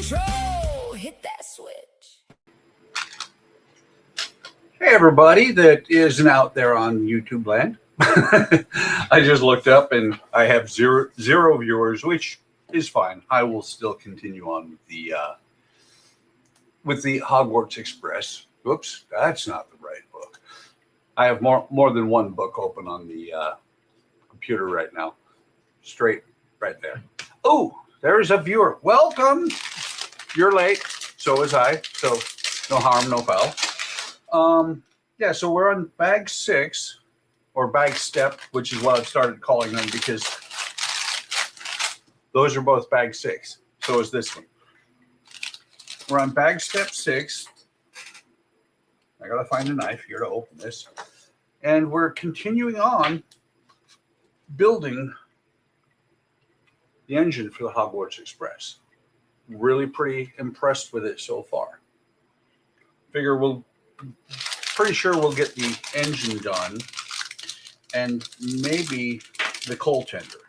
control. Hit that switch. Hey, everybody that isn't out there on YouTube land. I just looked up and I have zero viewers, which is fine. I will still continue on with the Hogwarts Express. Oops, that's not the right book. I have more than one book open on the computer right now. Straight right there. Oh, there's a viewer. Welcome. You're late. So is I. So no harm, no foul. Yeah, so we're on bag 6 or bag step, which is what I've started calling them because those are both bag 6. So is this one. We're on bag step 6. I gotta find a knife here to open this. And we're continuing on building the engine for the Hogwarts Express. Really pretty impressed with it so far. Pretty sure we'll get the engine done and maybe the coal tender.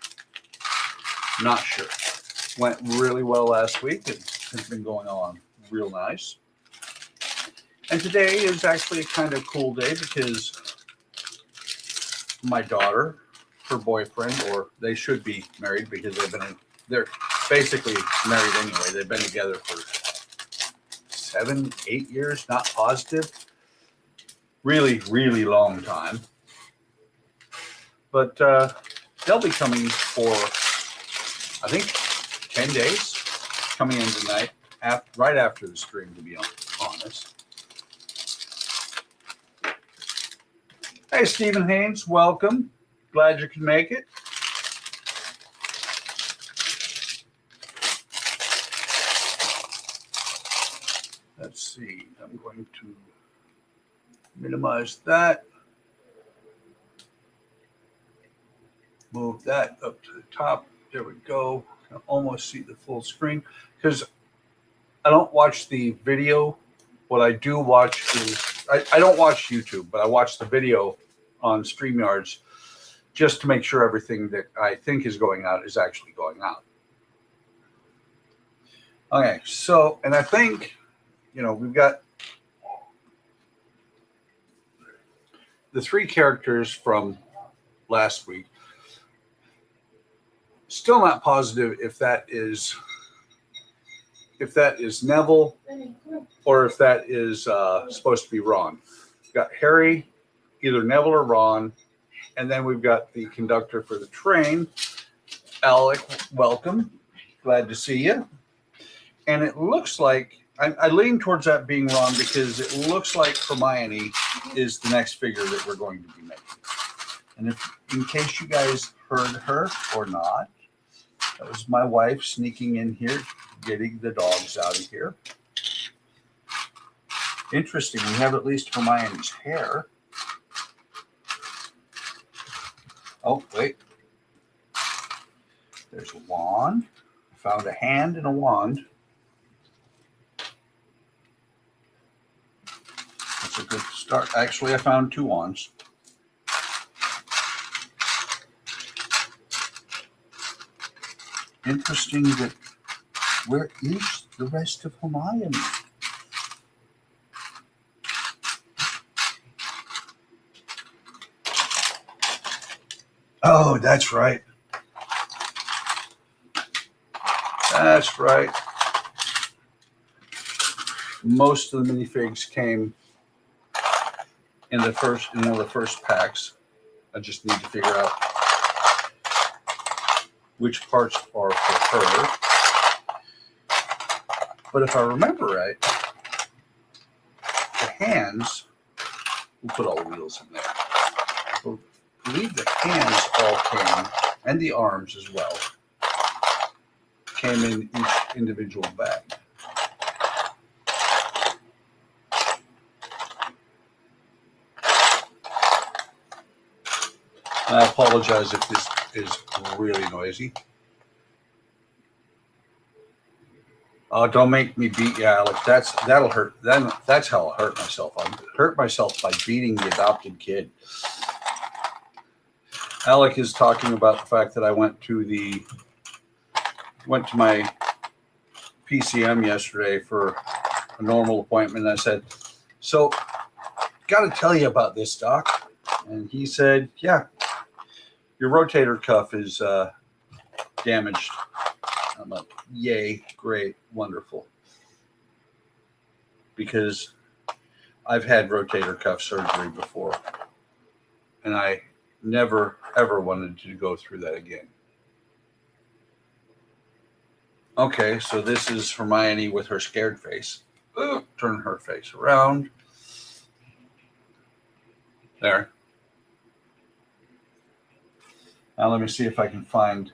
Not sure. Went really well last week. It has been going on real nice. And today is actually a kind of cool day because my daughter, her boyfriend, or they should be married because they're basically married anyway. They've been together for 7, 8 years, not positive. Really, really long time. But they'll be coming for, I think, 10 days. Coming in tonight, right after the stream, to be honest. Hey, Stephen Haynes, welcome. Glad you could make it. Let's see. I'm going to minimize that. Move that up to the top. There we go. I can almost see the full screen because I don't watch the video. What I do watch is I don't watch YouTube, but I watch the video on StreamYards just to make sure everything that I think is going out is actually going out. Okay, so, and I think, we've got the 3 characters from last week. Still not positive if that is Neville or if that is supposed to be Ron. We've got Harry, either Neville or Ron, and then we've got the conductor for the train. Alec, welcome. Glad to see you. And it looks like I lean towards that being Ron because it looks like Hermione is the next figure that we're going to be making. And in case you guys heard her or not, that was my wife sneaking in here, getting the dogs out of here. Interesting, we have at least Hermione's hair. Oh, wait. There's a wand. I found a hand and a wand. That's a good start. Actually, I found 2 wands. Interesting that where is the rest of Hermione? Oh, that's right. That's right. Most of the minifigs came in one of the first packs. I just need to figure out which parts are for her. But if I remember right, the hands, we'll put all the wheels in there. I believe the hands all came, and the arms as well, came in each individual bag. And I apologize if this is really noisy. Oh, don't make me beat you, Alex. That'll hurt. That's how I'll hurt myself. I'll hurt myself by beating the adopted kid. Alec is talking about the fact that I went to my PCM yesterday for a normal appointment. I said, so got to tell you about this, doc. And he said, yeah, your rotator cuff is damaged. I'm like, yay, great, wonderful. Because I've had rotator cuff surgery before, and I never, ever wanted to go through that again. Okay, so this is Hermione with her scared face. Ooh, turn her face around. There. Now let me see if I can find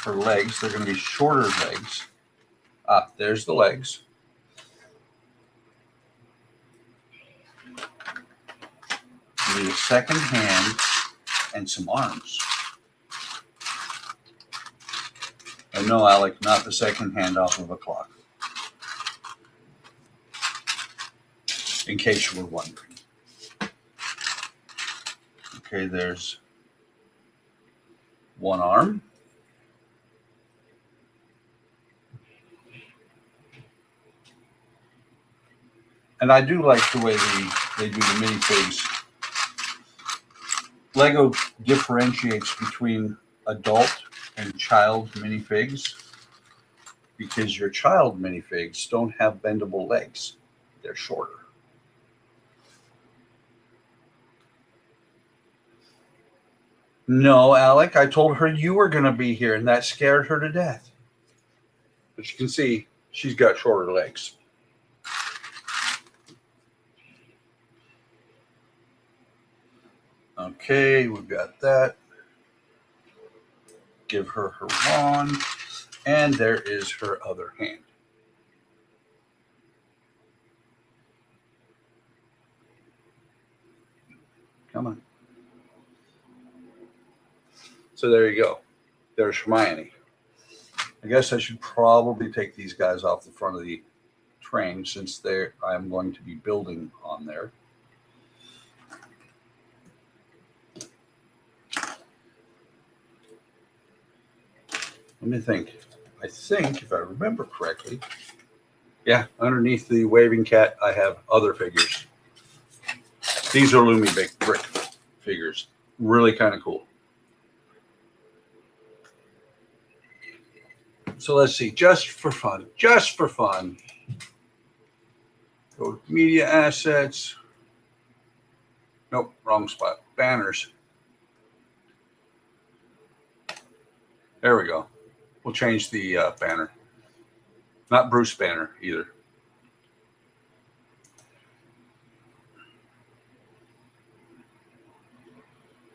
her legs. They're going to be shorter legs. Ah, there's the legs. You need a second hand and some arms. And no, Alec, not the second hand off of a clock. In case you were wondering. Okay, there's one arm. And I do like the way they do the minifigs. Lego differentiates between adult and child minifigs because your child minifigs don't have bendable legs. They're shorter. No, Alec, I told her you were going to be here, and that scared her to death. But you can see she's got shorter legs. Okay, we've got that. Give her her wand, and there is her other hand. Come on. So there you go. There's Hermione. I guess I should probably take these guys off the front of the train since I'm going to be building on there. Let me think. I think, if I remember correctly, yeah, underneath the waving cat, I have other figures. These are Lumi brick figures. Really kind of cool. So let's see, just for fun. Go to media assets. Nope, wrong spot. Banners. There we go. We'll change the banner. Not Bruce Banner either.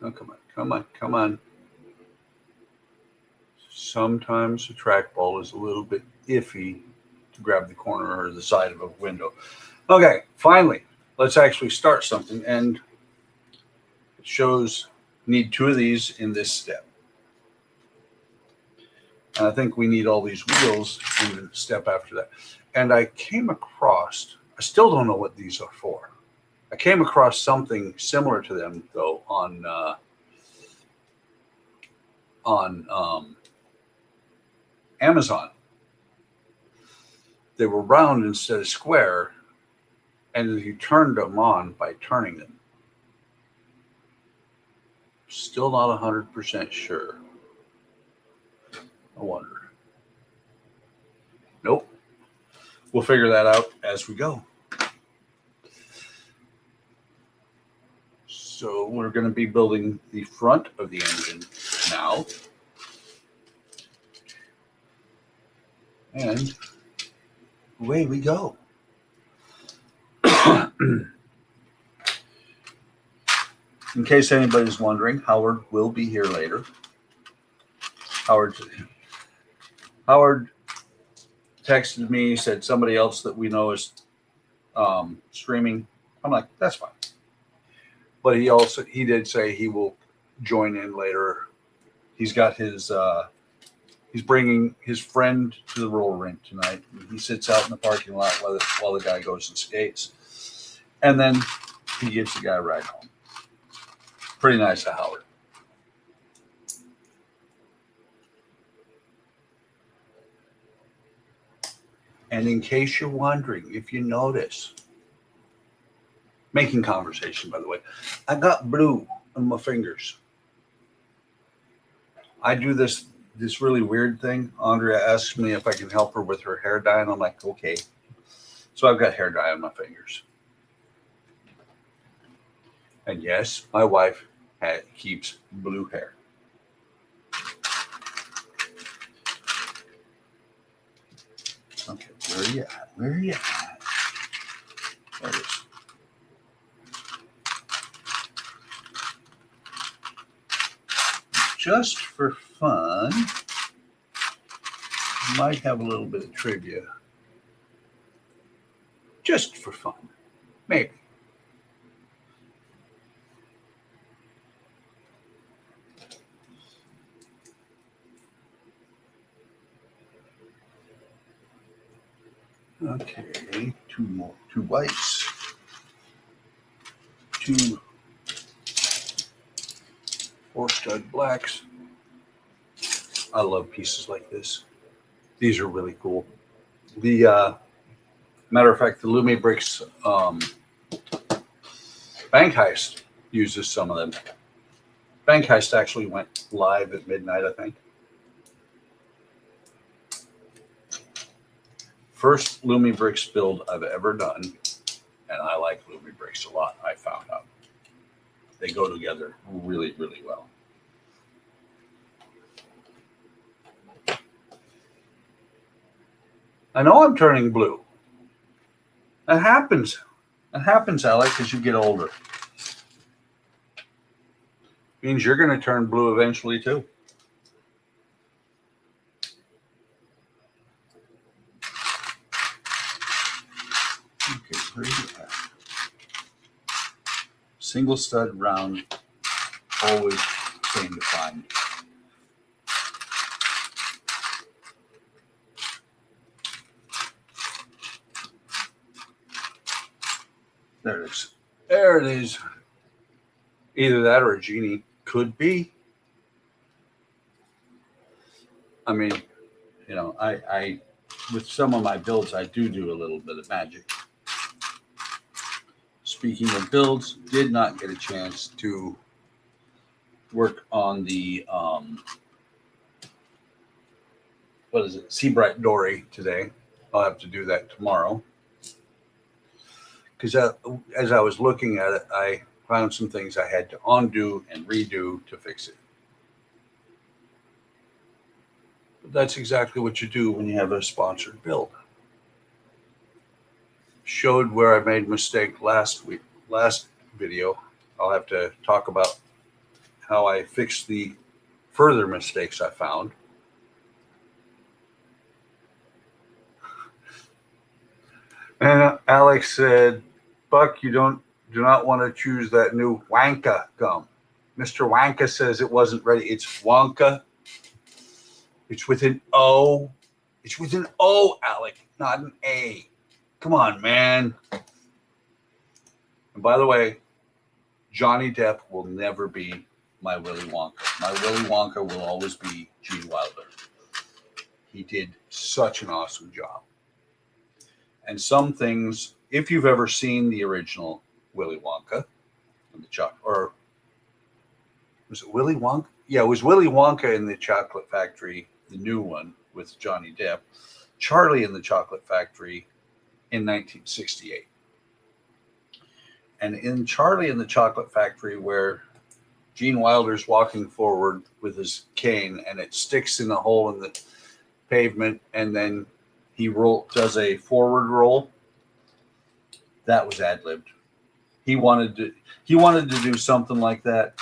Oh, come on. Sometimes the trackball is a little bit iffy to grab the corner or the side of a window. Okay, finally, let's actually start something. And it shows need 2 of these in this step. And I think we need all these wheels in the step after that. And I came across, I still don't know what these are for. I came across something similar to them, though, on Amazon. They were round instead of square, and you turned them on by turning them. Still not 100% sure. I wonder. Nope. We'll figure that out as we go. So we're going to be building the front of the engine now. And away we go. In case anybody's wondering, Howard will be here later. Howard texted me, said somebody else that we know is streaming. I'm like, that's fine. But he did say he will join in later. He's got he's bringing his friend to the roller rink tonight. He sits out in the parking lot while the guy goes and skates. And then he gives the guy a ride home. Pretty nice of Howard. And in case you're wondering, if you notice, making conversation, by the way, I got blue on my fingers. I do this really weird thing. Andrea asks me if I can help her with her hair dye, and I'm like, okay. So I've got hair dye on my fingers. And yes, my wife keeps blue hair. Okay, where are you at? Where are you at? There it is. Just for fun, might have a little bit of trivia. Just for fun, maybe. Okay, two whites, two 4-stud blacks. I love pieces like this. These are really cool. The matter of fact, the Lumi Bricks Bank Heist uses some of them. Bank Heist actually went live at midnight, I think. First Lumi Bricks build I've ever done, and I like Lumi Bricks a lot, I found out. They go together really, really well. I know I'm turning blue. That happens. That happens, Alec, as you get older. Means you're going to turn blue eventually, too. Okay, where are you at? Single stud round, always same to find. There it is. There it is. Either that or a genie. Could be. I mean, you know, I with some of my builds, I do a little bit of magic. Speaking of builds, did not get a chance to work on the what is it, Seabright Dory today. I'll have to do that tomorrow. Because as I was looking at it, I found some things I had to undo and redo to fix it. But that's exactly what you do when you have a sponsored build. Showed where I made a mistake last video. I'll have to talk about how I fixed the further mistakes I found. And Alex said, Buck, you do not want to choose that new Wanka gum. Mr. Wanka says it wasn't ready. It's Wonka. It's with an O. It's with an O, Alec, not an A. Come on, man. And by the way, Johnny Depp will never be my Willy Wonka. My Willy Wonka will always be Gene Wilder. He did such an awesome job. And some things, if you've ever seen the original Willy Wonka, or was it Willy Wonka? Yeah, it was Willy Wonka in the Chocolate Factory, the new one with Johnny Depp. Charlie in the Chocolate Factory in 1968. And in Charlie in the Chocolate Factory, where Gene Wilder's walking forward with his cane and it sticks in a hole in the pavement, and then he does a forward roll. That was ad-libbed. He wanted to do something like that.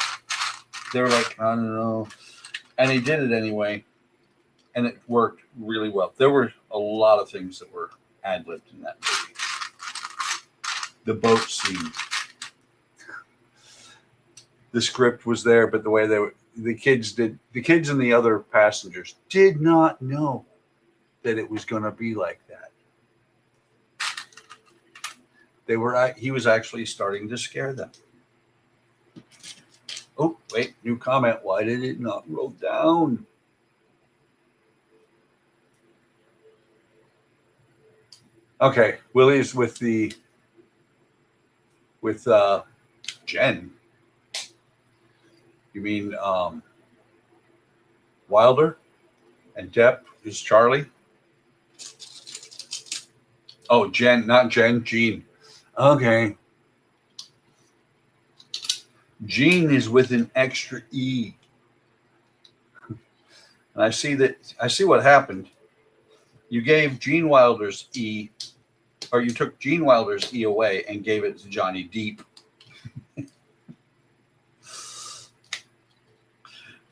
They were like, I don't know. And he did it anyway. And it worked really well. There were a lot of things that were ad-libbed in that movie. The boat scene. The script was there, but the way the kids and the other passengers did not know that it was going to be like that. He was actually starting to scare them. Oh, wait, new comment. Why did it not roll down? Okay, Willie's with Jen. You mean Wilder? And Depp is Charlie? Oh, Jen, not Jen, Jean. Okay. Jean is with an extra E. And I see what happened. You gave Gene Wilder's E, or you took Gene Wilder's E away and gave it to Johnny Depp.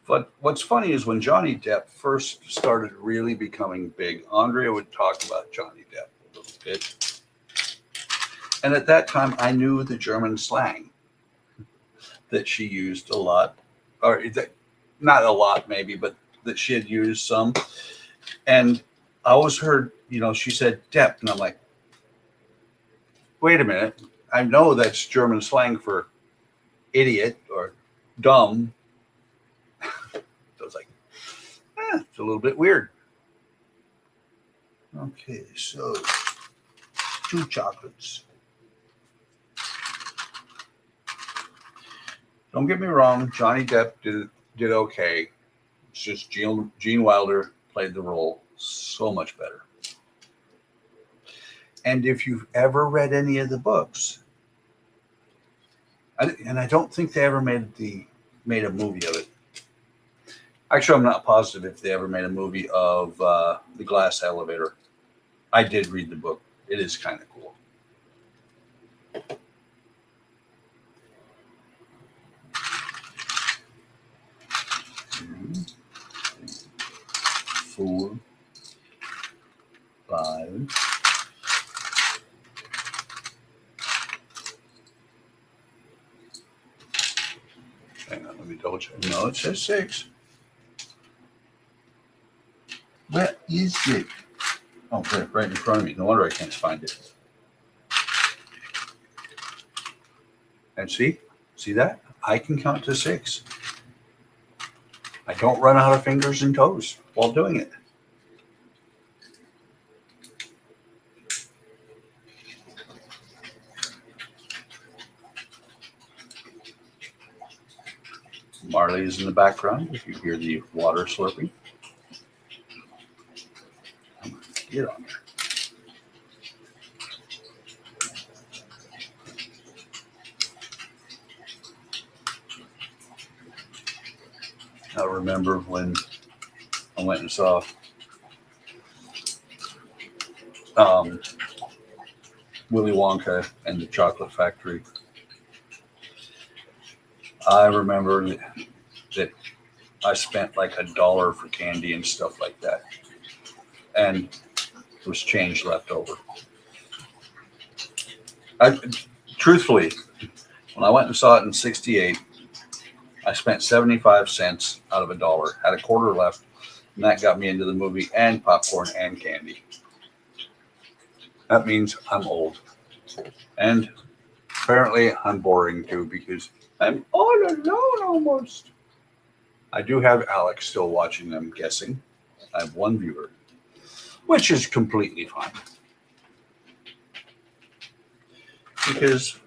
But what's funny is when Johnny Depp first started really becoming big, Andrea would talk about Johnny Depp a little bit. And at that time, I knew the German slang that she used a lot, or not a lot maybe, but that she had used some. And I always heard, she said Depp, and I'm like, wait a minute. I know that's German slang for idiot or dumb. So I was like, it's a little bit weird. Okay, so 2 chocolates. Don't get me wrong, Johnny Depp did okay. It's just Gene Wilder played the role so much better. And if you've ever read any of the books, and I don't think they ever made a movie of it. Actually, I'm not positive if they ever made a movie of The Glass Elevator. I did read the book. It is kind of cool. Four, 5. Hang on, let me double check. No, it says 6. Where is it? Oh, right in front of me. No wonder I can't find it. And see that? I can count to 6. I don't run out of fingers and toes while doing it. Marley is in the background if you hear the water slurping. Get on there. I remember when I went and saw Willy Wonka and the Chocolate Factory. I remember that I spent like $1 for candy and stuff like that. And there was change left over. Truthfully, when I went and saw it in '68, I spent 75 cents out of $1, had a quarter left, and that got me into the movie and popcorn and candy. That means I'm old. And apparently I'm boring too because I'm all alone almost. I do have Alex still watching, I'm guessing. I have 1 viewer, which is completely fine. Because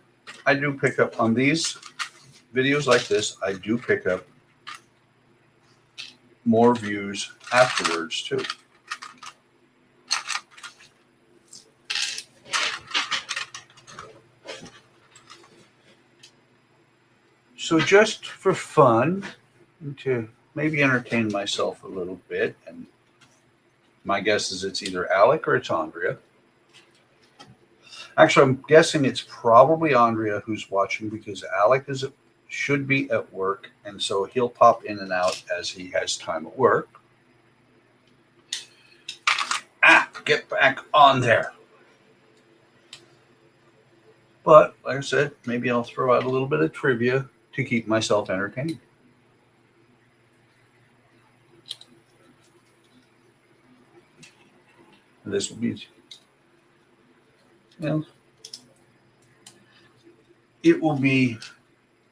I do pick up on these videos like this, I do pick up more views afterwards too. So just for fun, and to maybe entertain myself a little bit, and my guess is it's either Alec or it's Andrea. Actually, I'm guessing it's probably Andrea who's watching because Alec should be at work, and so he'll pop in and out as he has time at work. Get back on there. But like I said, maybe I'll throw out a little bit of trivia to keep myself entertained. And this will be, it will be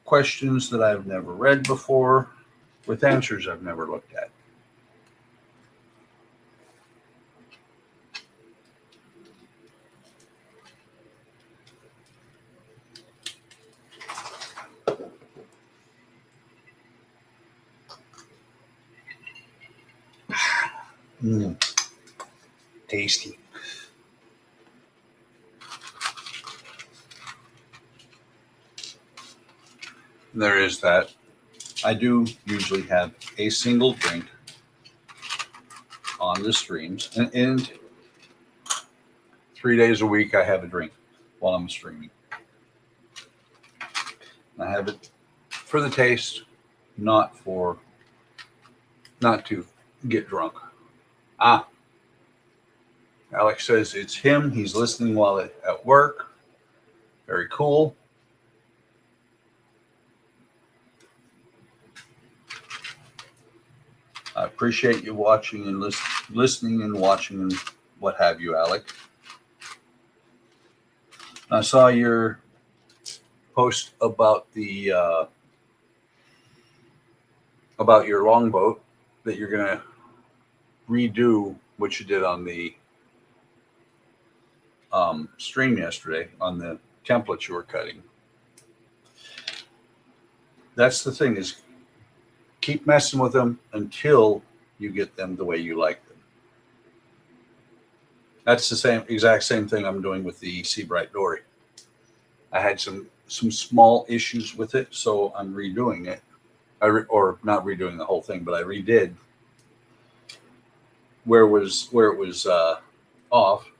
questions that I've never read before with answers I've never looked at. Tasty. There is that. I do usually have a single drink on the streams, and 3 days a week I have a drink while I'm streaming. I have it for the taste, not to get drunk. Alex says it's him. He's listening while at work. Very cool. I appreciate you watching and listening and watching and what have you, Alec. I saw your post about about your longboat that you're gonna redo what you did on the stream yesterday on the templates you were cutting. That's the thing, is keep messing with them until you get them the way you like them. That's the exact same thing I'm doing with the Seabright Dory. I had some small issues with it, so I'm redoing it. Or not redoing the whole thing, but I redid where it was off,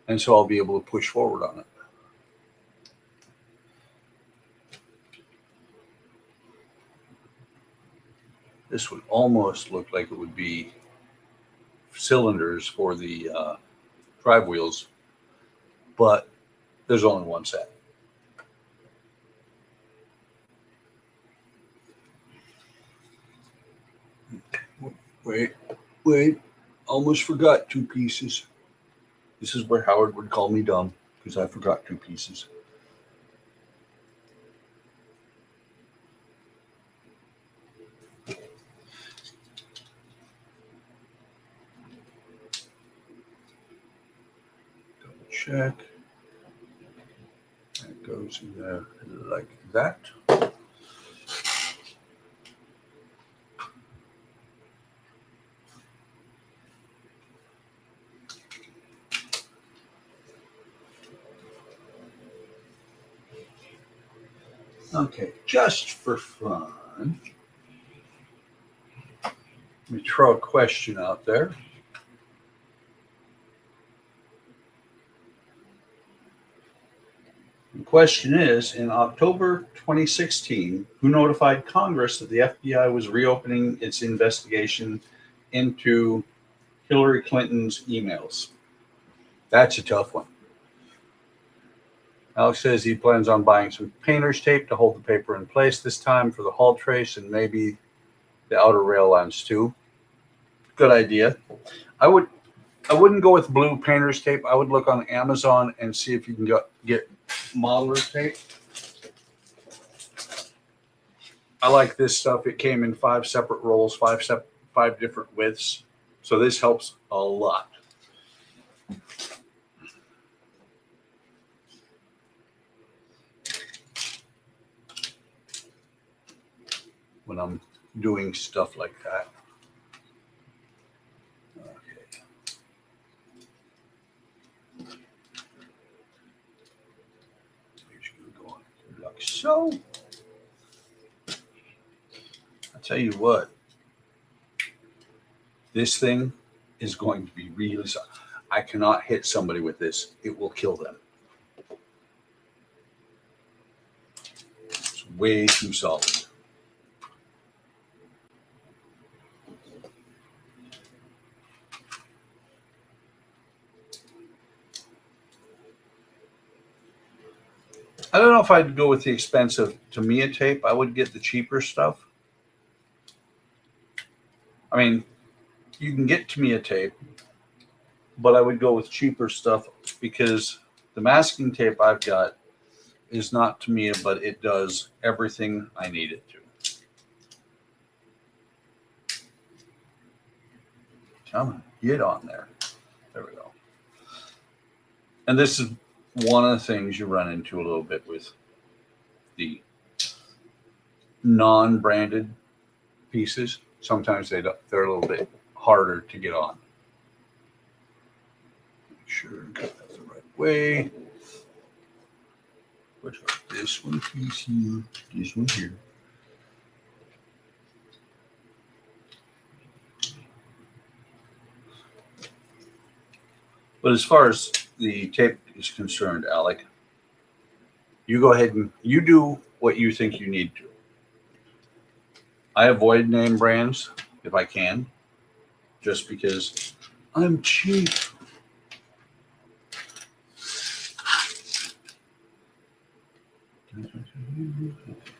and so I'll be able to push forward on it. This would almost look like it would be cylinders for the drive wheels, but there's only one set. Wait, almost forgot 2 pieces. This is where Howard would call me dumb, because I forgot 2 pieces. Double check. That goes in there like that. Okay, just for fun, let me throw a question out there. The question is, in October 2016, who notified Congress that the FBI was reopening its investigation into Hillary Clinton's emails? That's a tough one. Alex says he plans on buying some painter's tape to hold the paper in place this time for the hull trace and maybe the outer rail lines too. Good idea. I wouldn't go with blue painter's tape. I would look on Amazon and see if you can get modeler's tape. I like this stuff. It came in 5 separate rolls, 5 different widths. So this helps a lot. When I'm doing stuff like that. Okay. Here's going to go on like so. I'll tell you what, this thing is going to be really solid. I cannot hit somebody with this. It will kill them. It's way too solid. I don't know if I'd go with the expensive Tamiya tape. I would get the cheaper stuff. I mean, you can get Tamiya tape, but I would go with cheaper stuff because the masking tape I've got is not Tamiya, but it does everything I need it to. Come on, get on there. There we go. And this is one of the things you run into a little bit with the non-branded pieces. Sometimes they're a little bit harder to get on. Make sure I got that the right way. Put this one piece here, this one here. But as far as the tape is concerned, Alec, you go ahead and you do what you think you need to. I avoid name brands if I can, just because I'm cheap.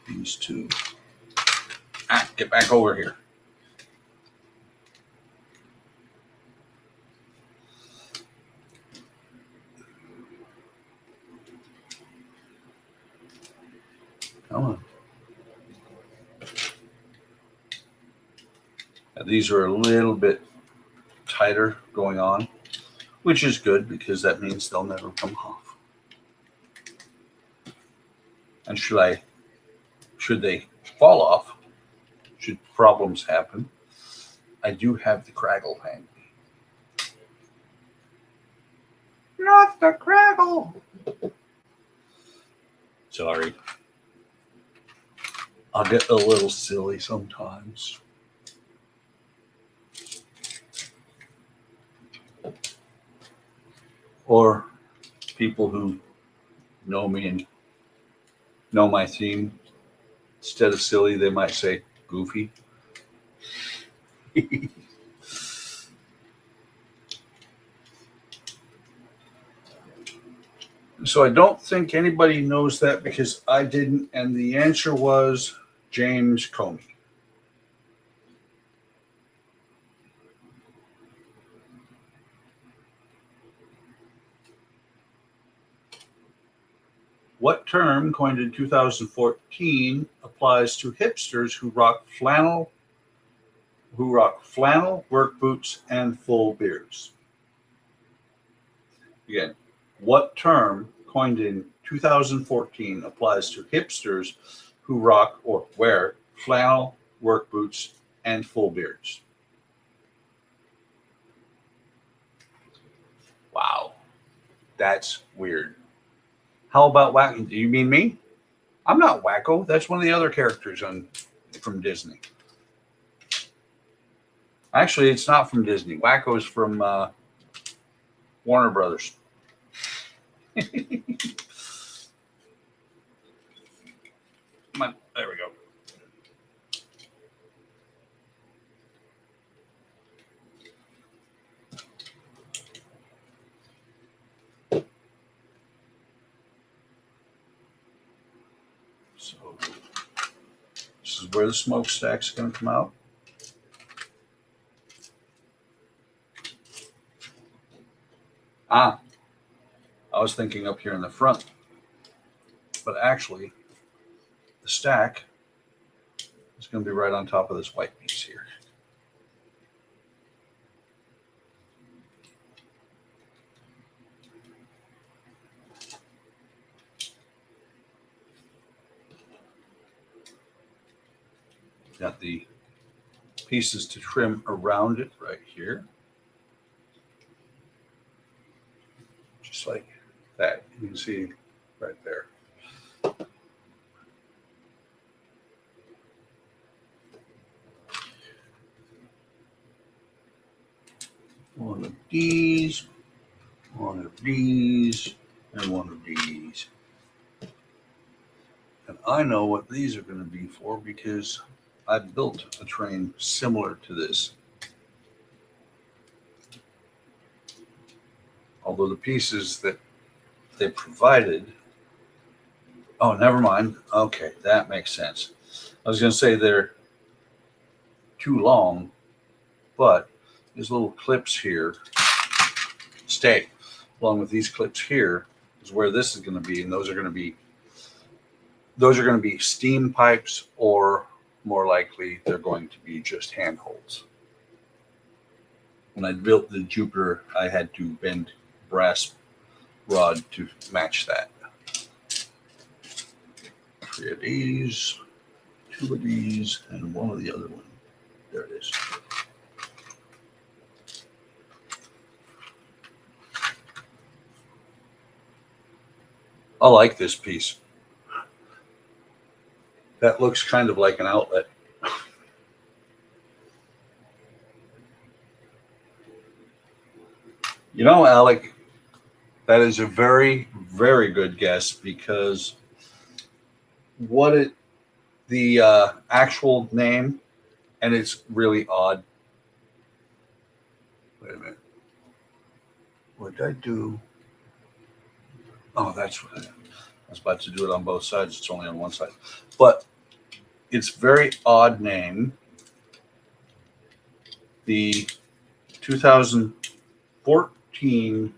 These two. Get back over here. Come on. Now, these are a little bit tighter going on, which is good because that means they'll never come off. And should they fall off, should problems happen, I do have the Craggle handy. Not the Craggle! Sorry. I'll get a little silly sometimes. Or people who know me and know my theme, instead of silly, they might say goofy. So I don't think anybody knows that because I didn't, and the answer was James Comey. What term, coined in 2014, applies to hipsters who rock flannel, work boots, and full beards? Again, what term, coined in 2014, applies to hipsters who rock or wear flannel, work boots, and full beards? Wow, that's weird. How about wacko? Do you mean me? I'm not wacko. That's one of the other characters from Disney. Actually, it's not from Disney. Wacko is from Warner Brothers. Come on, there we go. So this is where the smokestack's going to come out. I was thinking up here in the front, but actually the stack is going to be right on top of this white piece here. Got the pieces to trim around it right here. Just like that. You can see right there. One of these, one of these, and one of these. And I know what these are going to be for because I built a train similar to this. Although the pieces that they provided, oh, never mind. Okay, that makes sense. I was going to say they're too long, but these little clips here stay. Along with these clips here is where this is going to be, and those are going to be steam pipes, or more likely they're going to be just handholds. When I built the Jupiter, I had to bend brass rod to match that. 3 of these, 2 of these, and 1 of the other one. There it is. I like this piece. That looks kind of like an outlet. You know, Alec, that is a very, very good guess because what it the actual name, and it's really odd. Wait a minute. What did I do? Oh, that's what I was about to do it on both sides. It's only on one side. But it's very odd name. The 2014,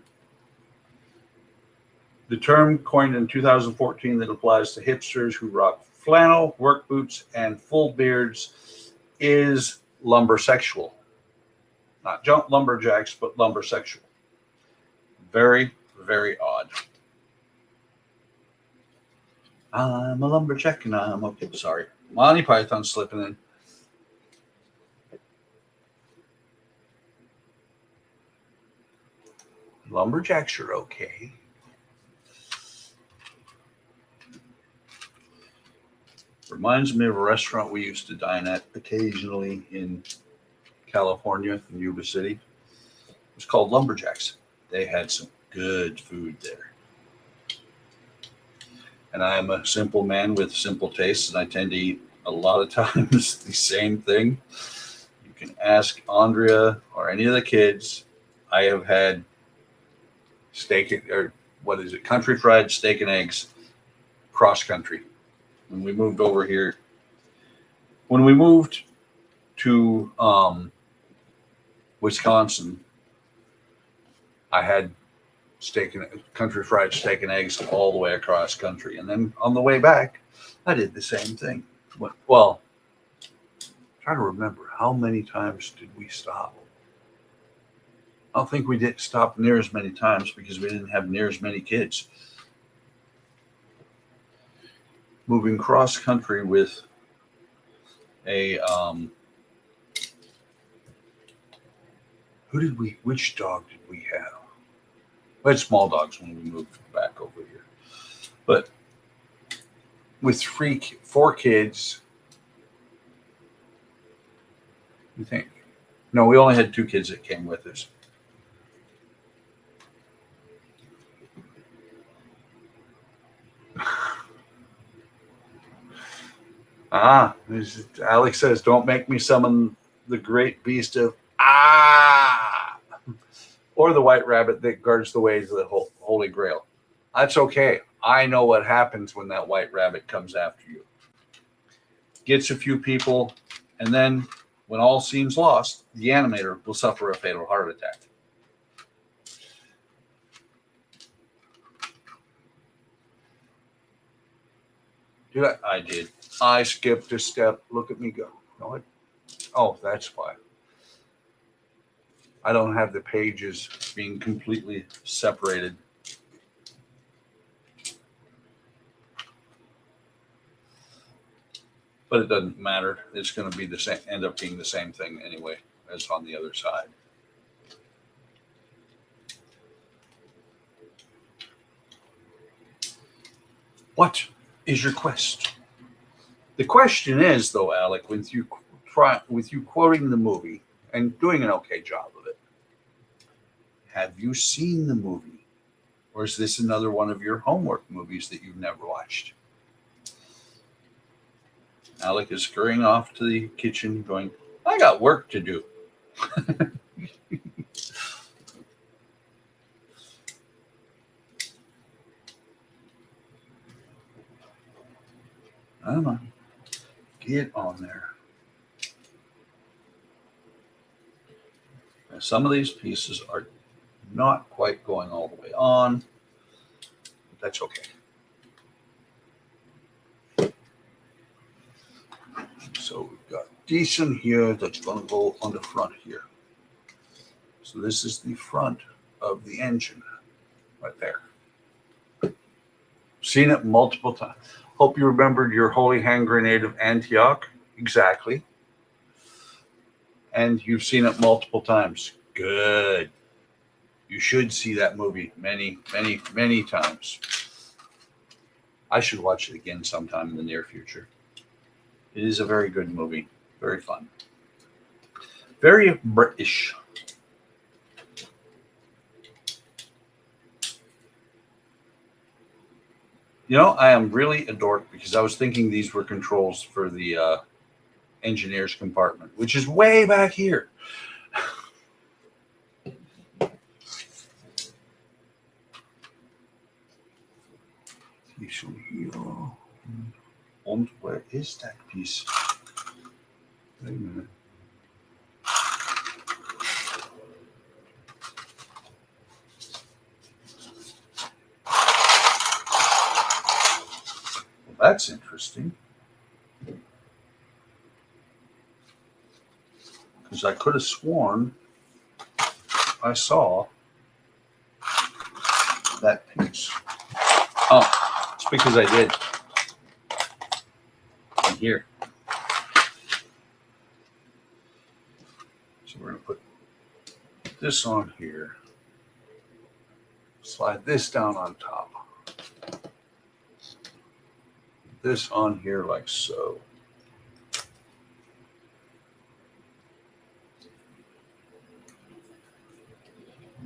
the term coined in 2014 that applies to hipsters who rock flannel, work boots, and full beards is lumbersexual. Not junk lumberjacks, but lumbersexual. Very, very odd. I'm a lumberjack and I'm okay. Sorry. Monty Python slipping in. Lumberjacks are okay. Reminds me of a restaurant we used to dine at occasionally in California, in Yuba City. It was called Lumberjacks. They had some good food there. And I am a simple man with simple tastes, and I tend to eat a lot of times the same thing. You can ask Andrea or any of the kids. I have had steak, or what is it, country fried steak and eggs cross country. When we moved over here, when we moved to Wisconsin, I had country fried steak and eggs all the way across country. And then on the way back, I did the same thing. Well, trying to remember, how many times did we stop? I don't think we did stop near as many times because we didn't have near as many kids. Moving cross country with a which dog did we have? We had small dogs when we moved back over here, but with 4 kids, you think? No, we only had 2 kids that came with us. Alex says, don't make me summon the great beast of or the white rabbit that guards the way to the Holy Grail. That's okay. I know what happens when that white rabbit comes after you. Gets a few people, and then when all seems lost, the animator will suffer a fatal heart attack. I did. I skipped a step. Look at me go. No, oh, that's why. I don't have the pages being completely separated. But it doesn't matter. It's going to be the same, end up being the same thing anyway as on the other side. What is your quest? The question is, though, Alec, with you quoting the movie and doing an okay job of it, have you seen the movie? Or is this another one of your homework movies that you've never watched? Alec is scurrying off to the kitchen going, I got work to do. Come on. Get on there. Now, some of these pieces are not quite going all the way on, but that's okay. So we've got decent here that's going to go on the front here. So this is the front of the engine right there. Seen it multiple times. Hope you remembered your holy hand grenade of Antioch. Exactly. And you've seen it multiple times. Good. You should see that movie many, many, many times. I should watch it again sometime in the near future. It is a very good movie. Very fun. Very British. You know, I am really a dork because I was thinking these were controls for the engineer's compartment, which is way back here. And where is that piece? Wait a minute. Well, that's interesting. Because I could have sworn I saw that piece. Oh, it's because I did. In here. So we're going to put this on here. Slide this down on top. This on here like so.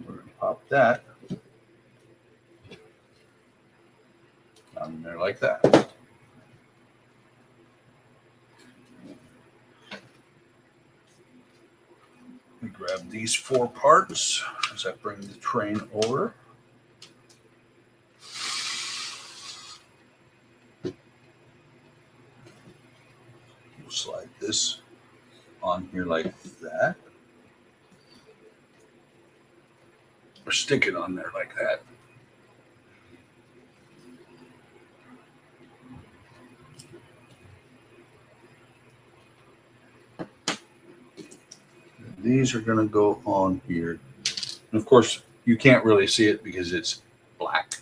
We're going to pop that down in there like that. We grab these 4 parts as I bring the train over. We'll slide this on here like that. Or stick it on there like that. These are going to go on here. And of course, you can't really see it because it's black.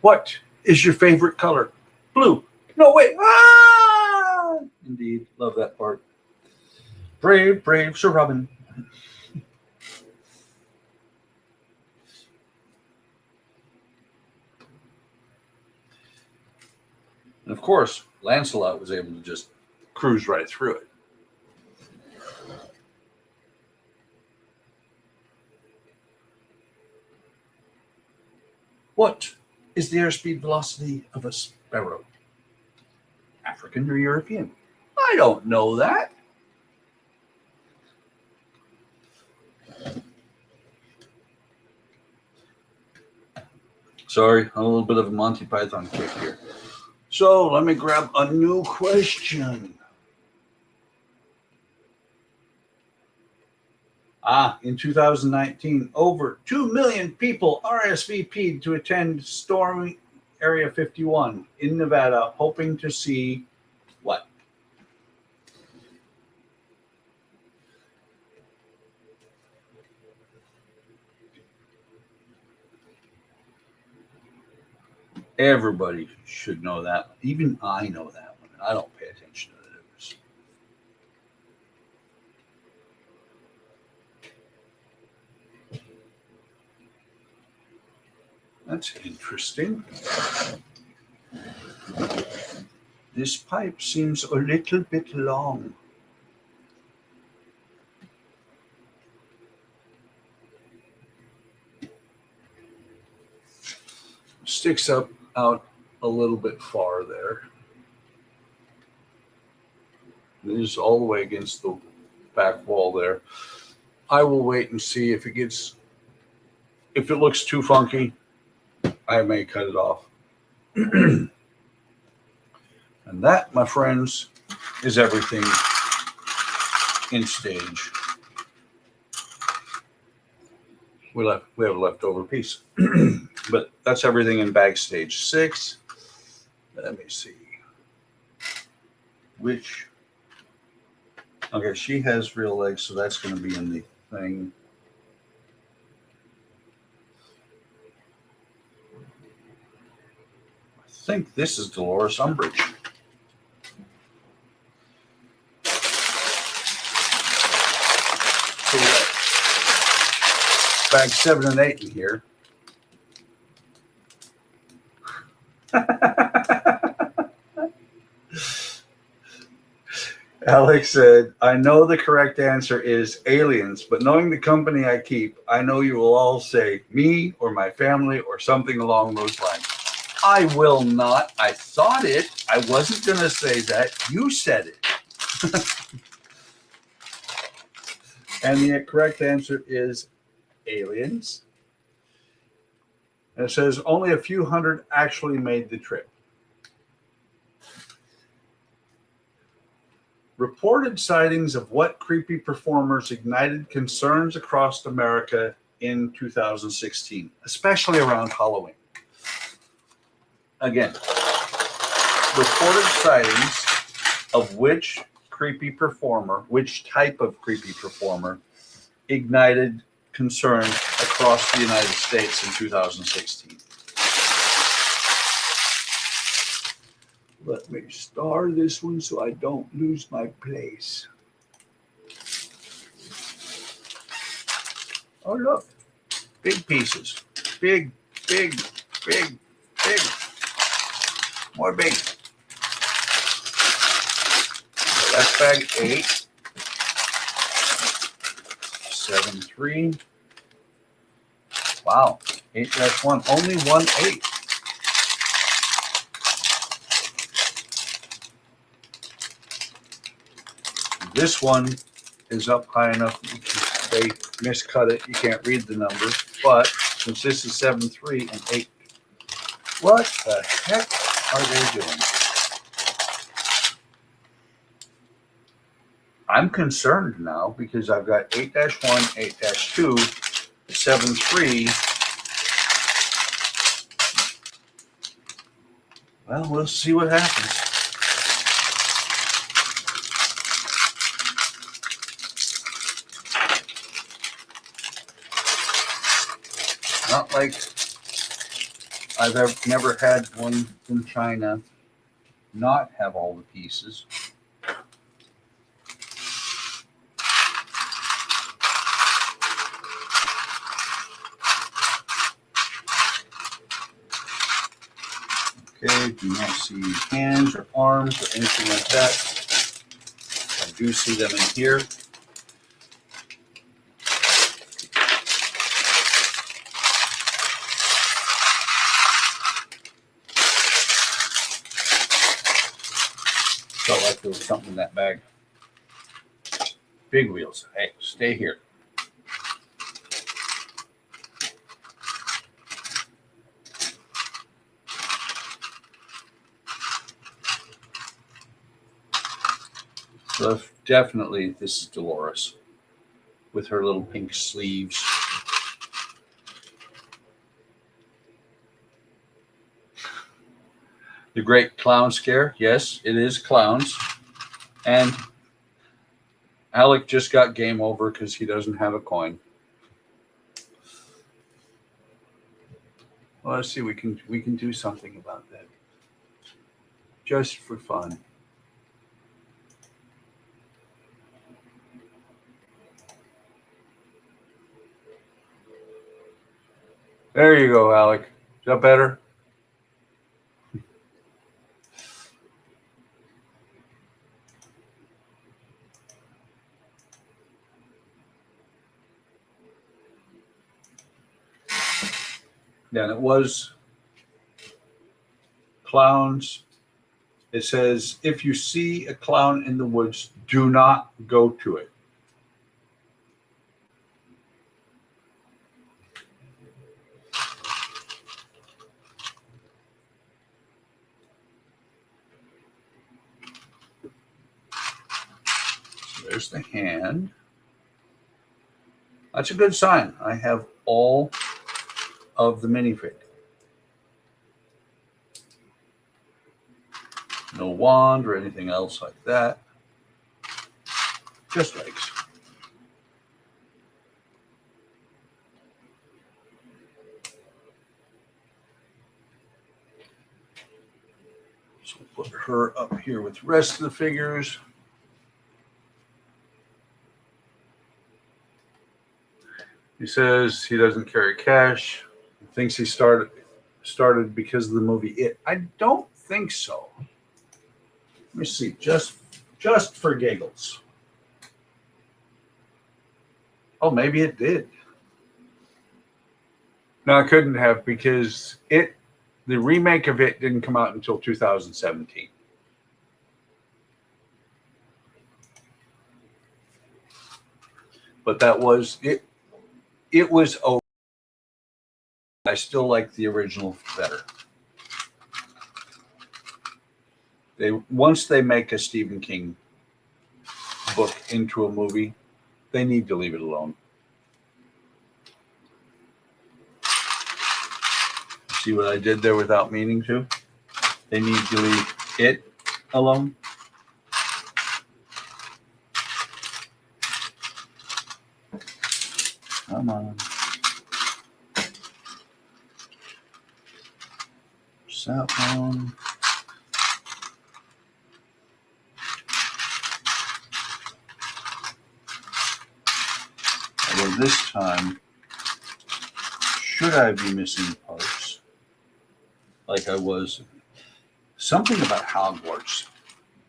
What is your favorite color? Blue. No, wait. Ah! Indeed. Love that part. Brave, brave Sir Robin. And of course, Lancelot was able to just cruise right through it. What is the airspeed velocity of a sparrow? African or European? I don't know that. Sorry, a little bit of a Monty Python kick here. So let me grab a new question. In 2019, over 2 million people RSVP'd to attend Storm Area 51 in Nevada, hoping to see what? Everybody should know that. Even I know that one. I don't pay attention to the news. That's interesting. This pipe seems a little bit long. Sticks up out a little bit far there. It is all the way against the back wall there. I will wait and see if it looks too funky, I may cut it off. And that, my friends, is everything in stage. We have a leftover piece. But that's everything in bag stage 6. Let me see. Okay, she has real legs, so that's going to be in the thing. I think this is Dolores Umbridge. So we got bag 7 and 8 in here. Alex said, I know the correct answer is aliens, but knowing the company I keep, I know you will all say me or my family or something along those lines. I will not. I thought it. I wasn't going to say that. You said it. And the correct answer is aliens. And it says only a few hundred actually made the trip. Reported sightings of what creepy performers ignited concerns across America in 2016, especially around Halloween. Again, reported sightings of which type of creepy performer ignited concern across the United States in 2016. Let me star this one so I don't lose my place. Oh, look. Big pieces. Big, big, big, big. More big. So that's bag 8. 7-3. Wow. 8-1. Only 1 8. This one is up high enough. They miscut it. You can't read the numbers. But since this is 7-3 and 8, what the heck are they doing? I'm concerned now because I've got 8-1, 8-2, 7-3. Well, we'll see what happens. Not like I've never had one from China not have all the pieces. Okay, do not see hands or arms or anything like that. I do see them in here. Felt like there was something in that bag. Big wheels. Hey, stay here. So definitely this is Dolores with her little pink sleeves. The Great Clown Scare. Yes, it is clowns. And Alec just got game over because he doesn't have a coin. Well, let's see. We can do something about that. Just for fun. There you go, Alec. Is that better? Yeah, and it was clowns. It says, if you see a clown in the woods, do not go to it. So there's the hand. That's a good sign. I have all of the minifig. No wand or anything else like that. Just legs. So we'll put her up here with the rest of the figures. He says he doesn't carry cash. He thinks he started started because of the movie It? I don't think so. Let me see, just for giggles. Oh, maybe it did. No, it couldn't have, because the remake of It didn't come out until 2017. But that was it. It was okay. I still like the original better. Once they make a Stephen King book into a movie, they need to leave it alone. See what I did there without meaning to? They need to leave it alone. Come on. Cell phone. Although this time, should I be missing parts? Like I was. Something about Hogwarts,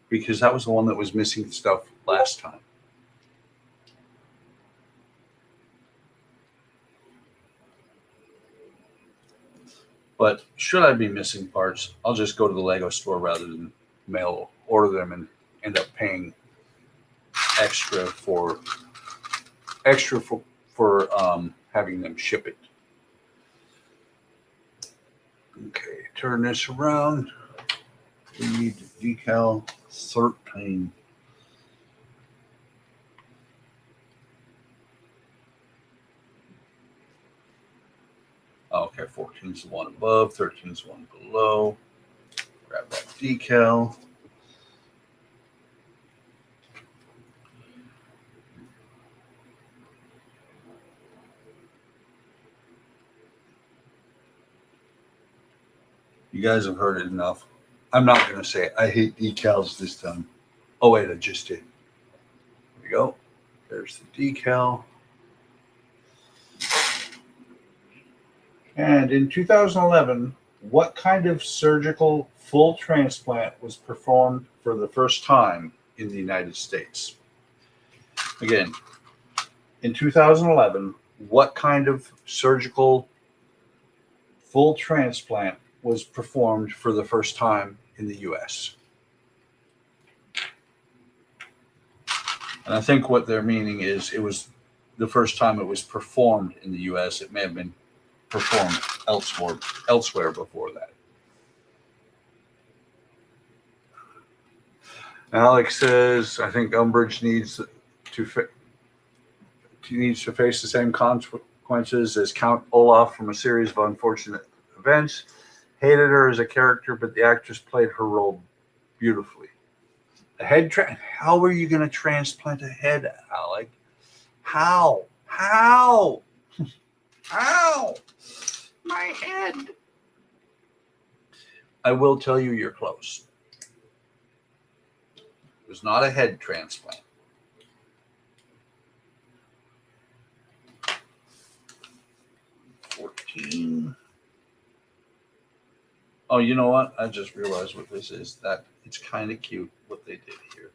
because that was the one that was missing stuff last time. But should I be missing parts, I'll just go to the Lego store rather than mail order them and end up paying extra for having them ship it. Okay, turn this around. We need decal 13. Okay, 14 is the one above, 13 is the one below. Grab that decal. You guys have heard it enough. I'm not going to say it. I hate decals this time. Oh, wait, I just did. There we go. There's the decal. And in 2011, what kind of surgical full transplant was performed for the first time in the United States? Again, in 2011, what kind of surgical full transplant was performed for the first time in the U.S.? And I think what they're meaning is it was the first time it was performed in the U.S. It may have been performed elsewhere before that. Alex says, I think Umbridge needs to face the same consequences as Count Olaf from a series of unfortunate events. Hated her as a character, but the actress played her role beautifully. How are you going to transplant a head, Alec? How? How? My head. I will tell you, you're close. It was not a head transplant. Oh, you know what? I just realized what this is. That it's kind of cute what they did here.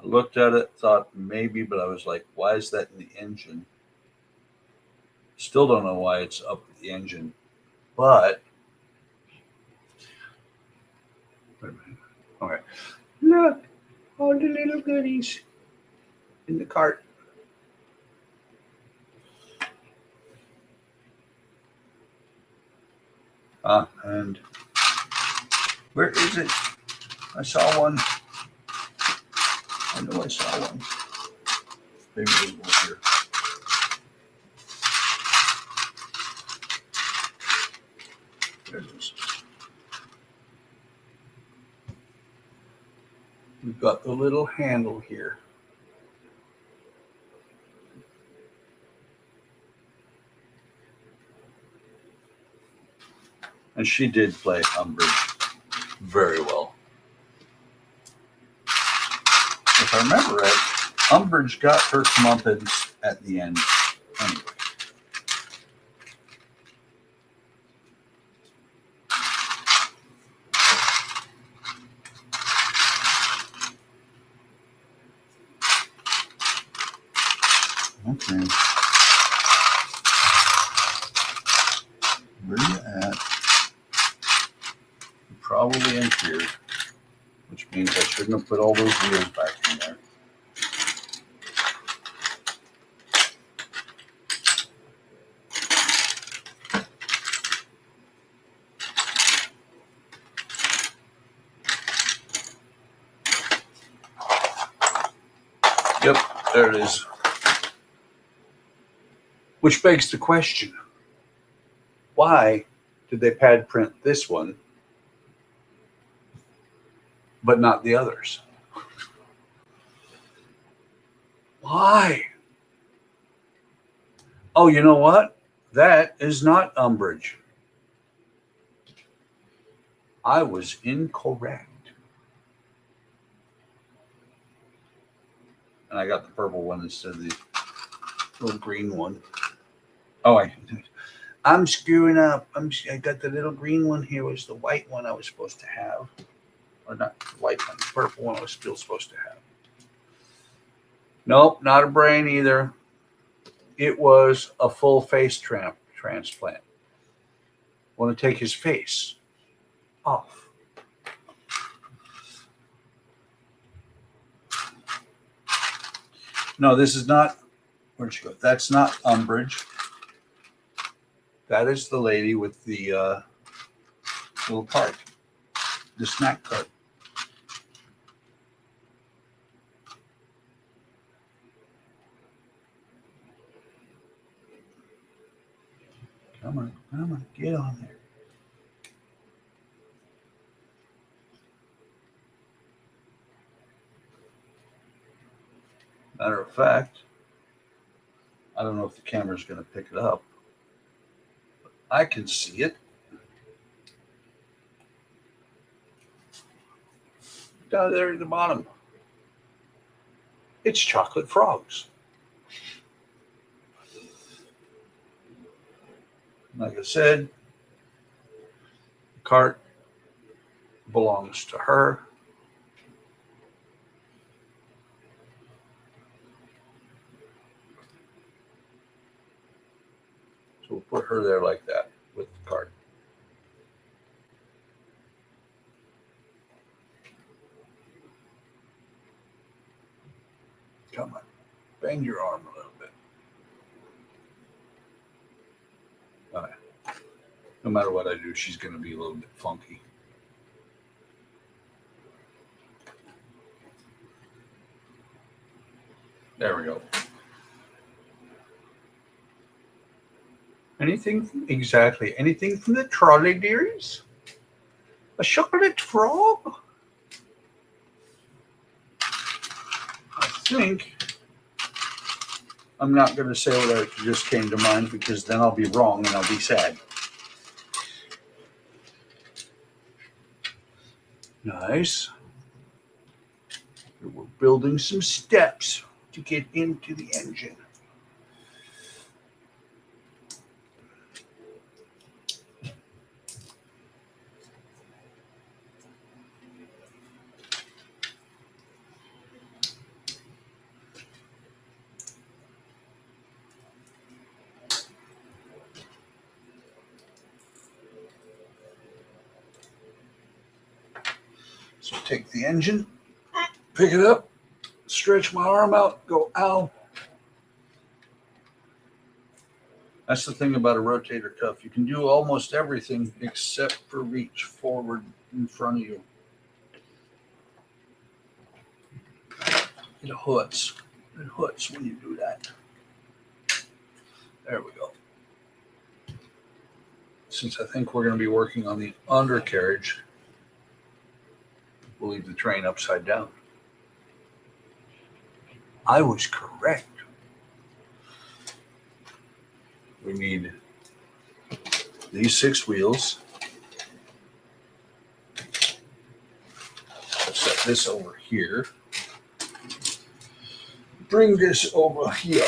I looked at it, thought maybe, but I was like, why is that in the engine? Still don't know why it's up the engine, but wait a minute. Okay. Look, all the little goodies in the cart. And where is it? I saw one. I know I saw one. Maybe it was over here. There it is. We've got the little handle here. And she did play Umbridge very well. If I remember right, Umbridge got her comeuppance at the end anyway. Okay. Where are you at? You're probably in here, which means I shouldn't have put all those wheels back in there. Yep, there it is. Which begs the question, why did they pad print this one, but not the others? Why? Oh, you know what? That is not Umbridge. I was incorrect. And I got the purple one instead of the little green one. Oh, I'm screwing up. I got the little green one here. Was the white one I was supposed to have. Or not the white one, the purple one I was still supposed to have. Nope, not a brain either. It was a full face transplant. Want to take his face off. No, this is not. Where'd she go? That's not Umbridge. That is the lady with the little cart, the snack cart. Come on, get on there. Matter of fact, I don't know if the camera's going to pick it up. But I can see it. Down there at the bottom. It's chocolate frogs. Like I said, the cart belongs to her. So we'll put her there like that with the cart. Come on, bang your arm a little bit. All right. No matter what I do, she's going to be a little bit funky. There we go. Anything from the trolley dearies? A chocolate frog? I think I'm not going to say what just came to mind because then I'll be wrong and I'll be sad. Nice. We're building some steps to get into the engine. So take the engine, pick it up, stretch my arm out, go, ow. That's the thing about a rotator cuff. You can do almost everything except for reach forward in front of you. It hurts. It hurts when you do that. There we go. Since I think we're going to be working on the undercarriage, we'll leave the train upside down. I was correct. We need these 6 wheels. Let's set this over here. bring this over here.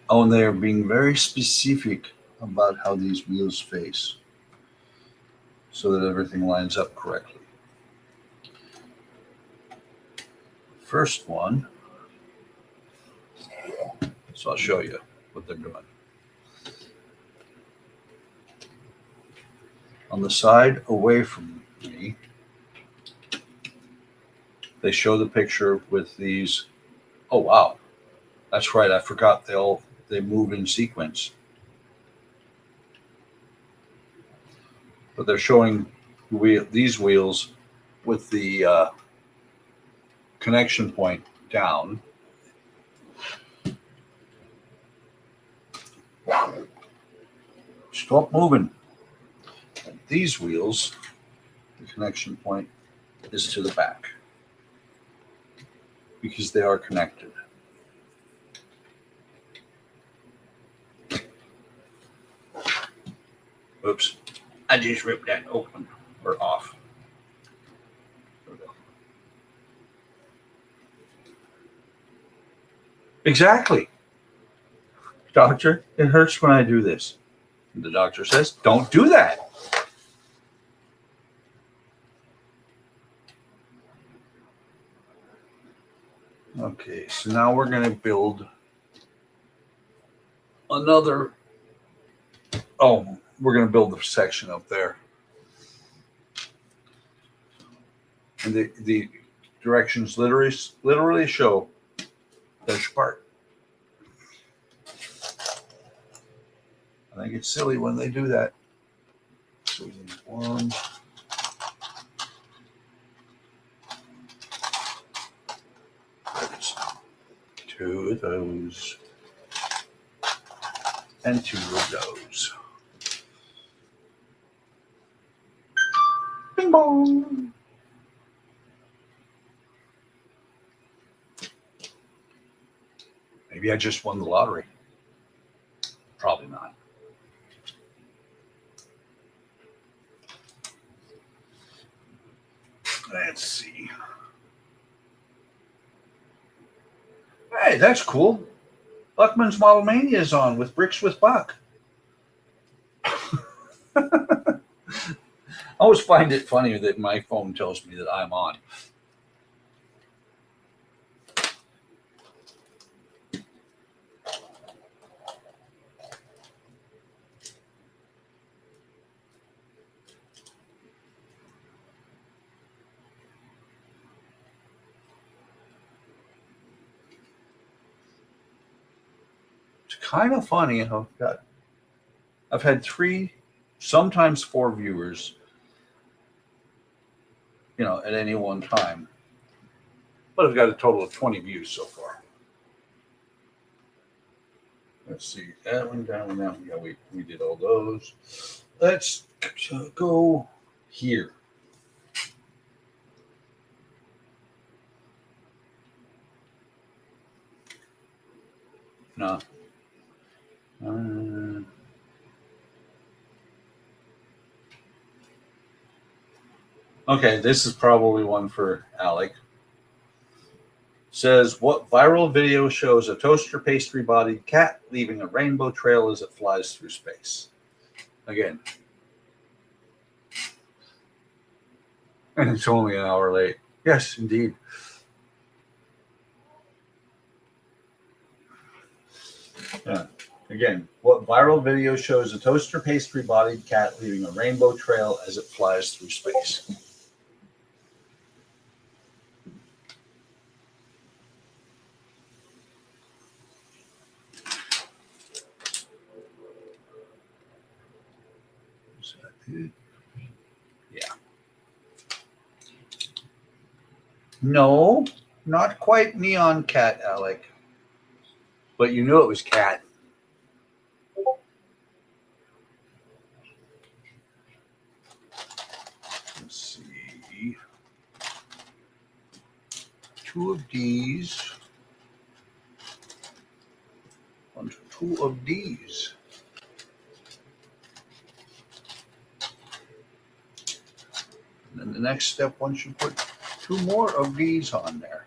Oh, and they are being very specific about how these wheels face so that everything lines up correctly. First one, so I'll show you what they're doing. On the side away from me, they show the picture with these. Oh, wow. That's right. I forgot they move in sequence. But they're showing these wheels with the connection point down. Stop moving. And these wheels, the connection point is to the back because they are connected. Oops. I just ripped that open or off. There we go. Exactly. Doctor, it hurts when I do this. And the doctor says, don't do that. Okay, so now we're going to build another. Oh, we're going to build the section up there. And the directions literally show there's your part. I think it's silly when they do that. So we need one. There's two of those. And two of those. Bing bong. Maybe I just won the lottery. Probably not. Let's see. Hey, that's cool. Buckman's Model Mania is on with Bricks with Buck. I always find it funny that my phone tells me that I'm on. It's kind of funny how I've had 3, sometimes 4 viewers, at any one time. But I've got a total of 20 views so far. Let's see, that one, that one, that one. Yeah, we did all those. Let's go here. No. Okay, this is probably one for Alec. Says, what viral video shows a toaster pastry bodied cat leaving a rainbow trail as it flies through space? Again. And it's only an hour late. Yes, indeed. Yeah. Again, what viral video shows a toaster pastry bodied cat leaving a rainbow trail as it flies through space? Yeah. No, not quite neon cat, Alec. But you knew it was cat. Let's see. 2 of these. 2 of these. 2 of these. next step, once you put 2 more of these on there.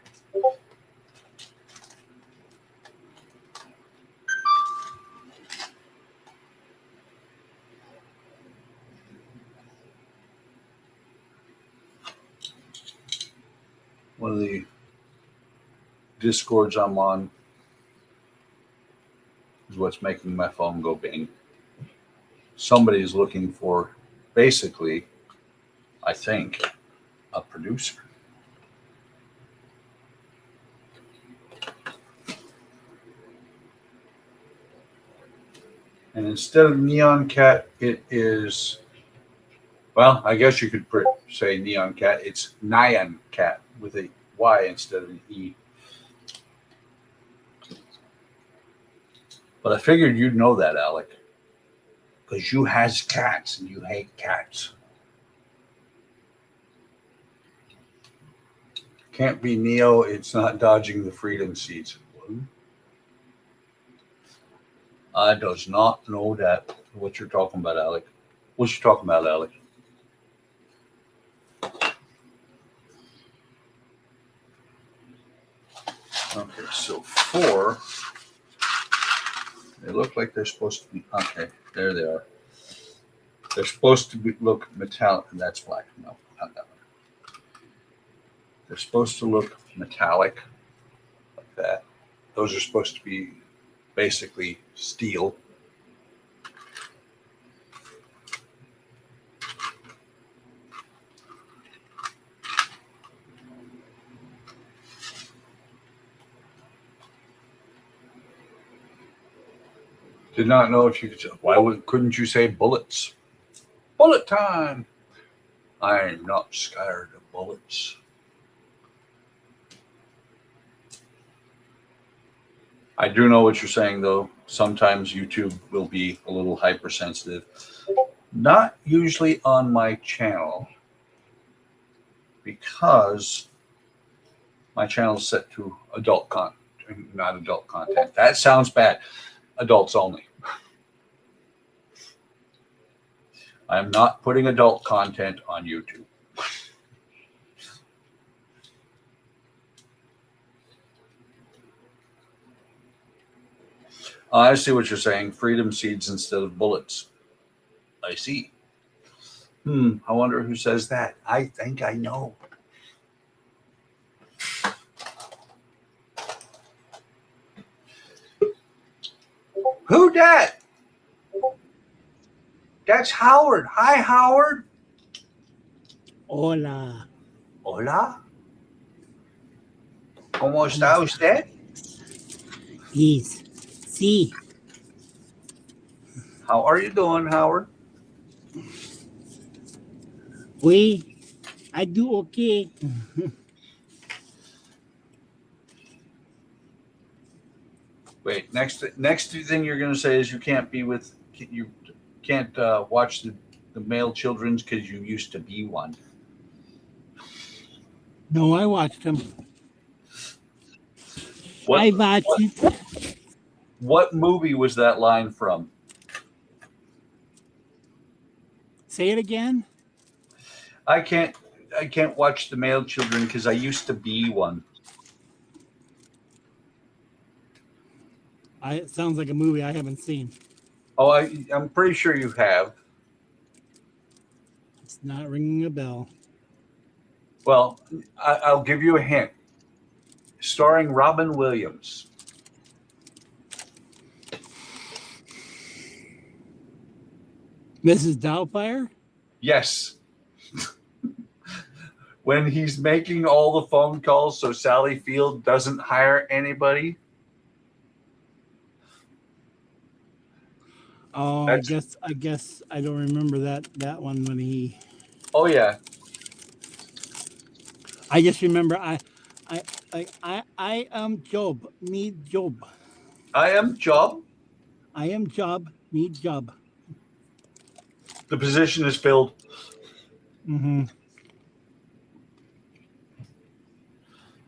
One of the Discords I'm on is what's making my phone go bing. Somebody is looking for, basically, I think, a producer. And instead of Neon Cat, it is, well, I guess you could say Neon Cat. It's Nyan Cat with a Y instead of an E. But I figured you'd know that, Alec, because you has cats and you hate cats. Can't be Neo. It's not dodging the freedom seeds. I does not know that. What you're talking about, Alec? What you talking about, Alec? Okay, so 4. They look like they're supposed to be. Okay, there they are. They're supposed to look metallic, and that's black. No, not that one. They're supposed to look metallic, like that. Those are supposed to be basically steel. Did not know if you could. Couldn't you say bullets? Bullet time! I am not scared of bullets. I do know what you're saying, though. Sometimes YouTube will be a little hypersensitive. Not usually on my channel, because my channel is set to adult content, not adult content. That sounds bad. Adults only. I am not putting adult content on YouTube. I see what you're saying. Freedom seeds instead of bullets. I see. I wonder who says that. I think I know. Who dat? That's Howard. Hi, Howard. Hola. Hola. ¿Cómo está usted? Yes. Sí. How are you doing, Howard? I do okay. Wait, next thing you're going to say is you can't watch the male children's because you used to be one. No, I watched them. I watched it. What movie was that line from? Say it again. I can't watch the male children because I used to be one. It sounds like a movie I haven't seen. Oh, I'm pretty sure you have. It's not ringing a bell. Well, I'll give you a hint. Starring Robin Williams. Mrs. Doubtfire? Yes. When he's making all the phone calls so Sally Field doesn't hire anybody. Oh, I guess I don't remember that one when he. Oh yeah. I just remember I am Job, need Job. I am Job. I am Job, need Job. The position is filled. Mm-hmm.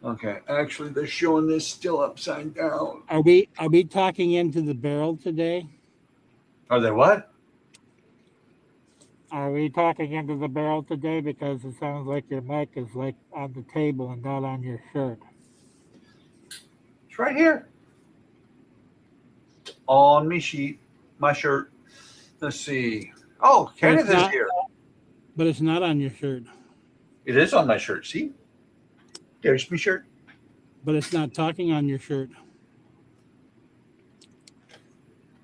Okay, actually, they're showing this still upside down. Are we talking into the barrel today? Are they what? Are we talking into the barrel today? Because it sounds like your mic is like on the table and not on your shirt. It's right here on me sheet, my shirt. Let's see. Oh, But it's Kenneth is not. here. But it's not on your shirt. It is on my shirt. See, there's my shirt. But it's not talking on your shirt.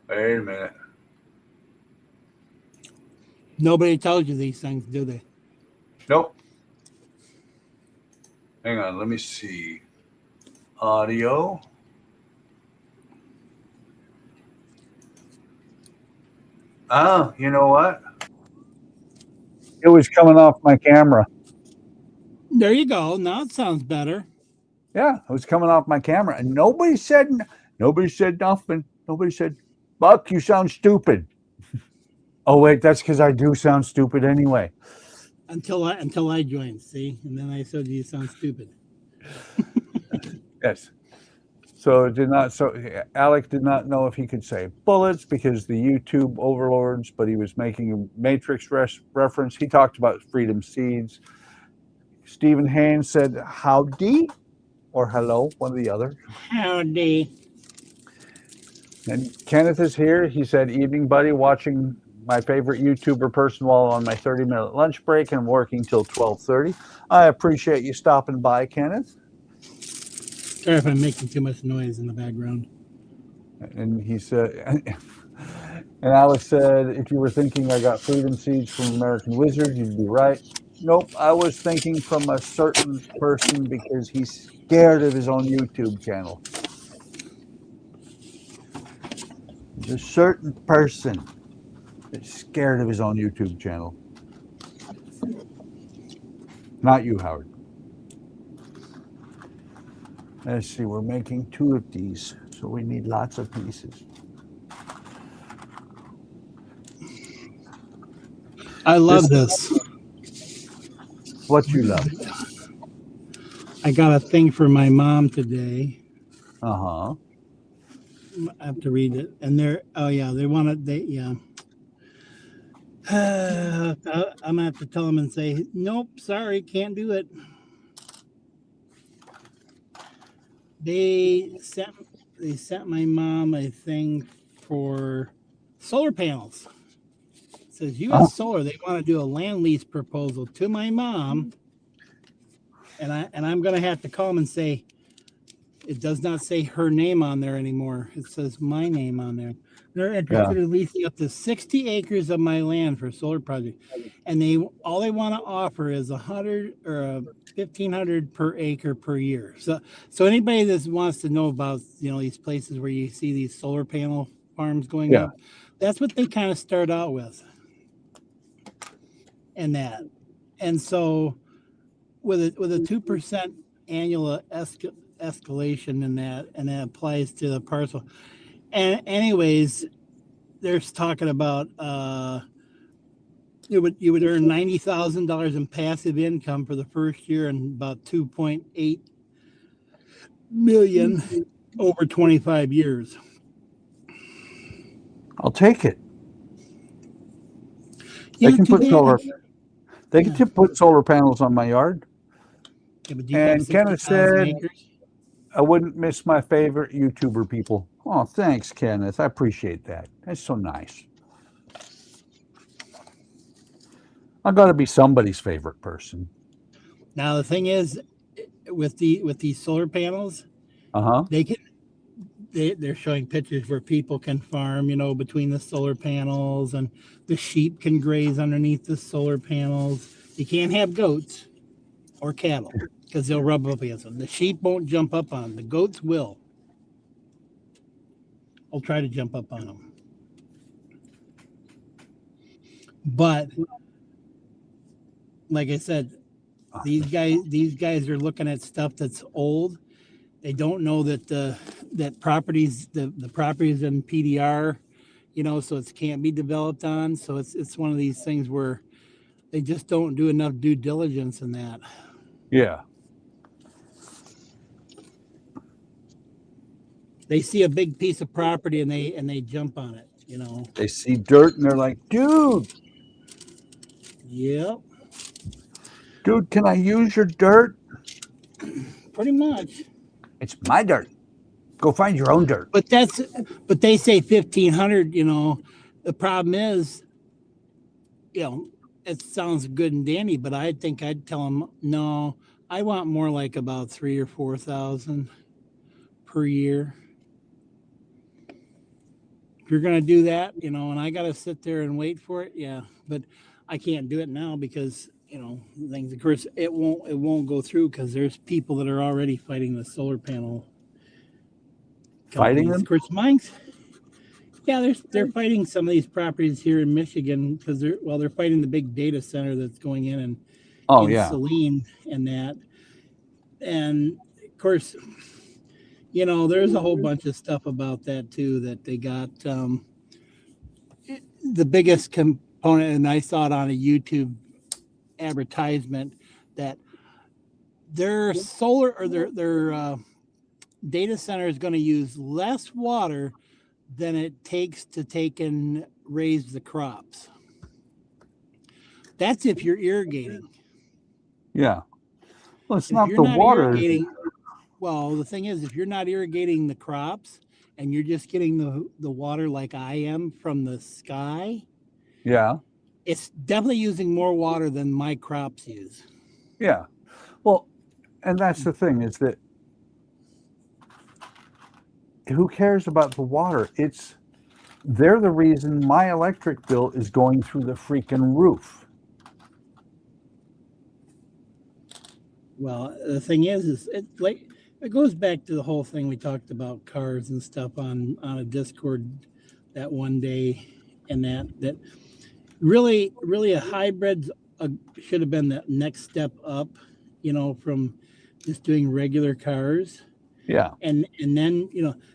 Wait a minute. Nobody tells you these things, do they? Nope. Hang on. Let me see. Audio. Oh, you know what? It was coming off my camera. There you go. Now it sounds better. Yeah, it was coming off my camera, and nobody said nothing. Nobody said, "Buck, you sound stupid." Oh wait, that's because I do sound stupid anyway. Until I joined, see? And then I said you sound stupid. Yes. So it did not. So Alec did not know if he could say bullets because the YouTube overlords, but he was making a Matrix reference. He talked about freedom seeds. Stephen Haynes said howdy or hello, one or the other. Howdy. And Kenneth is here. He said, evening, buddy, watching my favorite YouTuber person while on my 30-minute lunch break and working till 12:30. I appreciate you stopping by, Kenneth. Sorry if I'm making too much noise in the background. And he said, and Alex said, if you were thinking I got freedom seeds from American Wizard, you'd be right. Nope, I was thinking from a certain person because he's scared of his own YouTube channel. There's a certain person that's scared of his own YouTube channel. Not you, Howard. Let's see, we're making 2 of these, so we need lots of pieces. I love this. What you love? I got a thing for my mom today. Uh-huh. I have to read it. And they want it. I'm gonna have to tell them and say, nope, sorry, can't do it. They sent my mom a thing for solar panels. It says U.S. Solar. They want to do a land lease proposal to my mom, and I'm gonna have to call them and say, it does not say her name on there anymore. It says my name on there. They're interested in leasing up to 60 acres of my land for a solar project, and all they want to offer is $100 or $1,500 per acre per year. So anybody that wants to know about these places where you see these solar panel farms going up, that's what they kind of start out with, and so with a 2% annual escalation in that, and that applies to the parcel. And anyways, they're talking about you would earn $90,000 in passive income for the first year and about 2.8 million over 25 years. I'll take it. They can put solar. They can put solar panels on my yard. Yeah, but do you have Kenneth 60,000 said, acres? I wouldn't miss my favorite YouTuber people. Oh, thanks, Kenneth. I appreciate that. That's so nice. I got to be somebody's favorite person. Now the thing is, with these solar panels, they're showing pictures where people can farm, between the solar panels, and the sheep can graze underneath the solar panels. You can't have goats or cattle because they'll rub up against them. The sheep won't jump up on them. The goats will. I'll try to jump up on them. But like I said, these guys are looking at stuff that's old. They don't know that the properties in PDR, so it can't be developed on. So it's one of these things where they just don't do enough due diligence in that. Yeah. They see a big piece of property and they jump on it, They see dirt and they're like, dude. Yep, Dude, can I use your dirt? pretty much. It's my dirt. Go find your own dirt. But they say 1,500. The problem is, it sounds good and dandy, but I think I'd tell them no. I want more like about 3,000 or 4,000 per year. If you're gonna do that, and I gotta sit there and wait for it, yeah. But I can't do it now because things. Of course, it won't go through because there's people that are already fighting the solar panel Fighting companies. them? Of course, mine's. Yeah, they're fighting some of these properties here in Michigan because they're fighting the big data center that's going in Oh, in yeah. Saline and that. And of course, there's a whole bunch of stuff about that too that they got. The biggest component, and I saw it on a YouTube advertisement, that their solar or their data center is going to use less water than it takes to take and raise the crops. That's if you're irrigating. Yeah. Well, it's If not you're the not water. irrigating, well, the thing is, if you're not irrigating the crops and you're just getting the water like I am from the sky, Yeah. it's definitely using more water than my crops use. Yeah. Well, and that's the thing is that who cares about the water? They're the reason my electric bill is going through the freaking roof. Well, the thing is it goes back to the whole thing we talked about cars and stuff on a Discord that one day, and that really a hybrid should have been the next step up, from just doing regular cars. Yeah. And then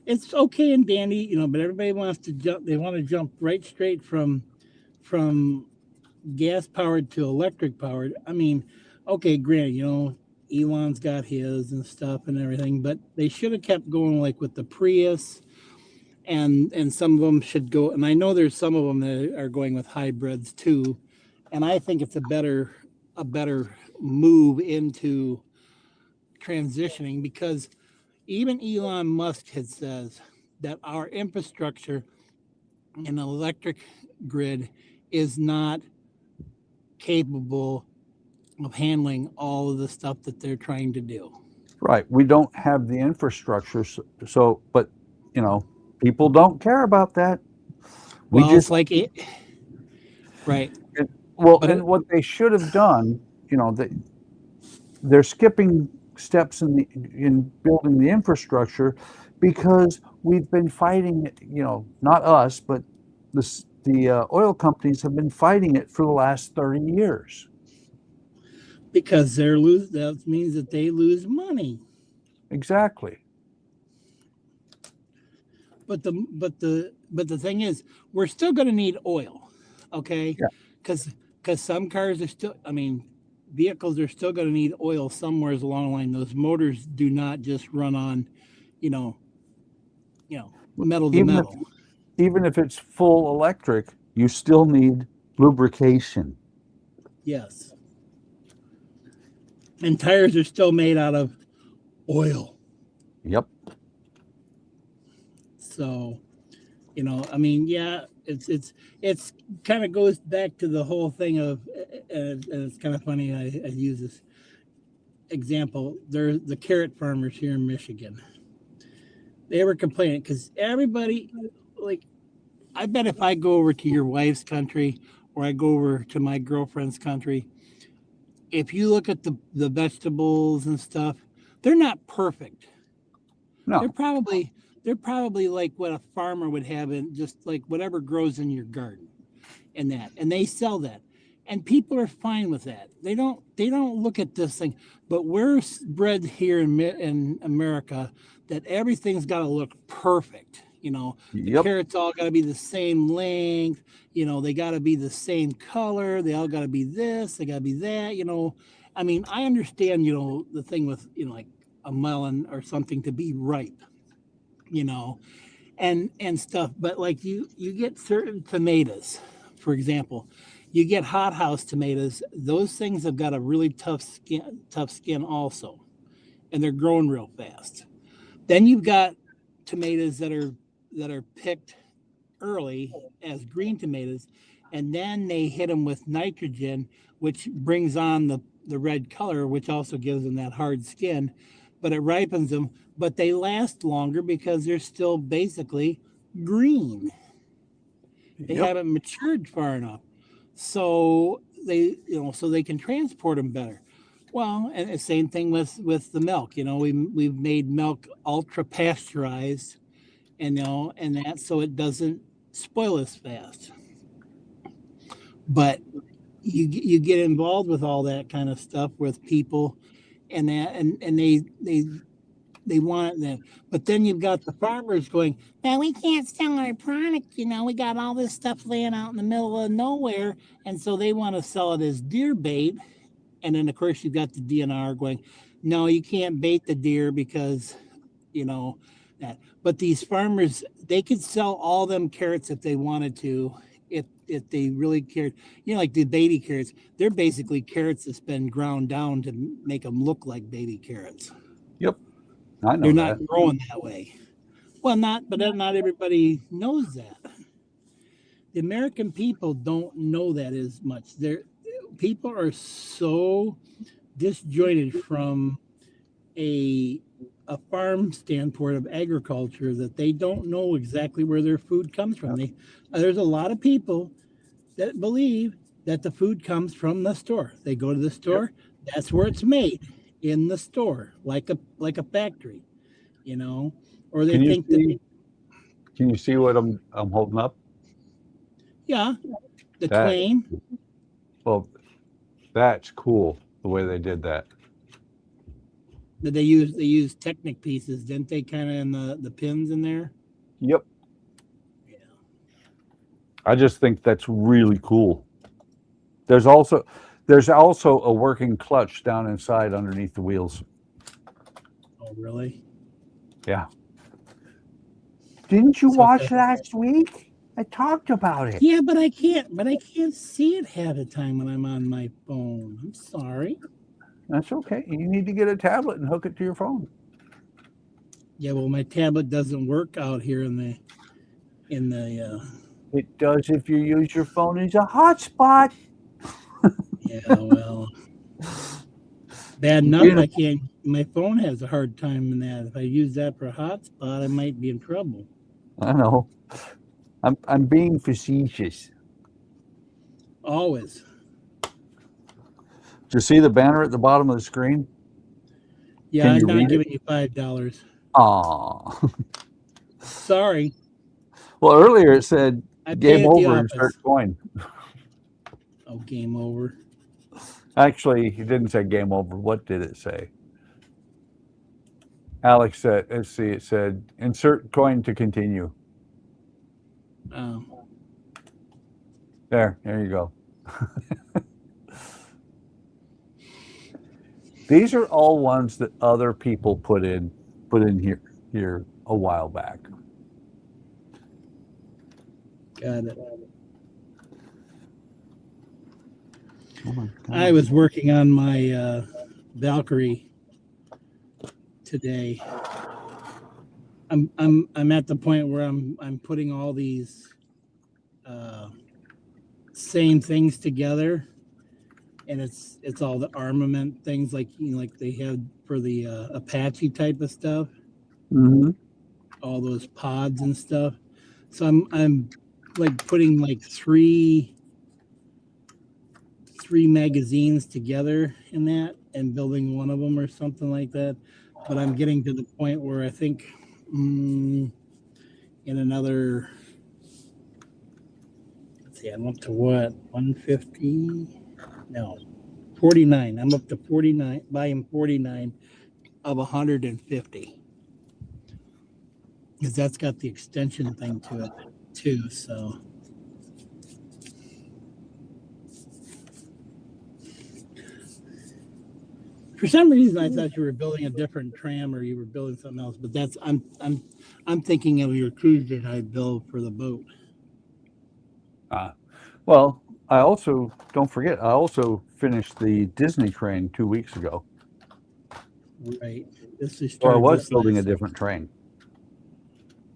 it's okay and dandy, but everybody wants to jump. They want to jump right straight from gas powered to electric powered. I mean, okay, granted, Elon's got his and stuff and everything, but they should have kept going like with the Prius, and some of them should go. And I know there's some of them that are going with hybrids too, and I think it's a better move into transitioning because even Elon Musk had says that our infrastructure and electric grid is not capable of handling all of the stuff that they're trying to do. Right. We don't have the infrastructure. But, people don't care about that. It's like it. Right. And what they should have done, they're skipping steps in building the infrastructure because we've been fighting it, not us, but the oil companies have been fighting it for the last 30 years. Because that means that they lose money. Exactly. But the thing is, we're still going to need oil, okay? Yeah. Because some cars are still, vehicles are still going to need oil somewhere along the line. Those motors do not just run on, metal to metal. Even if it's full electric, you still need lubrication. Yes. And tires are still made out of oil. Yep. So, yeah, it's kind of goes back to the whole thing of, and it's kind of funny. I use this example. They're the carrot farmers here in Michigan. They were complaining because everybody, I bet if I go over to your wife's country or I go over to my girlfriend's country, if you look at the vegetables and stuff, they're not perfect. No. They're probably like what a farmer would have in just like whatever grows in your garden and they sell that. And people are fine with that. They don't look at this thing, but we're bred here in America that everything's got to look perfect. The carrots all got to be the same length. They got to be the same color. They all got to be this. They got to be that. I understand. The thing with like a melon or something to be ripe. And stuff. But like you get certain tomatoes, for example, You get hothouse tomatoes; those things have got a really tough skin also, and they're growing real fast. Then you've got tomatoes that are picked early as green tomatoes, and then they hit them with nitrogen, which brings on the red color, which also gives them that hard skin, but it ripens them. But they last longer because they're still basically green. They Yep. haven't matured far enough, so so they can transport them better. Well, and the same thing with the milk. We've made milk ultra pasteurized, and that so it doesn't spoil as fast. But you get involved with all that kind of stuff with people, and that and they want it then. But then you've got the farmers going, "Now we can't sell our product. We got all this stuff laying out in the middle of nowhere," and so they want to sell it as deer bait. And then of course you've got the DNR going, "No, you can't bait the deer because that." But these farmers, they could sell all them carrots if they wanted to, if they really cared. Like the baby carrots, they're basically carrots that's been ground down to make them look like baby carrots. Yep. I know They're that. not growing that way. Well, but not everybody knows that. The American people don't know that as much. People are so disjointed from a farm standpoint of agriculture that they don't know exactly where their food comes from. There's a lot of people that believe that the food comes from the store. They go to the store, that's where it's made, in the store, like a factory, or they Can you think see? Can you see what I'm holding up? yeah, the That Twain. well, that's cool the way they did that. That they use Technic pieces, didn't they? Kind of in the pins in there. Yep. Yeah. I just think that's really cool. There's also a working clutch down inside underneath the wheels. Oh, really? Yeah. Didn't you So watch last week? I talked about it. Yeah, but I can't. But I can't see it half the time when I'm on my phone. I'm sorry. That's okay. You need to get a tablet and hook it to your phone. Yeah, well, my tablet doesn't work out here in the. It does if you use your phone as a hotspot. Yeah, well, bad enough I can't. My phone has a hard time in that. If I use that for a hotspot, I might be in trouble. I know. I'm being facetious. Always. Do you see the banner at the bottom of the screen? Yeah, Can I'm you not read it? giving you $5. Aw. Sorry, Well, earlier it said I paid game at the over and office. start going. Oh, game over. Actually, it didn't say game over. What did it say? Alex said, let's see, it said insert coin to continue. There you go. These are all ones that other people put in here a while back. Got it. Oh I was working on my Valkyrie today. I'm at the point where I'm putting all these same things together, and it's all the armament things like like they had for the Apache type of stuff. Mm-hmm. All those pods and stuff. So I'm like putting like three magazines together in that and building one of them or something like that. But I'm getting to the point where I think in another, let's see, I'm up to what, 150? No, 49. I'm up to 49, volume 49 of 150. Because that's got the extension thing to it too. So for some reason, I thought you were building a different tram or you were building something else. But that's I'm thinking of your Tuesday night build for the boat. Well, I also, don't forget, I also finished the Disney train 2 weeks ago. Right. This is So I started was this building a last. different train.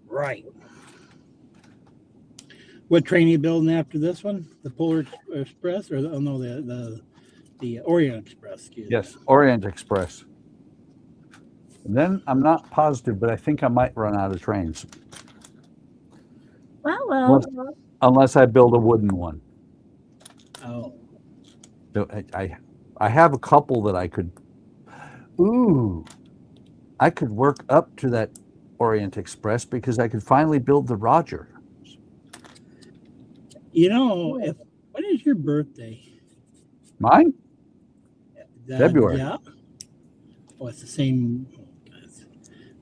Right. What train are you building after this one? The Polar Express, or oh no, the Orient Express? Excuse me. Yes, Orient Express. And then I'm not positive, but I think I might run out of trains. Unless, unless I build a wooden one. Oh, So I have a couple that I could. Ooh, I could work up to that Orient Express because I could finally build the Roger. you know, if when is your birthday? Mine? February. Yeah. Oh, it's the same.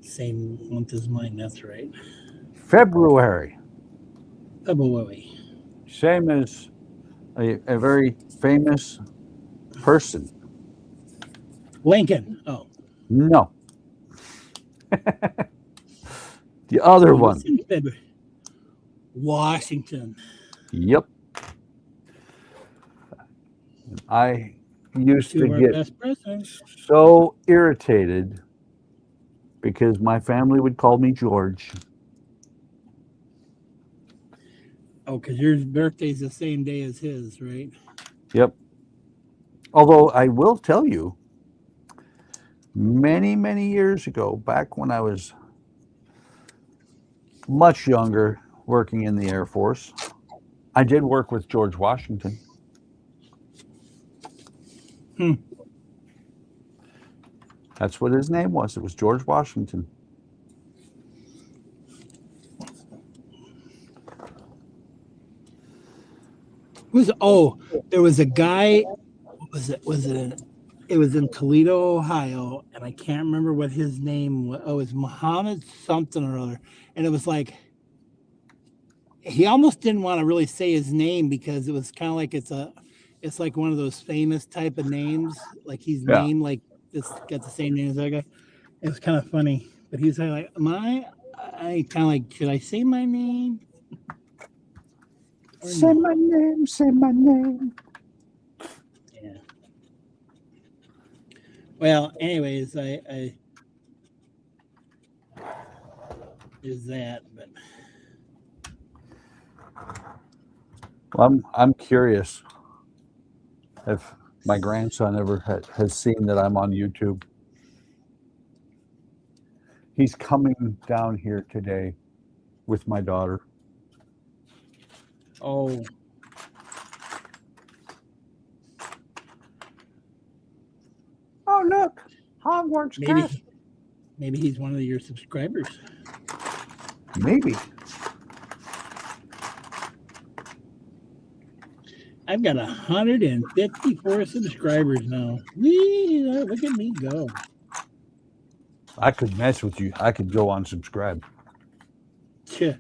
Same month as mine. That's right. February. February. Same as a very famous person. Lincoln. Oh, No. The other what's one. in February? Washington. Yep. I used Two to of our get best presidents. so irritated because my family would call me George. Oh, because your birthday's the same day as his, right? Yep. Although I will tell you, many, many years ago, back when I was much younger, working in the Air Force, I did work with George Washington. Hmm. That's what his name was. It was George Washington. There was a guy. What was it? It was in Toledo, Ohio, and I can't remember what his name was. Oh, it was Muhammad something or other. And it was like he almost didn't want to really say his name because it was kind of like it's like one of those famous type of names. Like he's Yeah. named like this, got the same name as that guy. It was kind of funny, but he was like, I kind of like, should I say my name? Or Say no? my name, say my name. Yeah. Well, anyways, I is that, but Well, I'm curious if my grandson ever has seen that I'm on YouTube. He's coming down here today with my daughter. oh, Oh, look, Hogwarts Express. maybe he's one of your subscribers. Maybe. I've got 154 subscribers now. Whee, look at me go. I could mess with you. I could go unsubscribe. Tch.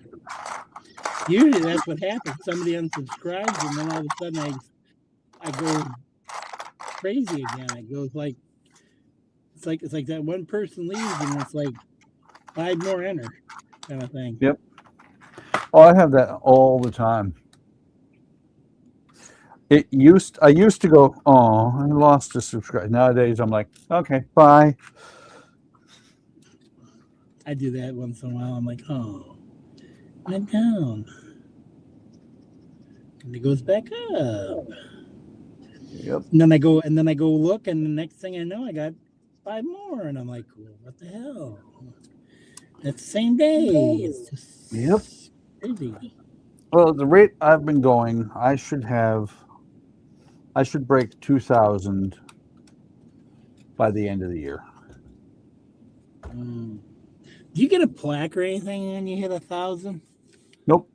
Usually that's what happens. Somebody unsubscribes, and then all of a sudden I go crazy again. It goes like it's like that one person leaves, and it's like 5 more enter kind of thing. Yep. Oh, I have that all the time. I used to go, oh, I lost a subscriber. Nowadays, I'm like, okay, bye. I do that once in a while. I'm like, oh, went down, and it goes back up. Yep. And then I go look, and the next thing I know, I got 5 more, and I'm like, well, what the hell? It's the same day. It's just crazy. Well, at the rate I've been going, I should break 2,000 by the end of the year. Do you get a plaque or anything when you hit 1,000? Nope.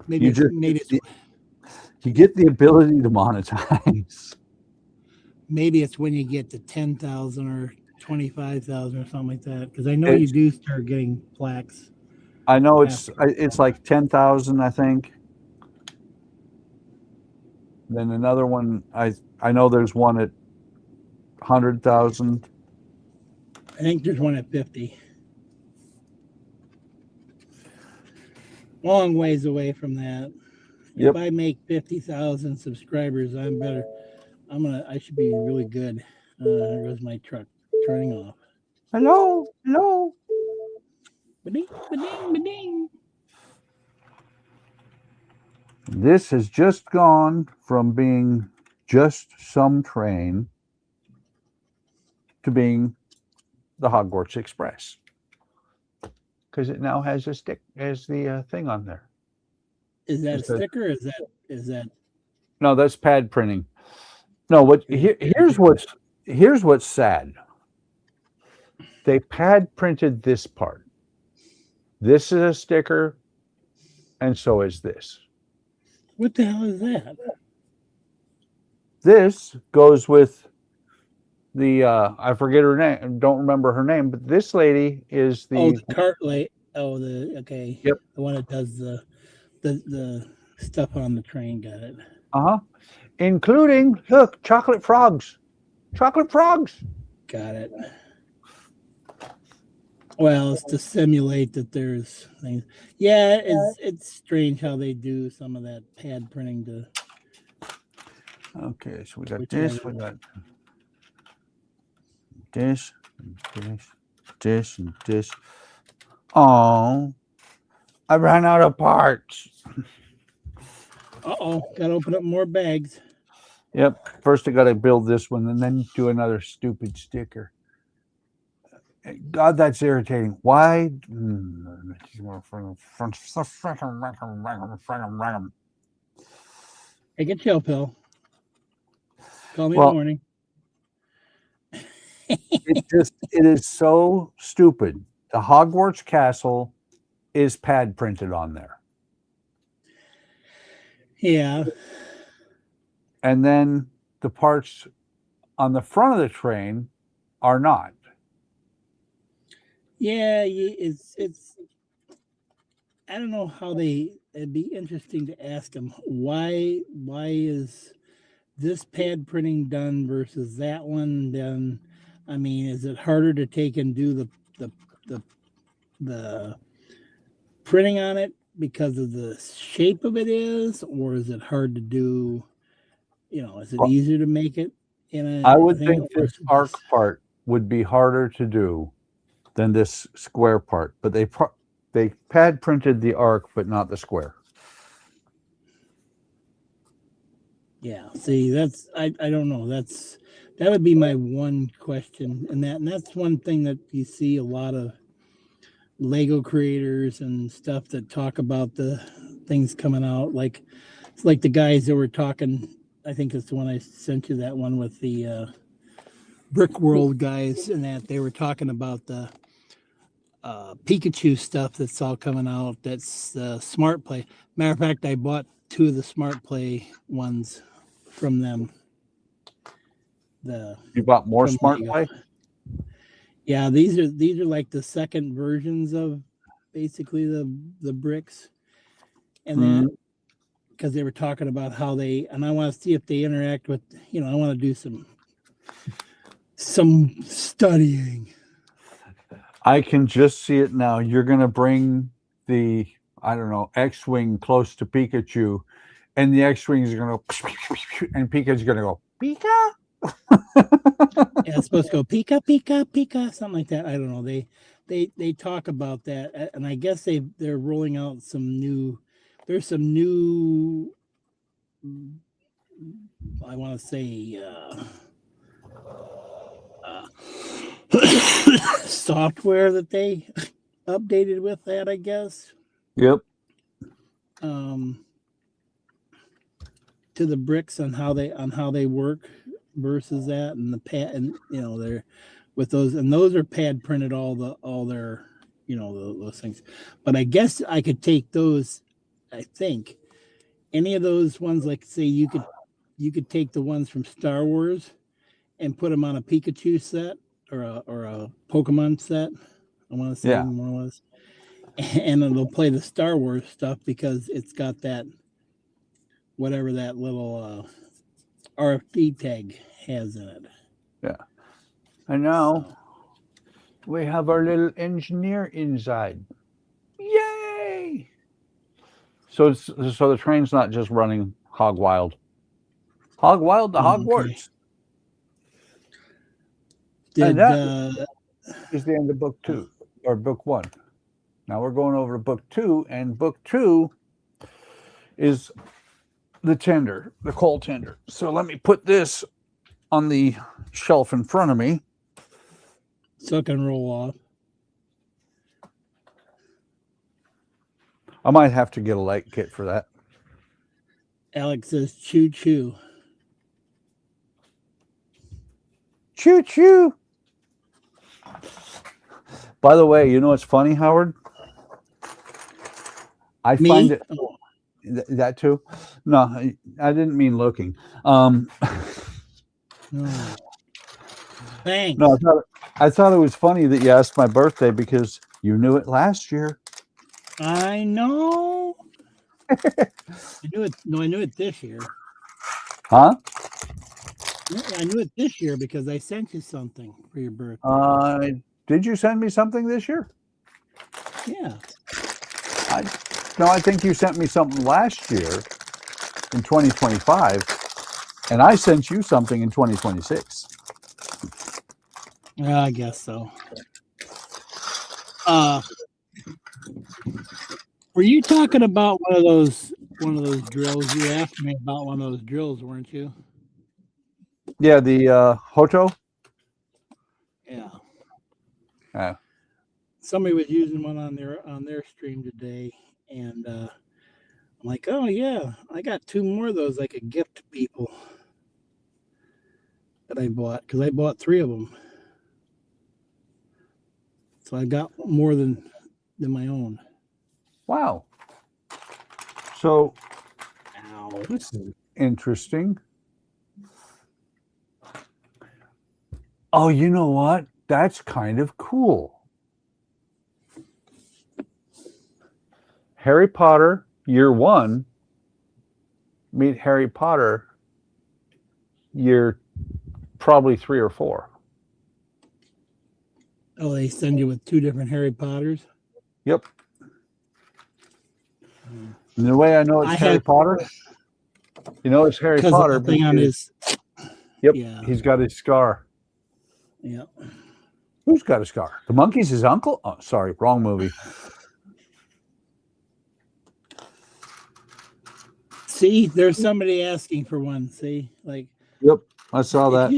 Maybe You get the ability to monetize. maybe it's when you get to 10,000 or 25,000 or something like that. Because I know you do start getting plaques. I know it's like 10,000, I think. Then another one, I know there's one at 100,000. I think there's one at 50. Long ways away from that. If Yep. I make 50,000 subscribers, I should be really good. There goes my truck turning off. Hello. Hello. Ba-ding, ba-ding, ba-ding. This has just gone from being just some train to being the Hogwarts Express, because it now has the thing on there. Is that a It says- sticker? Or is that No, that's pad printing. No, here's what's sad. They pad printed this part. This is a sticker, and so is this. what the hell is that? This goes with the I forget her name, don't remember her name, but this lady is Oh, the the cart light. Oh, okay. Yep. The one that does the stuff on the train. Got it. including, look, chocolate frogs. Chocolate frogs. Got it. Well, it's to simulate that there's things. Yeah, it's strange how they do some of that pad printing to. Okay, so we got Which this, one? we got this, this, and this. Oh, I ran out of parts. Uh-oh, gotta open up more bags. Yep. First, I got to build this one and then do another stupid sticker. God, that's irritating. Why? Hey, get chill pill. Call me in Well, the morning. it is so stupid. The Hogwarts castle is pad printed on there. Yeah. And then the parts on the front of the train are not. Yeah, it's I don't know how it'd be interesting to ask them why is this pad printing done versus that one done. I mean, is it harder to take and do the printing on it because of the shape of it is, or is it hard to do? Is it Well, easier to make it in a I would thing, think or this arc part would be harder to do than this square part, but they pad printed the arc, but not the square. Yeah, see, I don't know. That would be my one question, and that's one thing that you see a lot of Lego creators and stuff that talk about the things coming out. Like it's like the guys that were talking. I think it's the one I sent you, that one with the Brick World guys, and that they were talking about the Pikachu stuff that's all coming out. That's Smart Play. Matter of fact, I bought 2 of the Smart Play ones from them. You bought more From Smart Lego. Play? Yeah, these are like the second versions of basically the bricks, and that because they were talking about how and I want to see if they interact with, I want to do some studying. I can just see it now. You're going to bring the, I don't know, X-Wing close to Pikachu, and the X-Wing is going to, and Pikachu's going to go, Pika? Yeah, it's supposed to go Pika, Pika, Pika, something like that. I don't know. They talk about that, and I guess they're rolling out there's some new, I want to say, software that they updated with that, I guess. Yep. To the bricks on how they work versus that, and the pad, and they're with those, and those are pad printed, all their those things. But I guess I could take those. I think any of those ones, like say you could take the ones from Star Wars and put them on a Pikachu set or a Pokemon set. I want to say Yeah. more or less, and it'll play the Star Wars stuff because it's got that whatever that little RFD tag has in it. Yeah. And now we have our little engineer inside. Yay! So the train's not just running hog wild. Hog wild to Okay. Hogwarts. Did that is the end of book 2 or book 1. Now we're going over to book 2, and book 2 is the tender, the coal tender. So let me put this on the shelf in front of me. so it can roll off? I might have to get a light kit for that. Alex says choo choo. Choo choo. By the way, you know what's funny, Howard? I Me? find it Oh, that too. No, I didn't mean looking. no. Thanks. No, I thought it was funny that you asked my birthday because you knew it last year. I know. I knew it. No, I knew it this year. Huh? Yeah, I knew it this year because I sent you something for your birthday. Did you send me something this year? Yeah. I think you sent me something last year in 2025, and I sent you something in 2026. I guess so. Were you talking about one of those drills? You asked me about one of those drills, weren't you? Yeah, the Hoto. Yeah. Somebody was using one on their stream today, and I'm like, oh yeah, I got 2 more of those I could gift to people that I bought because I bought 3 of them, so I got more than my own. Wow. So Ow. this is interesting. Oh, you know what? That's kind of cool. Harry Potter Year 1 meet Harry Potter Year probably 3 or 4. Oh, they send you with 2 different Harry Potters. Yep. And the way I know it's Harry Potter, you know it's Harry Potter. Of the thing on his. Yep. Yeah. He's got his scar. Yeah. Who's got a scar? The monkey's his uncle? Oh, sorry, wrong movie. See, there's somebody asking for one. See, like. Yep, I saw that.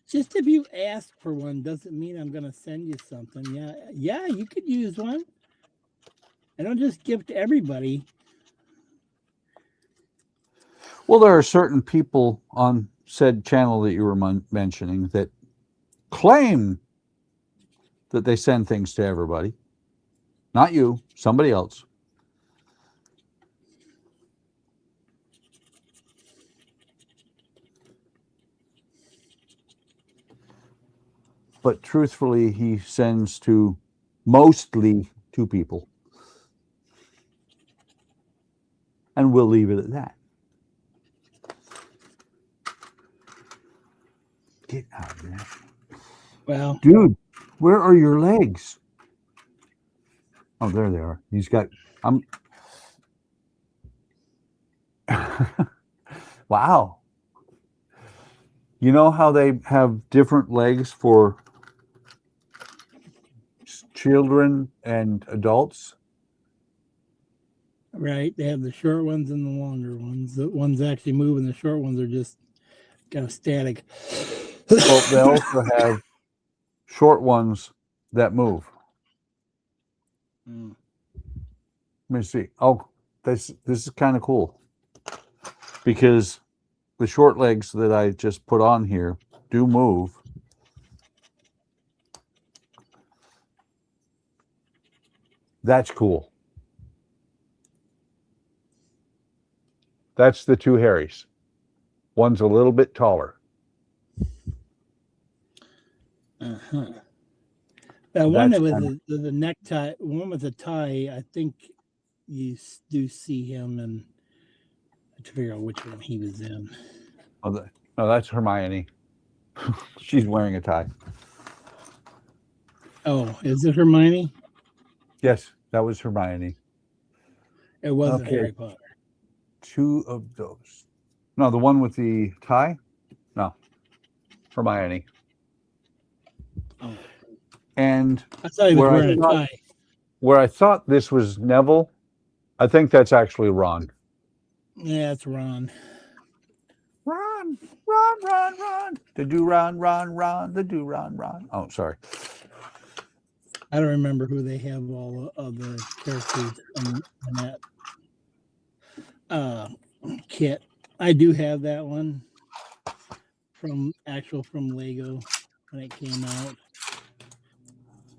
Just if you ask for one doesn't mean I'm gonna send you something. Yeah, you could use one. I don't just give to everybody. Well, there are certain people on said channel that you were mentioning that claim that they send things to everybody. Not you, somebody else. But truthfully, he sends to mostly 2 people. And we'll leave it at that. Get out of there. Well, dude, where are your legs? Oh, there they are. He's got, wow. You know how they have different legs for children and adults? right. They have the short ones and the longer ones. The ones actually move and the short ones are just kind of static. Well, they also have short ones that move. Let me see. Oh, this is kind of cool because the short legs that I just put on here do move. That's cool. That's the 2 Harrys. One's a little bit taller. That one with the necktie, one with the tie, I think you do see him, and I have to figure out which one he was in. Oh, that's Hermione. She's wearing a tie. Oh, is it Hermione? Yes, that was Hermione. It wasn't Harry Potter. 2 of those. No, the one with the tie? No. Hermione. Oh, And I thought he was where I wearing a thought- tie. where I thought this was Neville, I think that's actually Ron. Yeah, it's Ron. Run, run, run, run. The do run, run, run. The do run, run. Oh, sorry. I don't remember who they have all of the characters in that kit. I do have that one from Lego when it came out.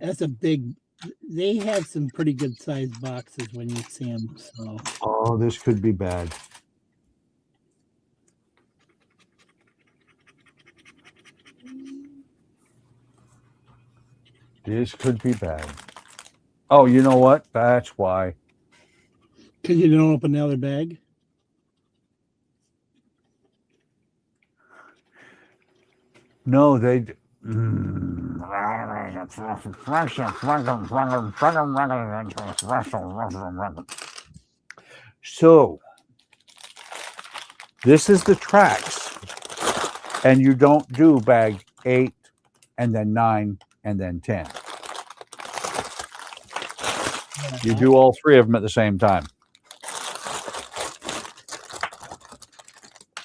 That's a big. They have some pretty good sized boxes when you see them. So Oh, this could be bad. This could be bad. Oh, you know what? That's why. because you don't open the other bag. No, they. So, this is the tracks, and you don't do bag 8 and then 9 and then 10. You do all 3 of them at the same time.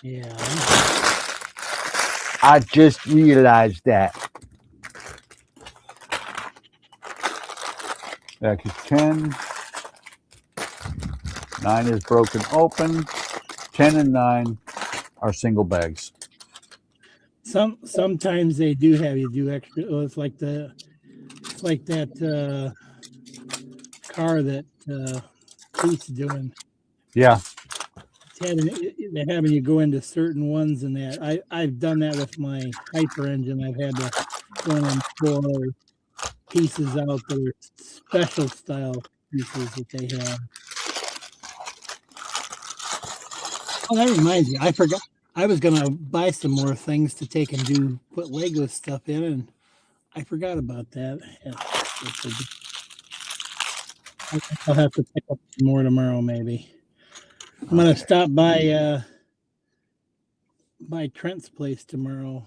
Yeah. I just realized that. Yeah, because 10, 9 is broken open. 10 and 9 are single bags. Sometimes they do have you do extra. Oh, it's like that car that Keith's doing. Yeah. They're having you go into certain ones and that. I've done that with my hyper engine. I've had to go in and pull pieces out that are special style pieces that they have. Oh, that reminds me. I forgot. I was gonna buy some more things to take and put Lego stuff in, and I forgot about that. I'll have to pick up some more tomorrow, maybe. I'm gonna stop by Trent's place tomorrow.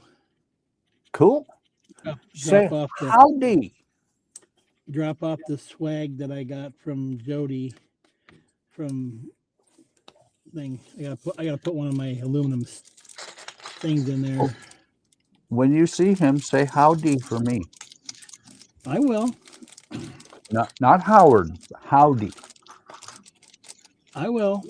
Cool. Say howdy. Drop off the swag that I got from Jody from thing. I gotta put one of my aluminum things in there. When you see him, say howdy for me. I will. Not Howard. Howdy. I will.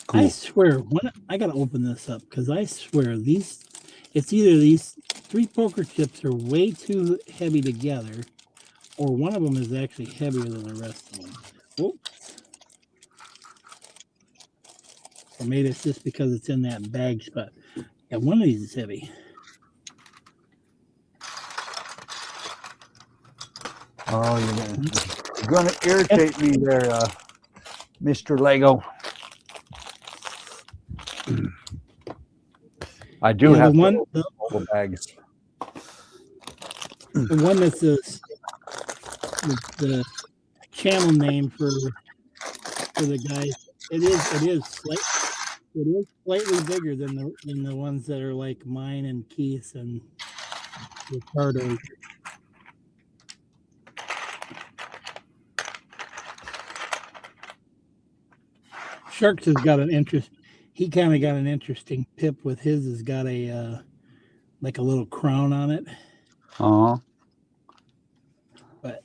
Cool. I swear, I gotta open this up because I swear it's either these 3 poker chips are way too heavy together, or one of them is actually heavier than the rest of them. Oops. Or maybe it's just because it's in that bag spot. Yeah, one of these is heavy. Oh, you're gonna irritate me there, Mr. Lego. I do have the bags. The one that's the channel name for the guys. It is slightly bigger than the ones that are like mine and Keith's and Ricardo's. Sharks has got an interest. He kind of got an interesting pip with his. Has got a like a little crown on it. But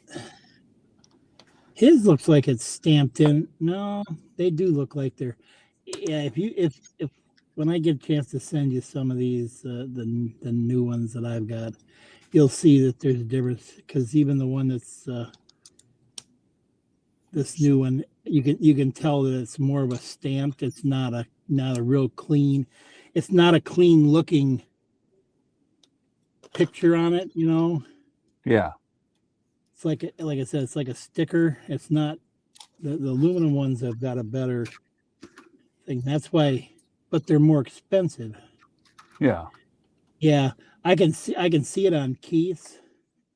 his looks like it's stamped in. No, they do look like they're. Yeah, if when I get a chance to send you some of these the new ones that I've got, you'll see that there's a difference because even the one that's this new one, you can tell that it's more of a stamped. It's not a real clean. It's not a clean looking picture on it. You know. Yeah. It's like I said, it's like a sticker. It's not the aluminum ones have got a better thing. That's why, but they're more expensive. Yeah. Yeah, I can see it on Keith's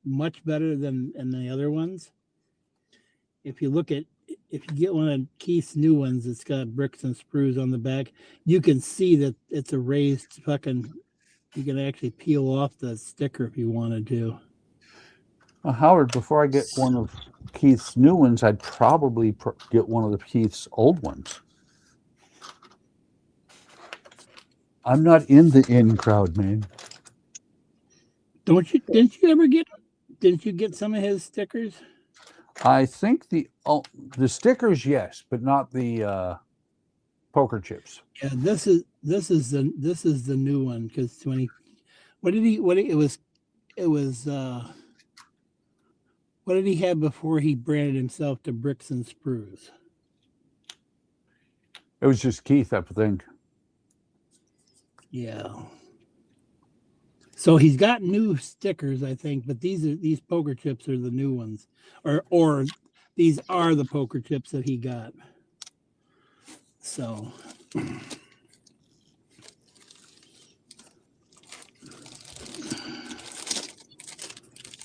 much better than the other ones. If you look at if you get one of Keith's new ones, it's got bricks and sprues on the back. You can see that it's a raised fucking. You can actually peel off the sticker if you wanted to. Howard, before I get one of Keith's new ones, I'd probably get one of the Keith's old ones. I'm not in the in crowd, man. Don't you? Didn't you ever get? Didn't you get some of his stickers? I think the stickers, yes, but not the poker chips. Yeah, this is the new one because what did he what it was what did he have before he branded himself to Bricks and Sprues? It was just Keith, I think. Yeah. So he's got new stickers, I think, but these poker chips are the new ones, or these are the poker chips that he got. So.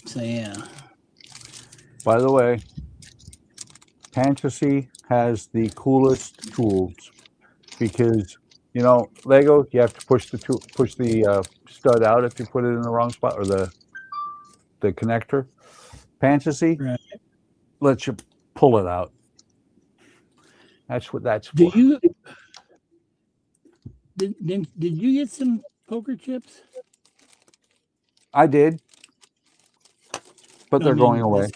So yeah. By the way, Fantasy has the coolest tools because Lego, you have to push the stud out if you put it in the wrong spot, or the connector. Fantasy lets you pull it out. That's what that's for. Did you get some poker chips? I did, but they're going away.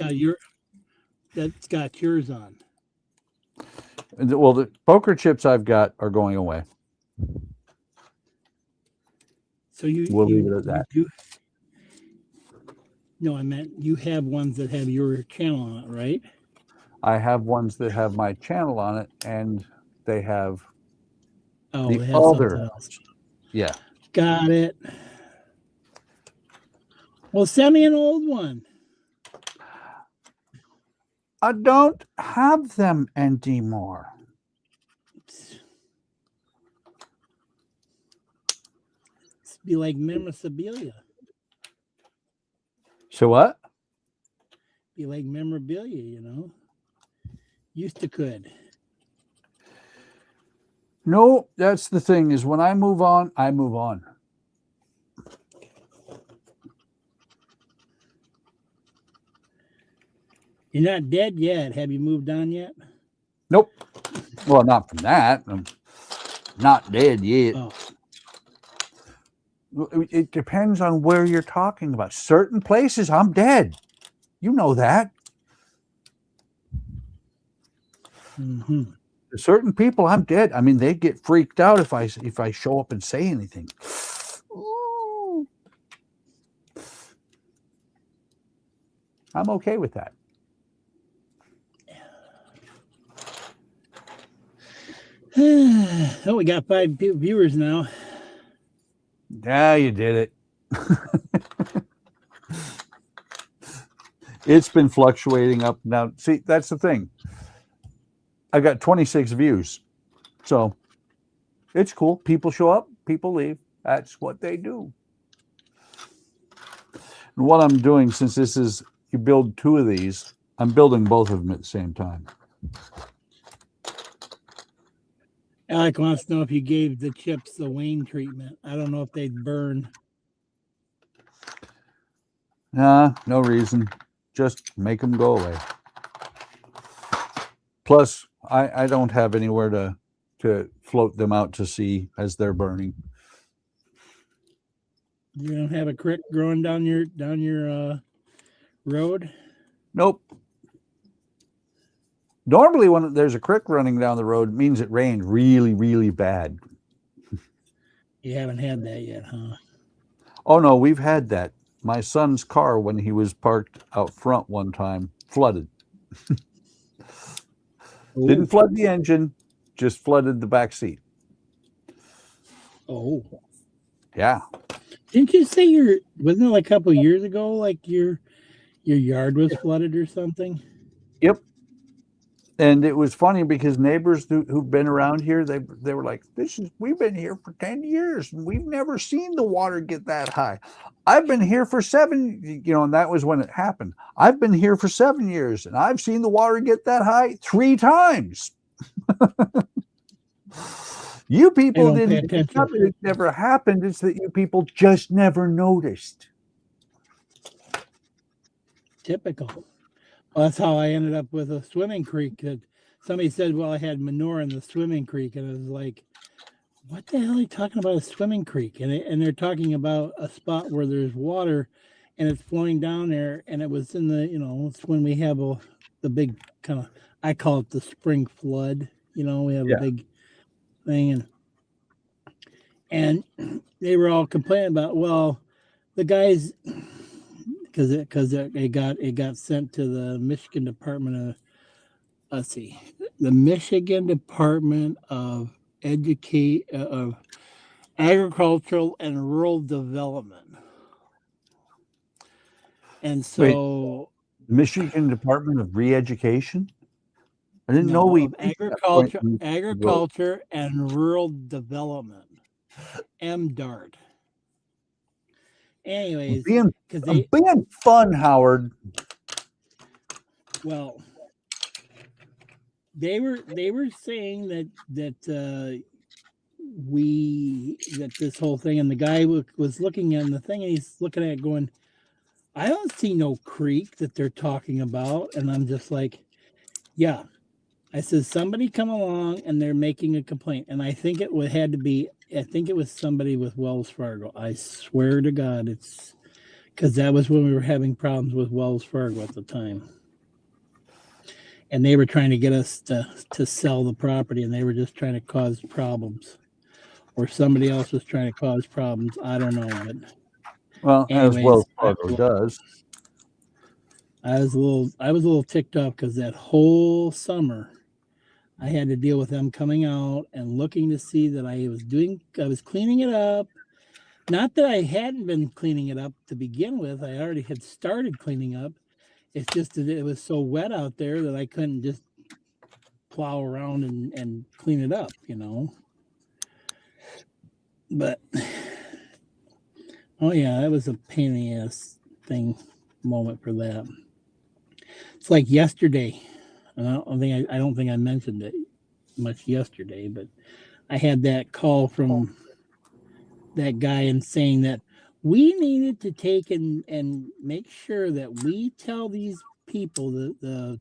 That's got yours on. Well, the poker chips I've got are going away. So we'll leave it at that. No, I meant you have ones that have your channel on it, right? I have ones that have my channel on it, and they have they have something else. Yeah. Got it. Well, send me an old one. I don't have them anymore. It's be like memorabilia. So what? Be like memorabilia, Used to could. No, that's the thing is when I move on, I move on. You're not dead yet. Have you moved on yet? Nope. Well, not from that. I'm not dead yet. Oh. It depends on where you're talking about. Certain places, I'm dead. You know that. Mm-hmm. Certain people, I'm dead. I mean, they get freaked out if I show up and say anything. Ooh. I'm okay with that. Oh, we got 5 viewers now. Yeah, you did it. It's been fluctuating up and down. See, that's the thing. I got 26 views. So it's cool. People show up, people leave. That's what they do. And what I'm doing, since this is, you build 2 of these, I'm building both of them at the same time. Alec wants to know if you gave the chips the Wayne treatment. I don't know if they'd burn. Nah, no reason. Just make them go away. Plus, I don't have anywhere to float them out to sea as they're burning. You don't have a creek growing down your road? Nope. Normally, when there's a creek running down the road, it means it rained really, really bad. You haven't had that yet, huh? Oh, no, we've had that. My son's car, when he was parked out front one time, flooded. Didn't flood the engine, just flooded the back seat. Oh. Yeah. Didn't you say wasn't it like a couple of years ago, like your yard was flooded or something? Yep. And it was funny because neighbors who've been around here, they were like, we've been here for 10 years and we've never seen the water get that high. I've been here for 7, and that was when it happened. I've been here for 7 years and I've seen the water get that high 3 times. You people don't pay didn't, it's attention. not that it never happened, it's that you people just never noticed. Typical. Well, that's how I ended up with a swimming creek. That somebody said, well, I had manure in the swimming creek. And I was like, what the hell are you talking about, a swimming creek? And they're talking about a spot where there's water and it's flowing down there. And it was in the, it's when we have the big kind of, I call it the spring flood. We have a big thing. And they were all complaining about, well, the guys, because it got sent to the Michigan Department of, the Michigan Department of of Agricultural and Rural Development. And so Michigan Department of Re-Education? I didn't know we agriculture and Rural Development. MDARD. Anyways, being fun, Howard. Well, they were saying that this whole thing, and the guy was looking at the thing, and he's looking at it going, I don't see no creek that they're talking about. And I'm just like, yeah. I said, somebody come along and they're making a complaint. And I think it was somebody with Wells Fargo. I swear to God, it's because that was when we were having problems with Wells Fargo at the time. And they were trying to get us to sell the property, and they were just trying to cause problems. Or somebody else was trying to cause problems. I don't know. But well, anyways, as Wells Fargo does. I was a little ticked off because that whole summer I had to deal with them coming out and looking to see that I was cleaning it up. Not that I hadn't been cleaning it up to begin with. I already had started cleaning up. It's just that it was so wet out there that I couldn't just plow around and clean it up, But, oh yeah, that was a pain in the ass moment for that. It's like yesterday. I don't think I mentioned it much yesterday, but I had that call from that guy and saying that we needed to take and make sure that we tell these people, the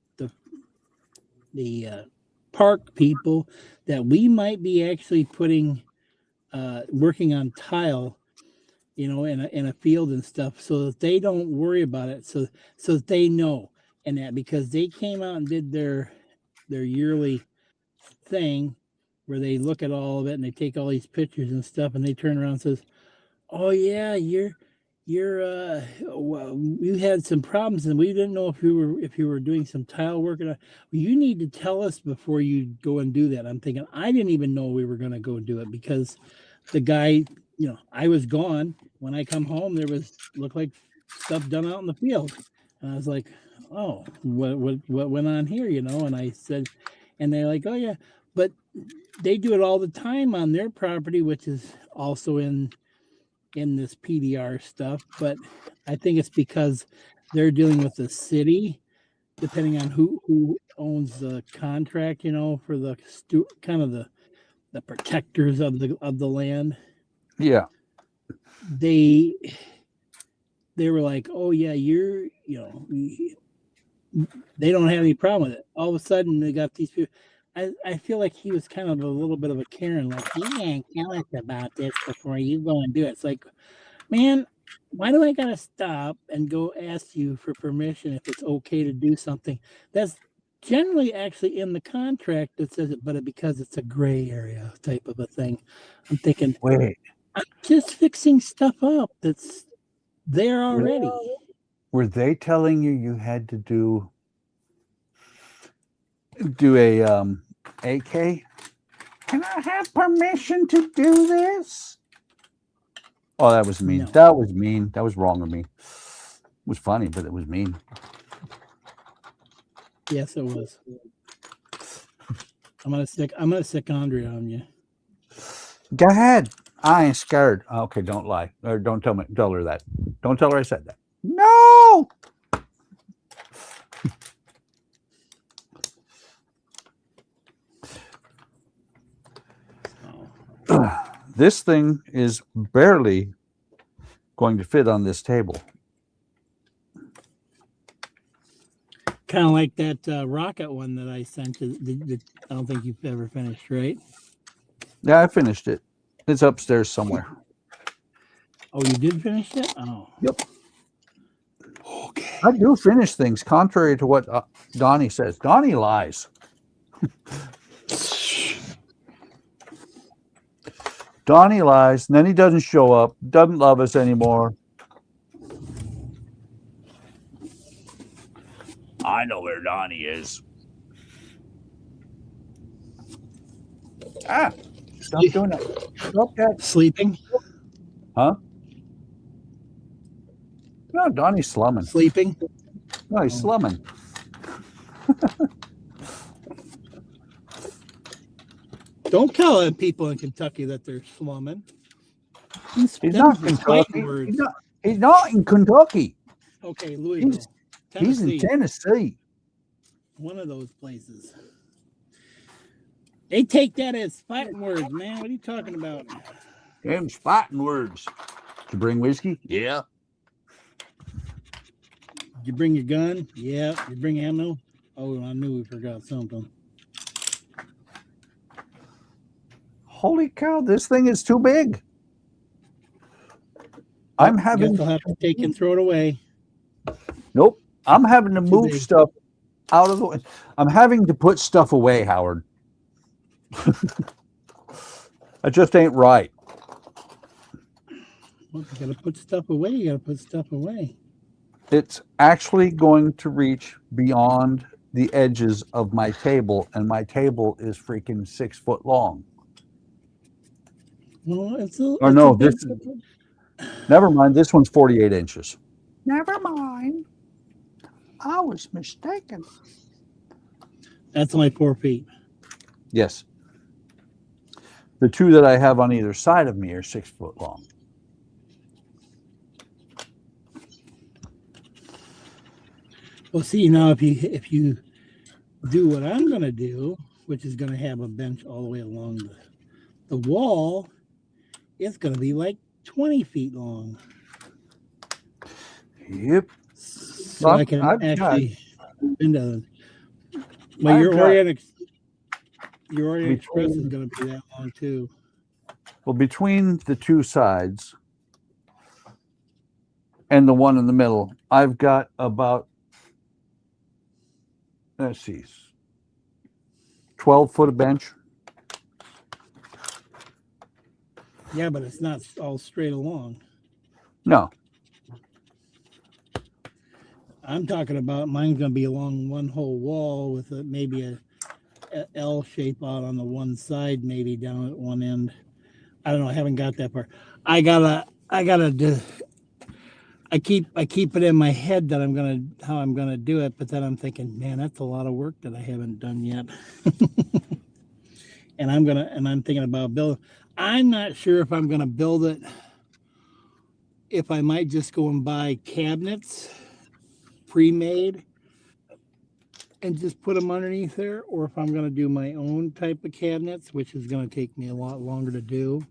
park people, that we might be actually working on tile, in a field and stuff, so that they don't worry about it, so that they know. And that because they came out and did their yearly thing where they look at all of it and they take all these pictures and stuff, and they turn around and says, oh yeah, well, you had some problems and we didn't know if you were doing some tile work. Well, you need to tell us before you go and do that. I'm thinking, I didn't even know we were going to go do it because the guy, I was gone. When I come home, looked like stuff done out in the field. And I was like, oh, what went on here, And I said, and they're like, oh yeah, but they do it all the time on their property, which is also in this PDR stuff. But I think it's because they're dealing with the city, depending on who owns the contract, for the kind of the protectors of the land. Yeah. They were like, oh yeah, they don't have any problem with it. All of a sudden they got these people. I feel like he was kind of a little bit of a Karen, like, you can't tell us about this before you go and do it. It's like, man, why do I gotta stop and go ask you for permission if it's okay to do something that's generally actually in the contract that says it, but because it's a gray area type of a thing? I'm thinking, wait, I'm just fixing stuff up that's there already. Were they telling you had to do a AK? Can I have permission to do this? Oh, that was mean. No. That was mean. That was wrong of me. It was funny, but it was mean. Yes, it was. I'm gonna sick Andre on you. Go ahead. I ain't scared. Okay, don't lie. Or don't tell her that. Don't tell her I said that. No. This thing is barely going to fit on this table. Kind of like that rocket one that I sent you. I don't think you've ever finished, right? Yeah, I finished it. It's upstairs somewhere. Oh, you did finish it? Oh. Yep. Okay. I do finish things, contrary to what Donnie says. Donnie lies. Donnie lies, and then he doesn't show up, doesn't love us anymore. I know where Donnie is. Ah, stop doing that. Stop that. Sleeping? Huh? No, Donnie's slumming. Sleeping? No, he's slumming. Don't tell people in Kentucky that they're slumming. He's not Kentucky. He's not in Kentucky. Okay, Louisville. He's in Tennessee. One of those places. They take that as fighting words, man. What are you talking about? Them fighting words. Did you bring whiskey? Yeah. Did you bring your gun? Yeah. Did you bring ammo? Oh, I knew we forgot something. Holy cow, this thing is too big. I'm having to have to take and throw it away. Nope. I'm having to Too move big. stuff out of the way. I'm having to put stuff away, Howard. That just ain't right. Well, you gotta put stuff away. You gotta put stuff away. It's actually going to reach beyond the edges of my table, and my table is freaking 6 foot long. Well, Or no, this never mind. This one's 48 inches. Never mind. I was mistaken. That's only 4 feet. Yes. The two that I have on either side of me are 6 foot long. Well, see, now if you do what I'm gonna do, which is gonna have a bench all the way along the wall, it's gonna be like 20 feet long. Yep. So I can actually into. Well, your Orient Express is gonna be that long too. Well, between the two sides and the one in the middle, I've got about, let's see, 12 foot of bench. Yeah, but it's not all straight along. No. I'm talking about mine's going to be along one whole wall with maybe a L shape out on the one side, maybe down at one end. I don't know. I haven't got that part. I keep it in my head that how I'm gonna do it, but then I'm thinking, man, that's a lot of work that I haven't done yet. and I'm thinking about building. I'm not sure if I'm gonna build it. If I might just go and buy cabinets pre-made and just put them underneath there, or if I'm gonna do my own type of cabinets, which is gonna take me a lot longer to do.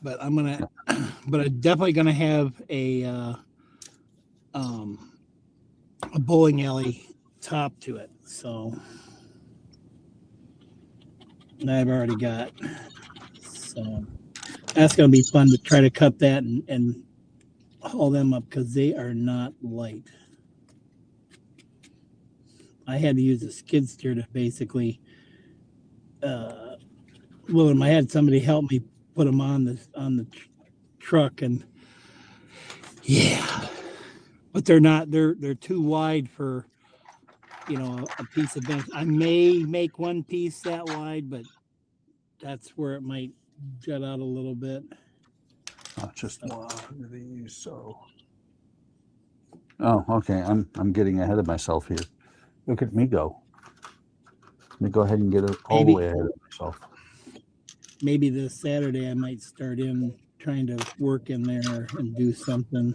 But I'm definitely gonna have a bowling alley top to it. So I've already got. So that's gonna be fun to try to cut that and haul them up because they are not light. I had to use a skid steer to basically. I had somebody help me put them on the truck, and yeah, but they're not. They're too wide for a piece of bench. I may make one piece that wide, but that's where it might jut out a little bit. Not just one of these. So. Oh, okay. I'm getting ahead of myself here. Look at me go. Let me go ahead and get it all Maybe- the way ahead of myself. Maybe this Saturday I might start in trying to work in there and do something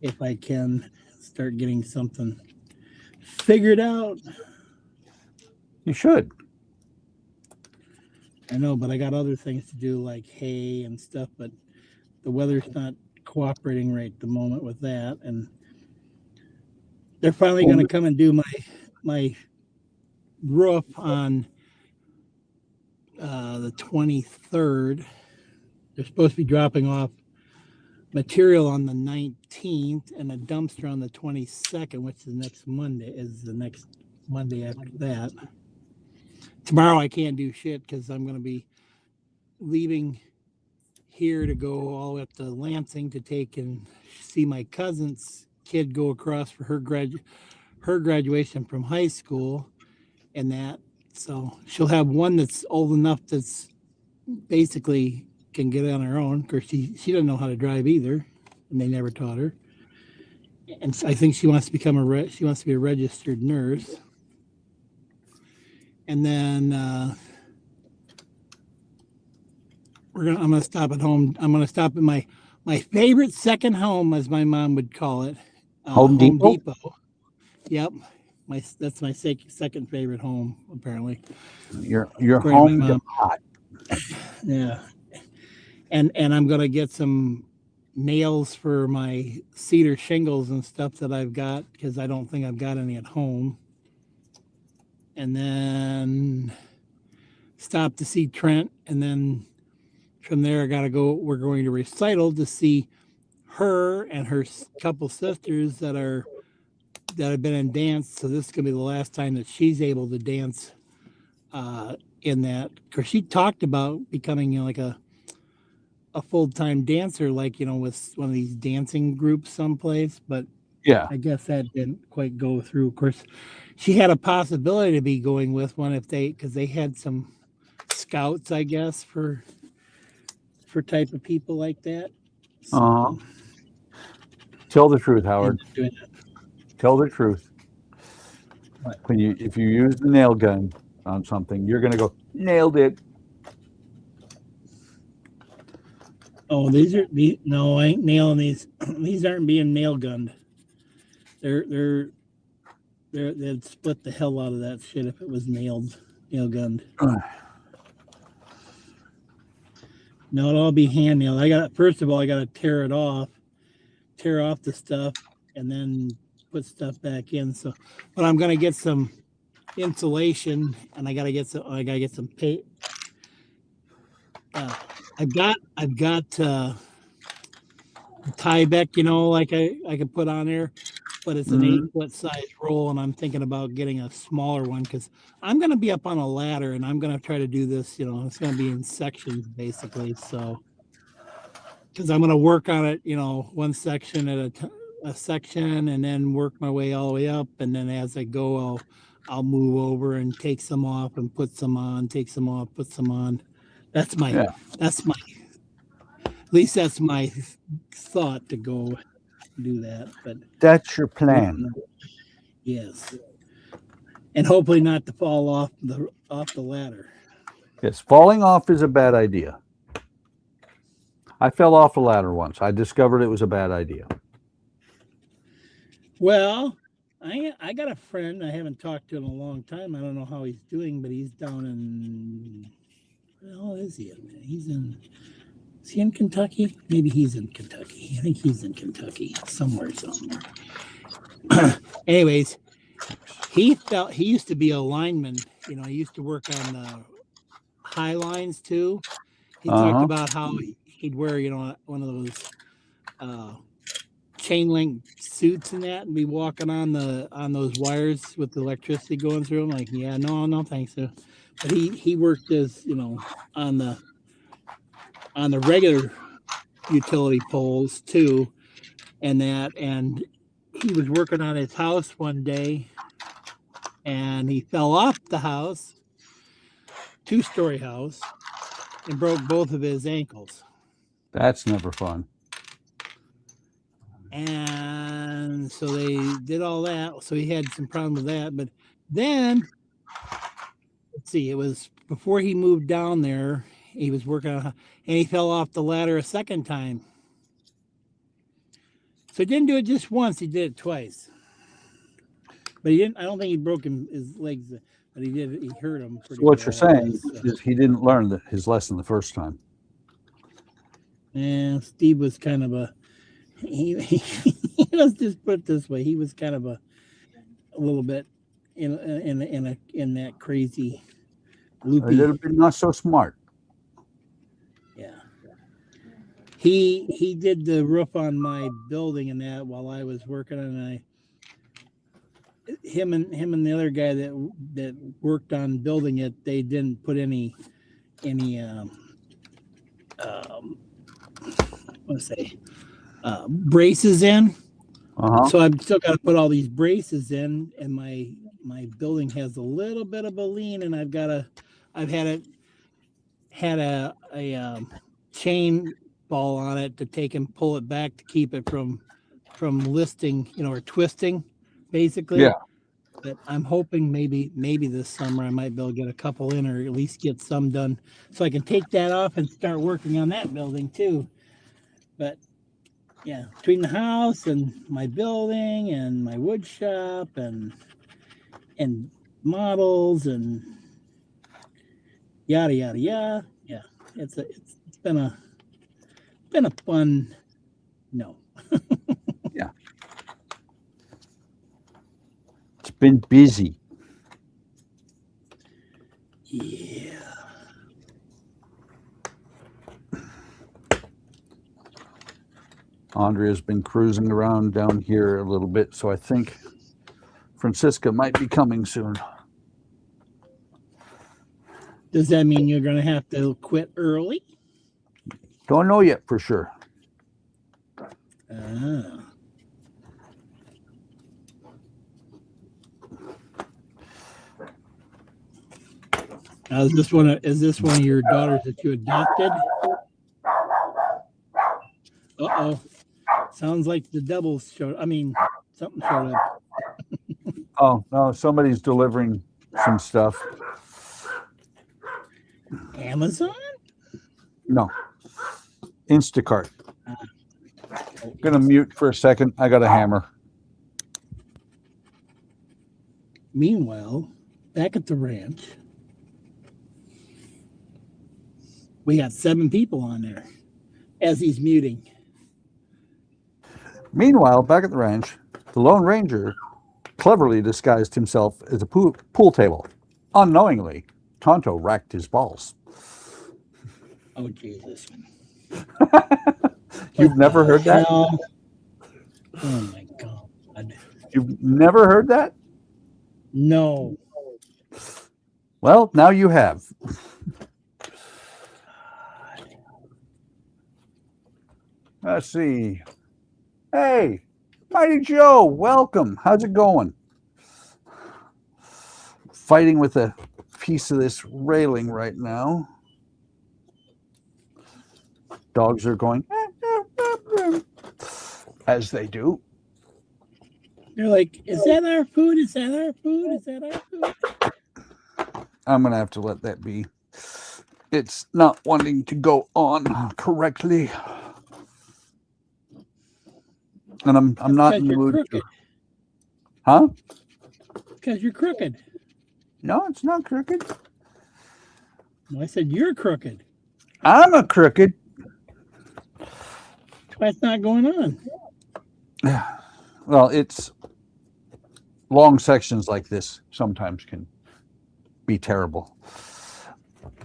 if I can start getting something figured out. You should. I know, but I got other things to do like hay and stuff, but the weather's not cooperating right at the moment with that. And they're finally going to come and do my roof on the 23rd. They're supposed to be dropping off material on the 19th and a dumpster on the 22nd, which is next Monday, after that. Tomorrow I can't do shit because I'm going to be leaving here to go all the way up to Lansing to take and see my cousin's kid go across for her graduation from high school and that. So she'll have one that's old enough that's basically can get on her own because she doesn't know how to drive either, and they never taught her. And I think she wants to become she wants to be a registered nurse. And then I'm gonna stop at home. I'm gonna stop at my favorite second home, as my mom would call it, Home Depot? Yep, that's my second favorite home apparently. Your According to home my mom. depot. Yeah, and I'm gonna get some nails for my cedar shingles and stuff that I've got because I don't think I've got any at home. And then stop to see Trent, and then from there I gotta go. We're going to recital to see her and her couple sisters that have been in dance. So this is gonna be the last time that she's able to dance in that, because she talked about becoming like a full-time dancer, like with one of these dancing groups someplace, but Yeah. I guess that didn't quite go through. Of course, she had a possibility to be going with one because they had some scouts, I guess, for type of people like that. So, Tell the truth, Howard. doing that. Tell the truth. What? If you use the nail gun on something, you're gonna go, nailed it. Oh, no, I ain't nailing these. These aren't being nail gunned. They'd split the hell out of that shit if it was nail gunned. No, it'll all be hand nailed. First of all, I gotta tear off the stuff, and then put stuff back in. So, but I'm gonna get some insulation, and I gotta get some paint. I've got Tyvek, like I could put on there, but it's an 8-foot size roll, and I'm thinking about getting a smaller one because I'm gonna be up on a ladder, and I'm gonna try to do this. It's gonna be in sections basically. So, because I'm gonna work on it, one section at a section, and then work my way all the way up, and then as I go, I'll move over and take some off and put some on, take some off, put some on. At least that's my thought to go do that. But that's your plan. Yes, and hopefully not to fall off the ladder. Yes, falling off is a bad idea. I fell off a ladder once. I discovered it was a bad idea. Well, I got a friend I haven't talked to in a long time. I don't know how he's doing, but he's down in, where is he? Is he in Kentucky? Maybe he's in Kentucky. I think he's in Kentucky somewhere. Anyways, he used to be a lineman. He used to work on the high lines too. He talked about how he'd wear, one of those chain link suits and that, and be walking on those wires with the electricity going through them. Like, yeah, no, thanks. But he worked as on the regular utility poles too, and he was working on his house one day, and he fell off the house, 2-story house, and broke both of his ankles. That's never fun. And so they did all that. So he had some problem with that. But then see, it was before he moved down there. He was working on, and he fell off the ladder a second time. So he didn't do it just once; he did it twice. But he didn't. I don't think he broke his legs, but he did. He hurt him So pretty what you're bad, I saying guess, so. is he didn't learn his lesson the first time. And Steve was kind of a. Let's just put it this way: he was kind of a little bit in that crazy A loopy. little bit not so smart. Yeah. He did the roof on my building and that while I was working, and him and the other guy that worked on building it, they didn't put any let's say braces in. So I've still got to put all these braces in, and my building has a little bit of a lean, and I've had a chain ball on it to take and pull it back to keep it from listing, or twisting, basically. Yeah. But I'm hoping maybe this summer I might be able to get a couple in, or at least get some done, so I can take that off and start working on that building too. But yeah, between the house and my building and my wood shop and models and yada yada yada, yeah, it's been a fun. No. Yeah. It's been busy. Yeah. Andrea's been cruising around down here a little bit, so I think Francisca might be coming soon. Does that mean you're going to have to quit early? Don't know yet for sure. Ah. Now, is this one of your daughters that you adopted? Uh-oh. Sounds like the devils something showed up. Oh, no, somebody's delivering some stuff. Amazon? No. Instacart. I'm going to mute for a second. I got a hammer. Meanwhile, back at the ranch, we got 7 people on there as he's muting. Meanwhile, back at the ranch, the Lone Ranger cleverly disguised himself as a pool table. Unknowingly, Tonto racked his balls. Oh, Jesus. You've never heard that? Oh, my God. You've never heard that? No. Well, now you have. Let's see. Hey, Mighty Joe, welcome. How's it going? Fighting with a piece of this railing right now. Dogs are going as they do. They're like, is that our food? Is that our food? Is that our food? I'm going to have to let that be. It's not wanting to go on correctly. And I'm not in the mood to. Huh? Because you're crooked. No, it's not crooked. No, I said you're crooked. I'm a crooked. What's not going on? Well, it's long sections like this sometimes can be terrible.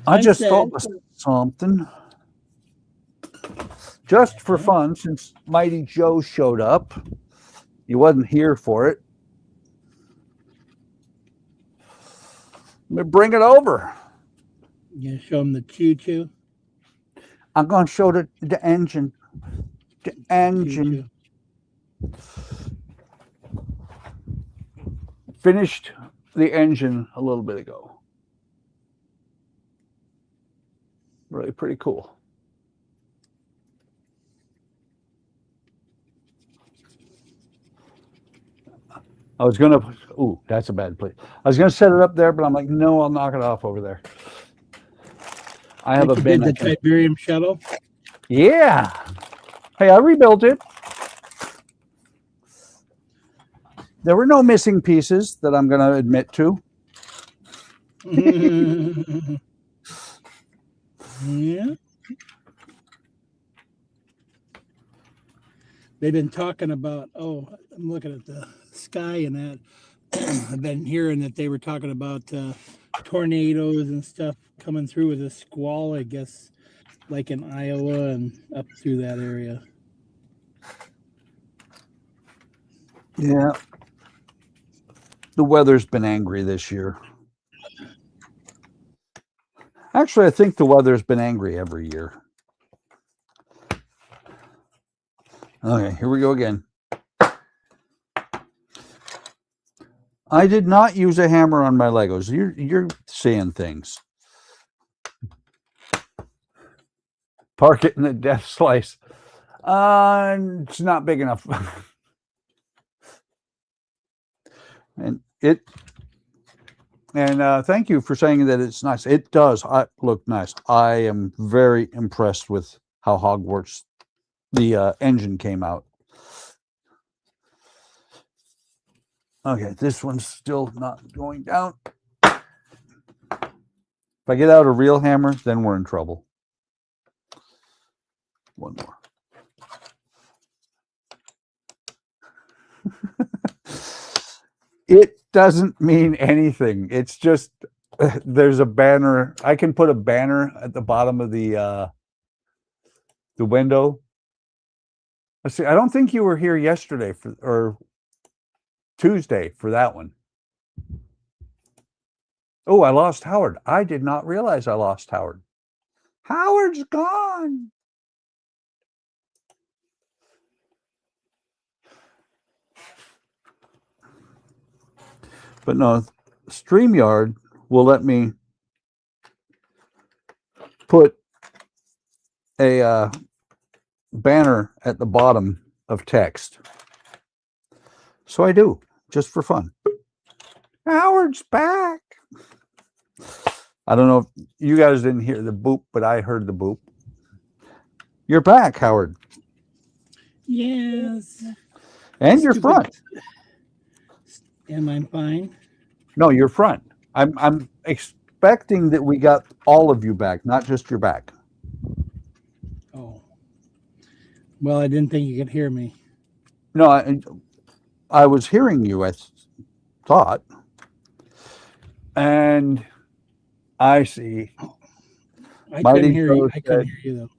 I just thought of something. Just for fun, since Mighty Joe showed up, he wasn't here for it. Let me bring it over. You gonna show him the choo-choo? I'm going to show the engine. The engine. Choo-choo. Finished the engine a little bit ago. Really pretty cool. I was gonna. Ooh, that's a bad place. I was gonna set it up there, but I'm like, no, I'll knock it off over there. I have Like a you bin. did the Tiberium shuttle. Yeah. Hey, I rebuilt it. There were no missing pieces that I'm gonna admit to. Yeah. They've been talking about, oh, I'm looking at the sky and that. I've been hearing that they were talking about tornadoes and stuff coming through with a squall, I guess, like in Iowa and up through that area. Yeah. The weather's been angry this year. Actually, I think the weather's been angry every year. Okay, here we go again. I did not use a hammer on my Legos. You're seeing things. Park it in the death slice. It's not big enough. and thank you for saying that it's nice. It does look nice. I am very impressed with how Hogwarts, the engine came out. Okay, this one's still not going down. If I get out a real hammer, then we're in trouble. One more. It doesn't mean anything. It's just there's a banner. I can put a banner at the bottom of the window. Let's see. I don't think you were here yesterday or Tuesday for that one. Oh, I lost Howard. I did not realize I lost Howard. Howard's gone. But no, StreamYard will let me put a banner at the bottom of text. So I do, just for fun. Howard's back. I don't know if you guys didn't hear the boop, but I heard the boop. You're back, Howard. Yes. And you're front. Am I fine? No, you're front. I'm expecting that we got all of you back, not just your back. Oh. Well, I didn't think you could hear me. No, I was hearing you, I thought. And I see. I couldn't hear you. I couldn't hear you, though.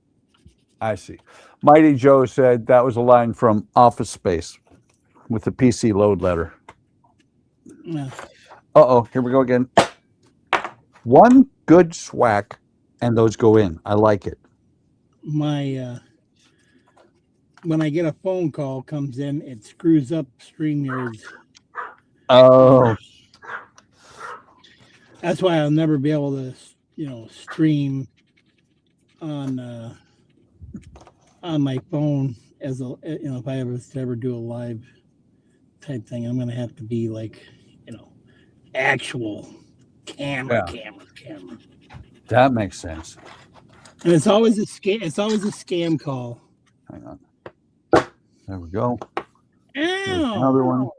I see. Mighty Joe said that was a line from Office Space with the PC load letter. Yeah. Uh-oh, here we go again. One good swack, and those go in. I like it. My when I get a phone call comes in, it screws up StreamYard's. Oh. That's why I'll never be able to, stream on my phone as a, if I ever do a live type thing, I'm gonna have to be like, actual camera. That makes sense. And it's always a scam. It's always a scam call. Hang on. There we go. There's Ow! another one.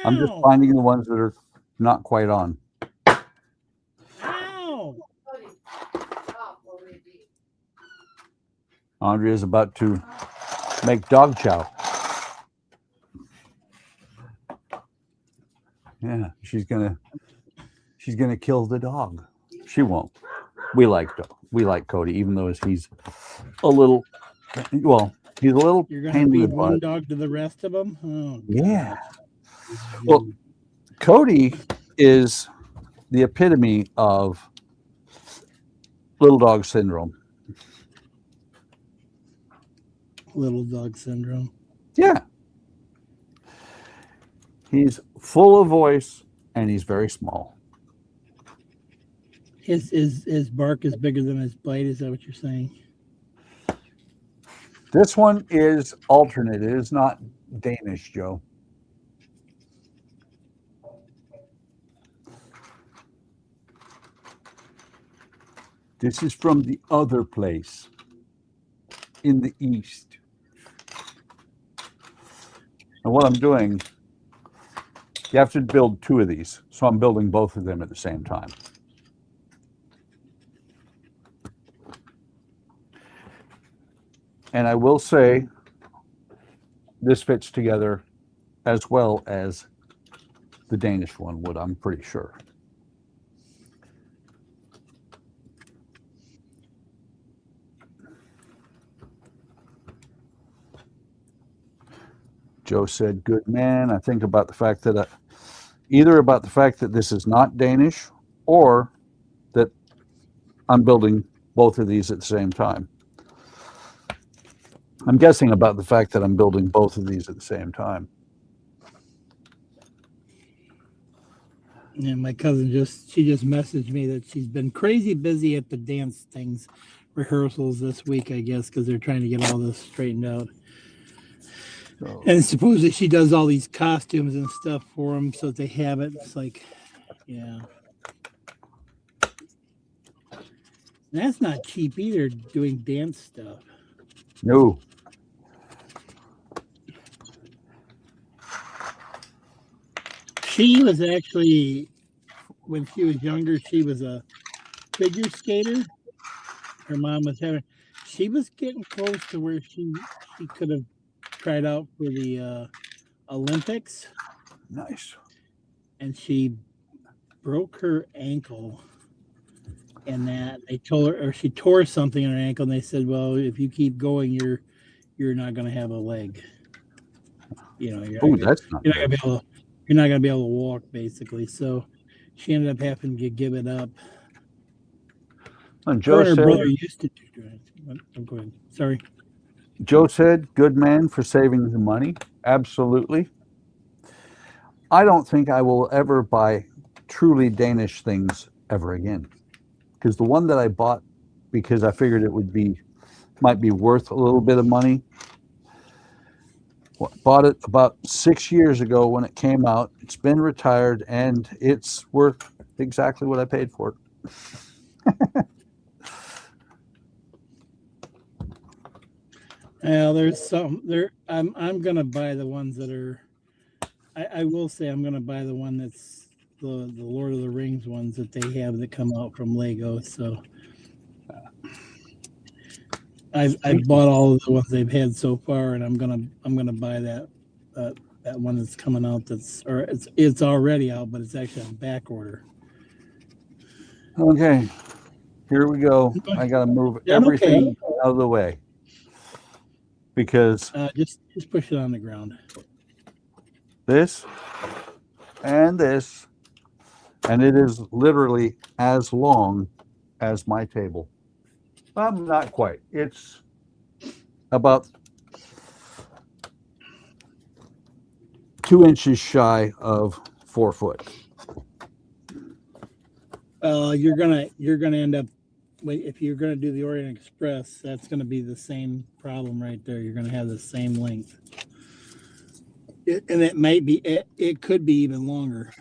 I'm just Ow! finding the ones that are not quite on. Ow! Andrea is about to make dog chow. Yeah, she's gonna kill the dog. She won't. We like Cody, even though he's a little. Well, he's a little. You're gonna feed one dog to the rest of them. Oh, yeah. Well, Cody is the epitome of little dog syndrome. Little dog syndrome. Yeah. He's full of voice and he's very small. His bark is bigger than his bite. Is that what you're saying? This one is alternate. It is not Danish, Joe. This is from the other place in the east. And what I'm doing, you have to build 2 of these. So I'm building both of them at the same time. And I will say this fits together as well as the Danish one would, I'm pretty sure. Joe said, good man. I think about the fact that either about the fact that this is not Danish or that I'm building both of these at the same time. I'm guessing about the fact that I'm building both of these at the same time. And my cousin she just messaged me that she's been crazy busy at the dance things rehearsals this week, I guess, because they're trying to get all this straightened out. So, And supposedly she does all these costumes and stuff for them so that they have it. It's like, yeah. That's not cheap either, doing dance stuff. no. She was actually, when she was younger, she was a figure skater. Her mom was she was getting close to where she could have tried out for the Olympics. Nice. And she broke her ankle. And that they told her, or she tore something in her ankle, and they said, "Well, if you keep going, you're not going to have a leg. You know, you're not going to be able to walk, basically." So she ended up having to give it up. And Joe her said, brother used to do it. I'm going. Sorry. Joe said, good man for saving the money. Absolutely. I don't think I will ever buy truly Danish things ever again. Because the one that I bought, because I figured it might be worth a little bit of money. Bought it about 6 years ago when it came out. It's been retired and it's worth exactly what I paid for it. Well, there's some there. I'm gonna buy the ones that are. I will say I'm gonna buy the one that's the Lord of the Rings ones that they have that come out from Lego. So I've bought all of the ones they've had so far, and I'm gonna buy that one that's coming out. It's already out, but it's actually on back order. Okay, here we go. I got to move everything out of the way because just push it on the ground. This, and it is literally as long as my table. Not quite. It's about 2 inches shy of 4 foot. You're gonna end up, if you're gonna do the Orient Express, that's gonna be the same problem right there. You're gonna have the same length, and it could be even longer.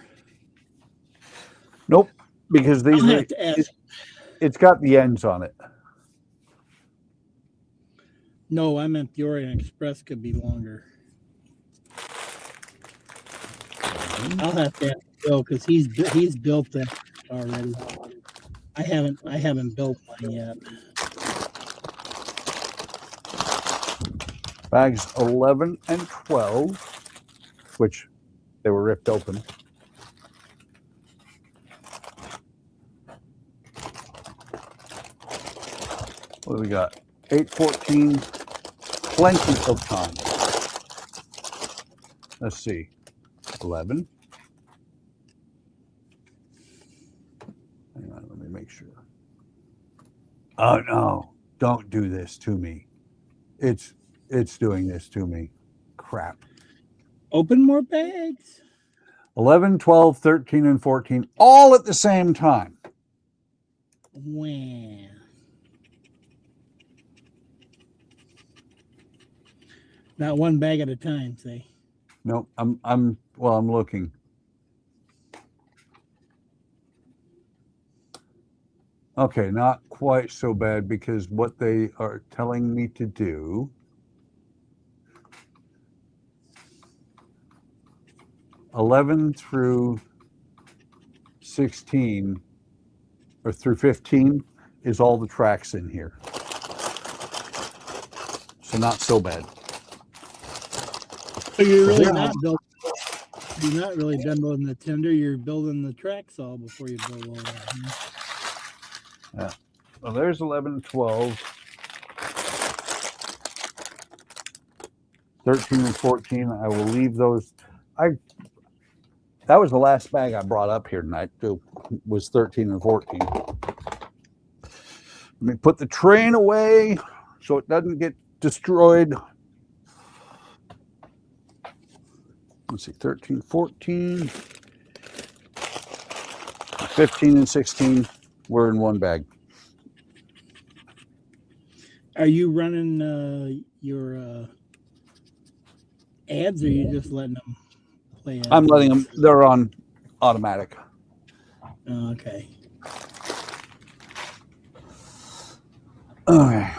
Nope, because it's got the ends on it. No, I meant the Orient Express could be longer. I'll have to ask Bill because he's built that already. I haven't built mine yet. Bags 11 and 12, which they were ripped open. What do we got? 8/14, plenty of time. Let's see. 11. Hang on, let me make sure. Oh no, don't do this to me. It's doing this to me. Crap. Open more bags. 11, 12, 13, and 14, all at the same time. Wow. Not one bag at a time, say. Nope, I'm looking. Okay, not quite so bad because what they are telling me to do. $11 through 16 or through 15 is all the tracks in here. So not so bad. So you're really Yeah. not building. You're not really done building the tender. You're building the tracks all before you build all that. Yeah. Well, there's 11, 12, 13, and 14. I will leave those. That was the last bag I brought up here tonight, too, was 13 and 14. Let me put the train away so it doesn't get destroyed. Let's see, 13, 14, 15, and 16 were in one bag. Are you running your ads, or are you just letting them play ads? I'm letting them, they're on automatic. Oh, okay. Okay.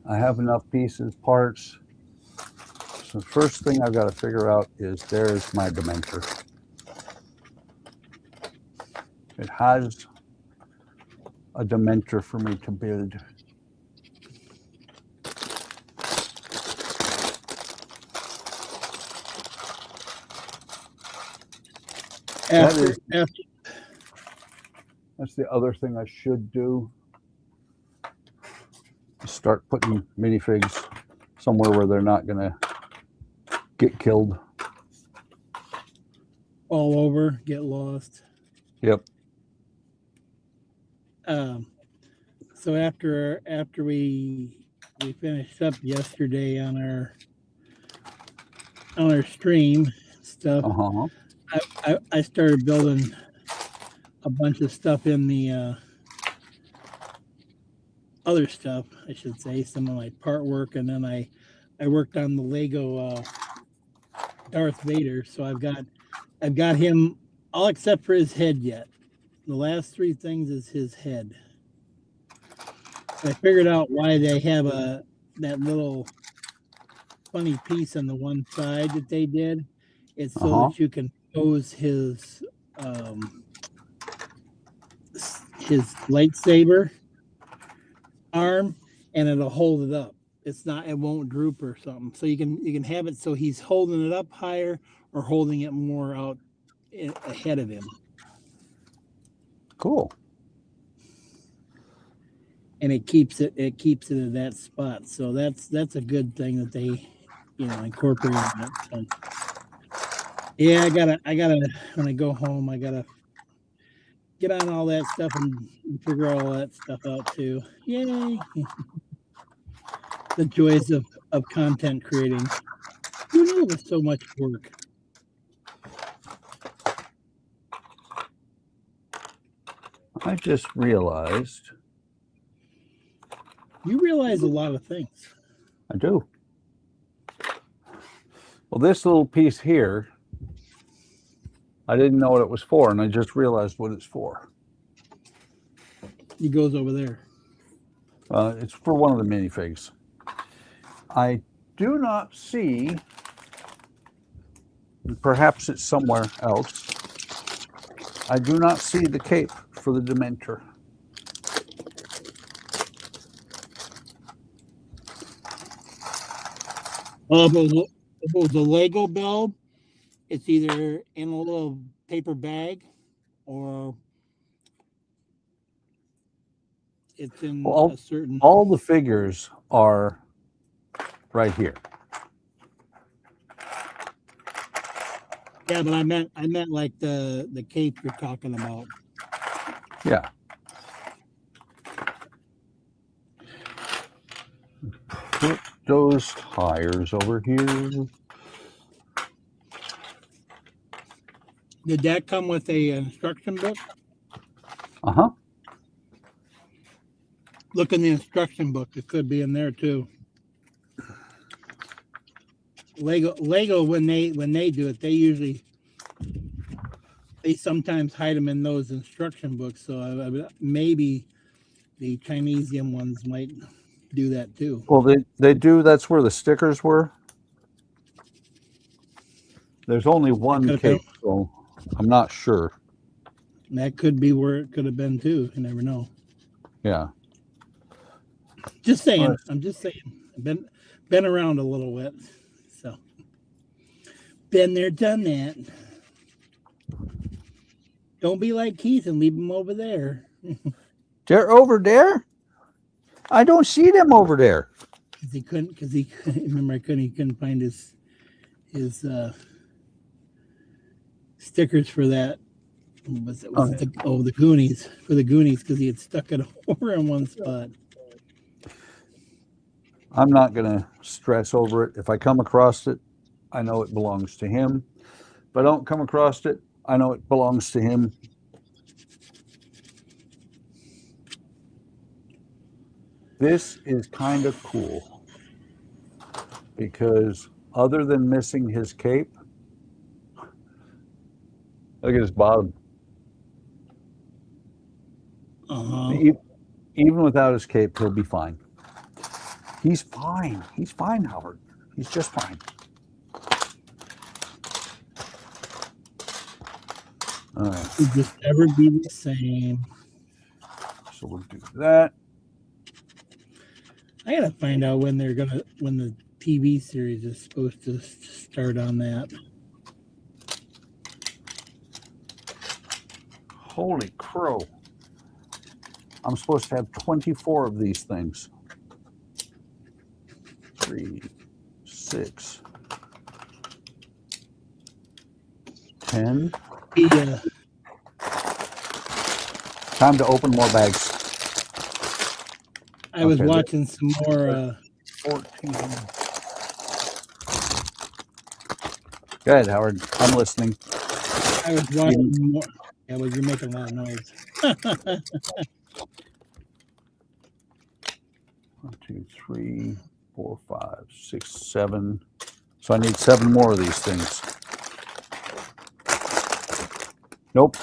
I have enough pieces, parts. So the first thing I've got to figure out is there's my Dementor. It has a Dementor for me to build. After That's the other thing I should do. Start putting minifigs somewhere where they're not going to get killed. all over, get lost. Yep. So after we finished up yesterday on our stream stuff, Uh-huh. I started building a bunch of stuff in the other stuff, I should say, some of my part work, and then I worked on the Lego Darth Vader. So I've got him all except for his head yet. The last three things is his head. I figured out why they have that little funny piece on the one side that they did. It's so that you can pose his lightsaber arm, and it'll hold it up. It won't droop or something. So you can have it so he's holding it up higher or holding it more out ahead of him. Cool. And it keeps it in that spot. So that's a good thing that they, incorporated that. So, yeah, I gotta when I go home, I gotta get on all that stuff and figure all that stuff out too. Yay. The joys of content creating. Who knew it was so much work? I just realized. You realize a lot of things. I do. Well, this little piece here, I didn't know what it was for, and I just realized what it's for. It goes over there. It's for one of the minifigs. I do not see, perhaps it's somewhere else, I do not see the cape for the Dementor. If it was a Lego build, it's either in a little paper bag or it's in a certain. All the figures are right here. Yeah, but I meant like the cape you're talking about. Yeah. Put those tires over here. Did that come with a instruction book? Uh-huh. Look in the instruction book. It could be in there too. Lego when they do it, they they sometimes hide them in those instruction books. So maybe the Chinesium ones might do that too. Well, they do. That's where the stickers were. There's only one cape, so I'm not sure. That could be where it could have been too. You never know. Yeah. Just saying. Right. I'm just saying. I've been around a little bit, so been there, done that. Don't be like Keith and leave them over there. They're over there. I don't see them over there. Because he remember he couldn't find his stickers for that. Was it the Goonies, for the Goonies, because he had stuck it over in one spot. I'm not going to stress over it. If I come across it, I know it belongs to him. If I don't come across it, I know it belongs to him. This is kind of cool because other than missing his cape, look at his bottom. Even without his cape, he'll be fine. He's fine. He's fine, Howard. He's just fine. All right. He'd just never be the same. So we'll do that. I gotta find out when the TV series is supposed to start on that. Holy crow. I'm supposed to have 24 of these things. 3, 6, 10. Yeah. Time to open more bags. I was watching some more 14. Go ahead, Howard. I'm listening. I was watching more. Yeah, well, you're making a lot of noise. 1, 2, 3, 4, 5, 6, 7. So I need 7 more of these things. Nope.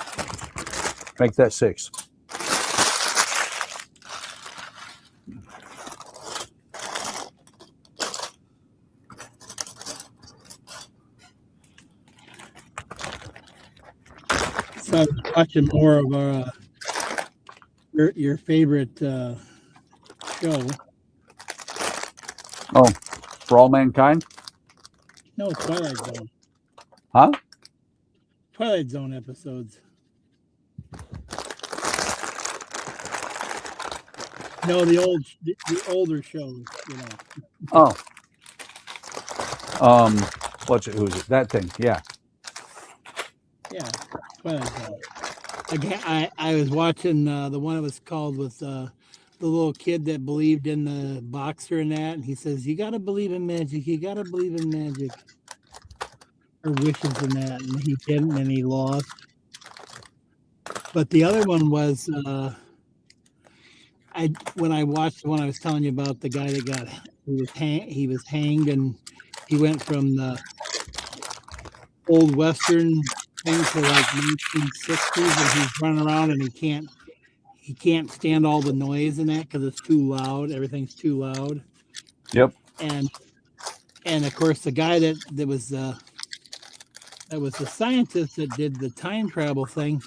Make that 6. So I was watching more of our your favorite show. Oh, For All Mankind? No, Twilight Zone. Huh? Twilight Zone episodes. No, the older shows, you know. Oh. What's it? Who's it? That thing. Yeah. Yeah, Twilight Zone. Again, I was watching the one that was called with the little kid that believed in the boxer and that, and he says, "You got to believe in magic. You got to believe in magic." Or wishes in that, and he didn't, and he lost. But the other one was when I watched the one I was telling you about, the guy that he was hanged, and he went from the old Western thing to like 1960s, and he's running around and he can't stand all the noise in that because it's too loud. Everything's too loud. Yep. And of course the guy that was the scientist that did the time travel thing.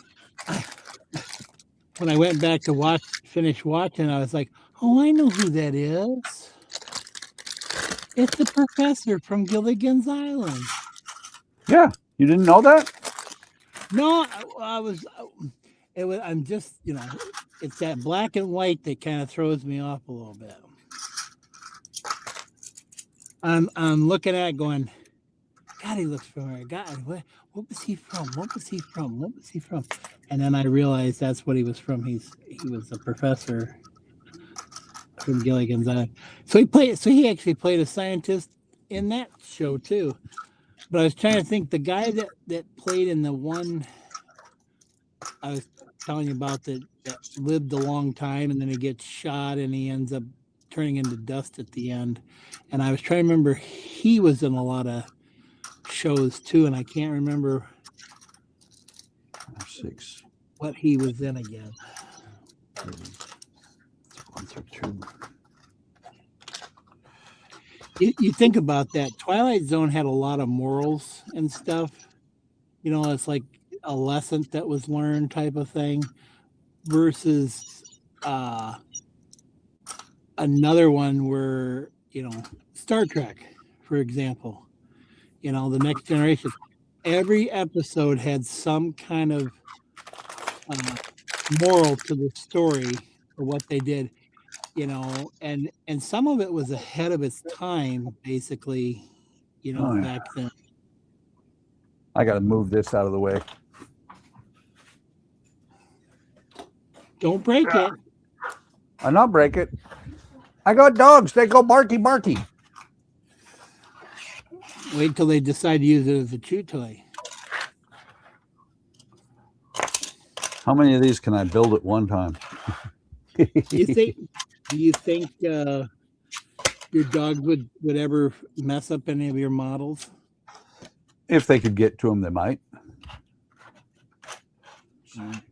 When I went back to finish watching, I was like, "Oh, I know who that is. It's the professor from Gilligan's Island." Yeah. You didn't know that? No, I'm just, it's that black and white that kind of throws me off a little bit. I'm looking at it going, God, he looks familiar. God, what was he from? What was he from? What was he from? And then I realized that's what he was from. He was a professor from Gilligan's Island. So he actually played a scientist in that show too. But I was trying to think, the guy that played in the one I was telling you about that lived a long time, and then he gets shot and he ends up turning into dust at the end. And I was trying to remember, he was in a lot of shows too, and I can't remember. 6, what he was in again. 1 through 2. You think about that. Twilight Zone had a lot of morals and stuff. You know, it's like a lesson that was learned type of thing versus another one where, you know, Star Trek, for example, you know, The Next Generation. Every episode had some kind of moral to the story for what they did, you know, and some of it was ahead of its time, basically, you know, Oh, yeah. back then. I got to move this out of the way. Don't break it. I not break it. I got dogs. They go barky, barky. Wait till they decide to use it as a chew toy. How many of these can I build at one time? Do you think your dog would ever mess up any of your models? If they could get to them, they might. Mm.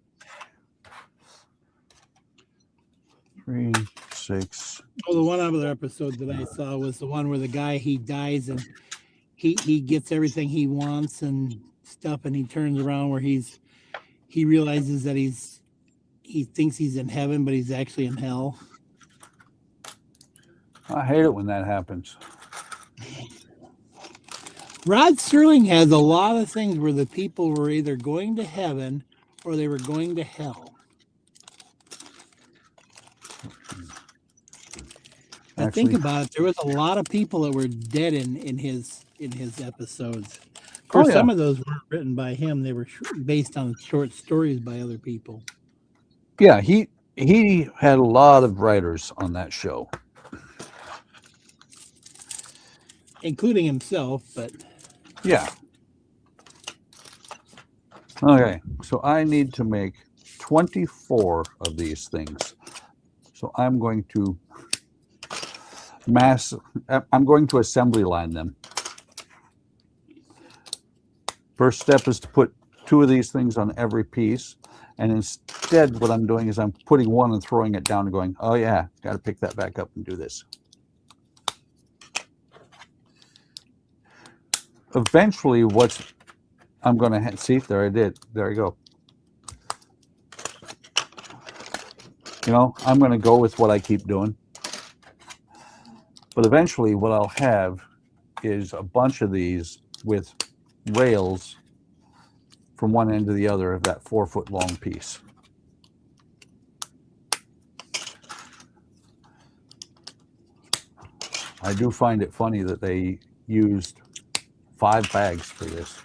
3, 6. Oh, the one other episode that I saw was the one where the guy, he dies and he gets everything he wants and stuff, and he turns around where he realizes that he thinks he's in heaven, but he's actually in hell. I hate it when that happens. Rod Serling has a lot of things where the people were either going to heaven or they were going to hell. Now think about it. There was a lot of people that were dead in his episodes. Of course, some of those weren't written by him. They were based on short stories by other people. Yeah, he had a lot of writers on that show, including himself, but yeah. Okay, so I need to make 24 of these things. So I'm going to assembly line them. First step is to put 2 of these things on every piece. And instead, what I'm doing is I'm putting one and throwing it down and going, oh yeah, got to pick that back up and do this. Eventually, I'm going to see, there I did. There I go. You know, I'm going to go with what I keep doing. But eventually, what I'll have is a bunch of these with rails from one end to the other of that 4-foot long piece. I do find it funny that they used 5 bags for this.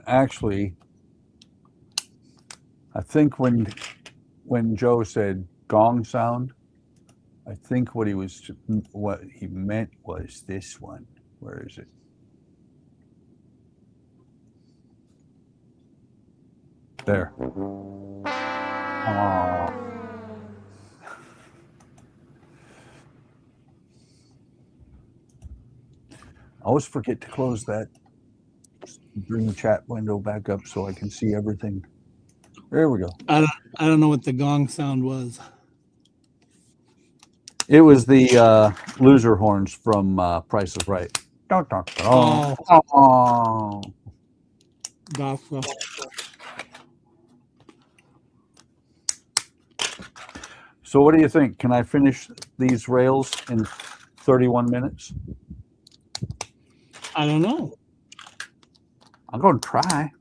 Actually, I think when Joe said gong sound, I think what he meant was this one. Where is it? There. Oh. I always forget to close that. Bring the chat window back up so I can see everything. There we go. I don't know what the gong sound was. It was the loser horns from Price is Right. Oh. Gotcha. So what do you think? Can I finish these rails in 31 minutes? I don't know. I'm going to try.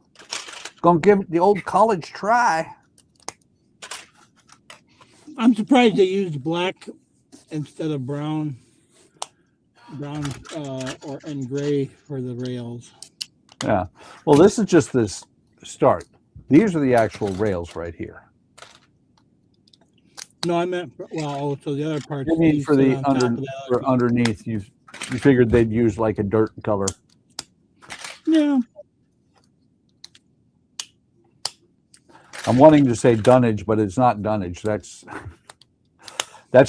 Going to give it the old college try. I'm surprised they used black instead of brown and gray for the rails. Yeah. Well, this is just this start. These are the actual rails right here. No, I meant so the other part. You mean for the underneath? You figured they'd use like a dirt color. Yeah. I'm wanting to say dunnage, but it's not dunnage. That's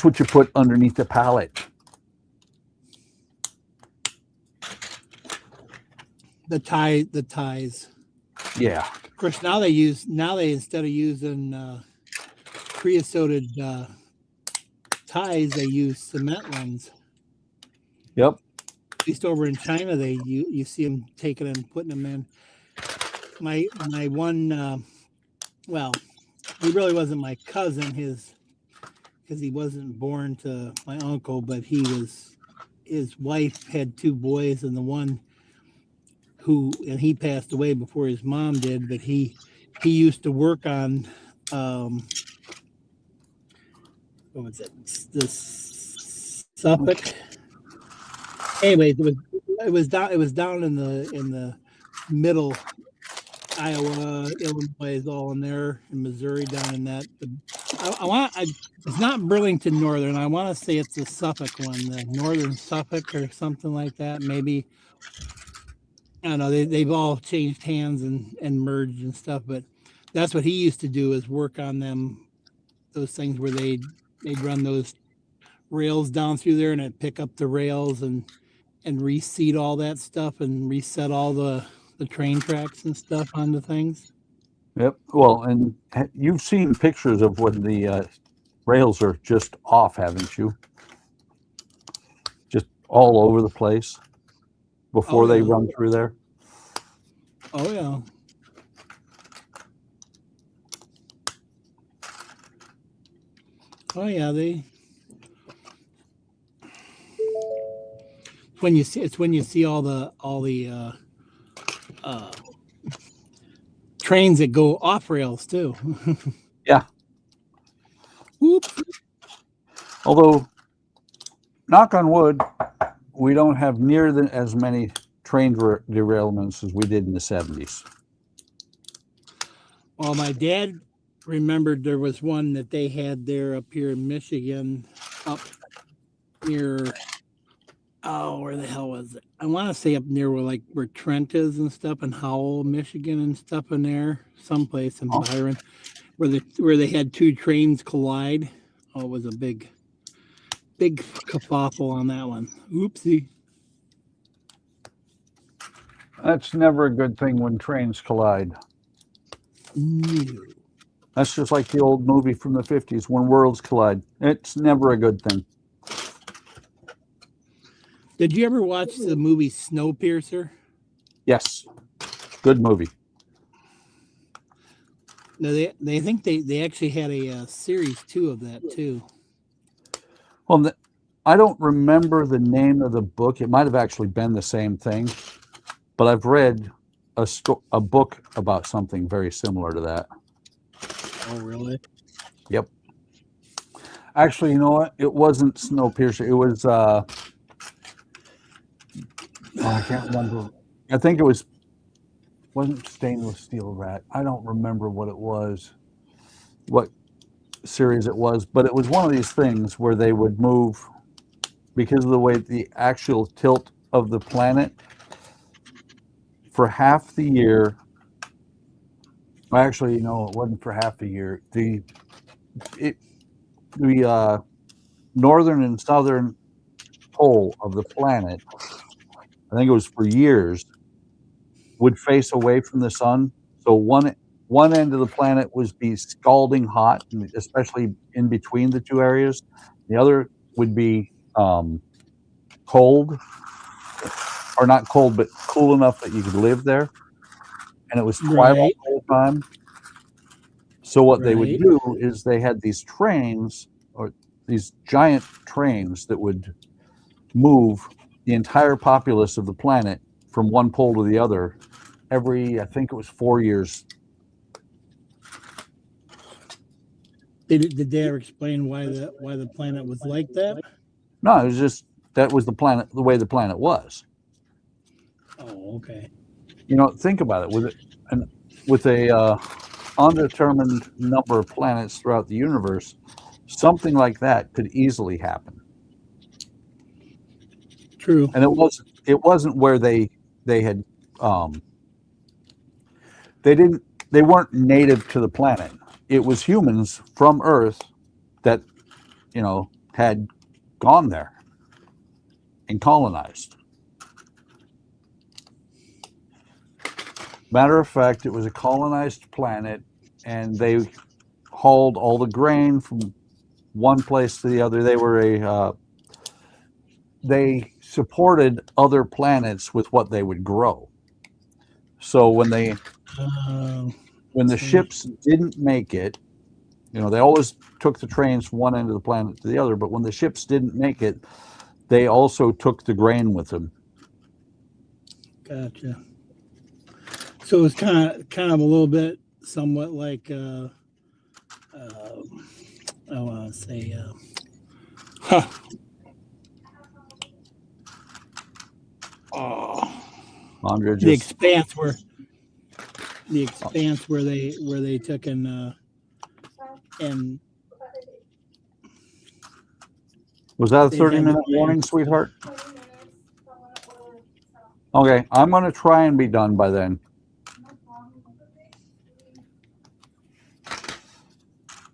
what you put underneath the pallet. the ties. Yeah. Of course, now they instead of using creosoted ties, they use cement ones. Yep. At least over in China, you see them taking and putting them in. My one, well, he really wasn't my cousin, because he wasn't born to my uncle, but his wife had two boys, and the one and he passed away before his mom did, but he used to work on what was it, this Suffolk. Anyways, it was down in the middle, Iowa, Illinois, all in there, in Missouri, down in that. It's not Burlington Northern. I want to say it's the Suffolk one, the Northern Suffolk or something like that. Maybe, I don't know. They've all changed hands and merged and stuff, but that's what he used to do, is work on those things where they'd run those rails down through there, and it'd pick up the rails and reseat all that stuff and reset all the train tracks and stuff onto things. Yep. Well, and you've seen pictures of when the rails are just off, haven't you? Just all over the place before they run through there. Oh yeah. Oh yeah, when you see all the trains that go off rails too. Yeah. Whoop. Although, knock on wood, we don't have near as many train derailments as we did in the 70s. Well, my dad remembered there was one that they had there up here in Michigan, up near, oh, where the hell was it? I want to say up near where Trent is and stuff, in Howell, Michigan and stuff in there, someplace in Byron, where they had two trains collide. Oh, it was a big kerfuffle on that one. Oopsie. That's never a good thing when trains collide. No. That's just like the old movie from the 50s, When Worlds Collide. It's never a good thing. Did you ever watch the movie Snowpiercer? Yes. Good movie. No, they think they actually had a series 2 of that too. Well, I don't remember the name of the book. It might have actually been the same thing, but I've read a book about something very similar to that. Oh, really? Yep. Actually, you know what? It wasn't Snowpiercer. It was, I can't remember. I think it wasn't Stainless Steel Rat. I don't remember what it was, what series it was, but it was one of these things where they would move because of the way the actual tilt of the planet for half the year. Actually, no, it wasn't for half the year. The northern and southern pole of the planet, I think it was for years, would face away from the sun. So one end of the planet would be scalding hot, especially in between the two areas. The other would be cold, or not cold, but cool enough that you could live there. And it was twilight all the time. So what they would do is they had these trains, or these giant trains, that would move the entire populace of the planet from one pole to the other every, I think it was 4 years. Did they ever explain why the planet was like that? No, it was just that was the planet, the way the planet was. Oh, okay. You know, think about it. With a undetermined number of planets throughout the universe, something like that could easily happen. True. And it wasn't where they had they weren't native to the planet. It was humans from Earth that, had gone there and colonized. Matter of fact, it was a colonized planet, and they hauled all the grain from one place to the other. They supported other planets with what they would grow. So when the see. ships didn't make it, they always took the trains from one end of the planet to the other, but when the ships didn't make it, they also took the grain with them. Gotcha. So it was kind of a little bit, somewhat like, I want to say, Andrea the just Expanse, where they took and was that a they 30-minute had the warning, sweetheart? Okay, I'm going to try and be done by then.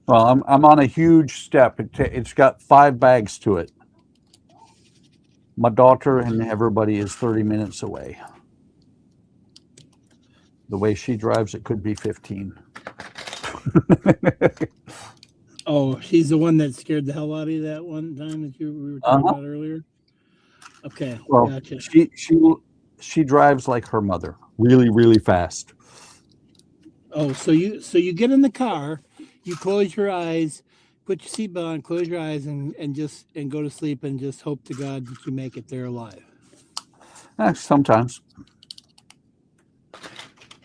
Well, I'm on a huge step. It's got 5 bags to it. My daughter and everybody is 30 minutes away. The way she drives, it could be 15. Oh, she's the one that scared the hell out of you that one time that we were talking about earlier. Okay, Well, gotcha. she drives like her mother, really, really fast. Oh, so you get in the car, you close your eyes, put your seatbelt on, close your eyes, and go to sleep, and just hope to God that you make it there alive. Sometimes.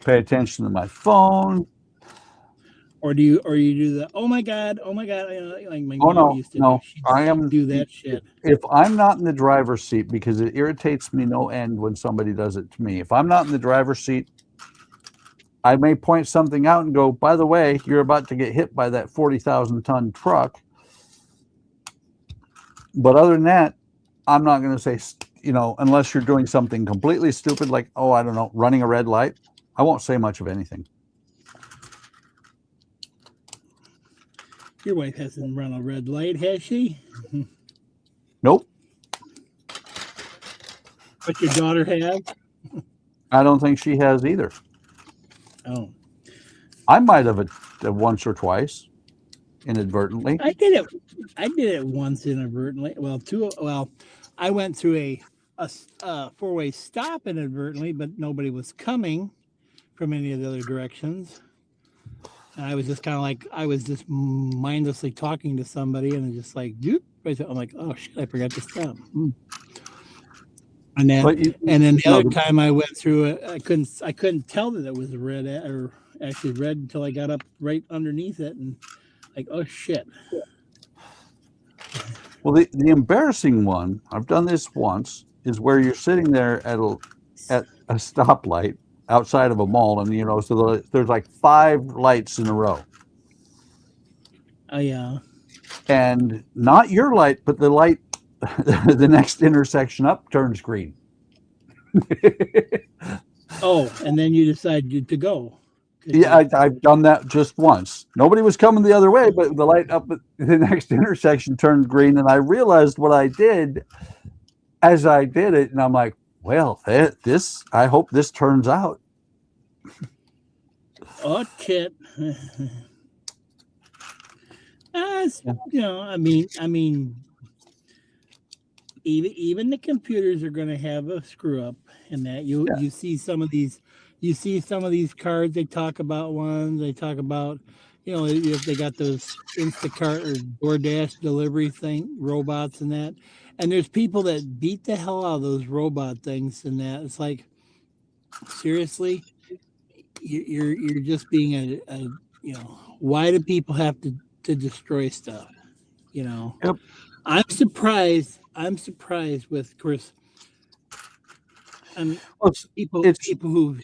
Pay attention to my phone. Or do you do the oh my god like my Oh mom used to no, she'd do that shit. If I'm not in the driver's seat, because it irritates me no end when somebody does it to me. If I'm not in the driver's seat, I may point something out and go, by the way, you're about to get hit by that 40,000-ton truck. But other than that, I'm not going to say, unless you're doing something completely stupid, like, oh, I don't know, running a red light, I won't say much of anything. Your wife hasn't run a red light, has she? Nope. But your daughter has? I don't think she has either. Oh. I might have it once or twice inadvertently. I did it once inadvertently. Well, I went through a four-way stop inadvertently, but nobody was coming from any of the other directions. And I was just kind of like, I was just mindlessly talking to somebody, and just like, I'm like, oh shit, I forgot to stop. And then, the other time I went through it, I couldn't tell that it was red or actually red until I got up right underneath it, and like, oh shit. Well, the embarrassing one, I've done this once, is where you're sitting there at a stoplight outside of a mall, and so there's like 5 lights in a row. Oh yeah. And not your light, but the light, the next intersection up turns green. Oh, and then you decide to go. Yeah, I've done that just once. Nobody was coming the other way, but the light up at the next intersection turned green, and I realized what I did as I did it, and I'm like, well, I hope this turns out. Oh, shit. I mean, even the computers are going to have a screw up in that. You see some of these cards. They talk about ones. They talk about, if they got those Instacart or DoorDash delivery robots and that. And there's people that beat the hell out of those robot things and that. It's like, seriously, you're just being why do people have to destroy stuff? Yep. I'm surprised with Chris. People who.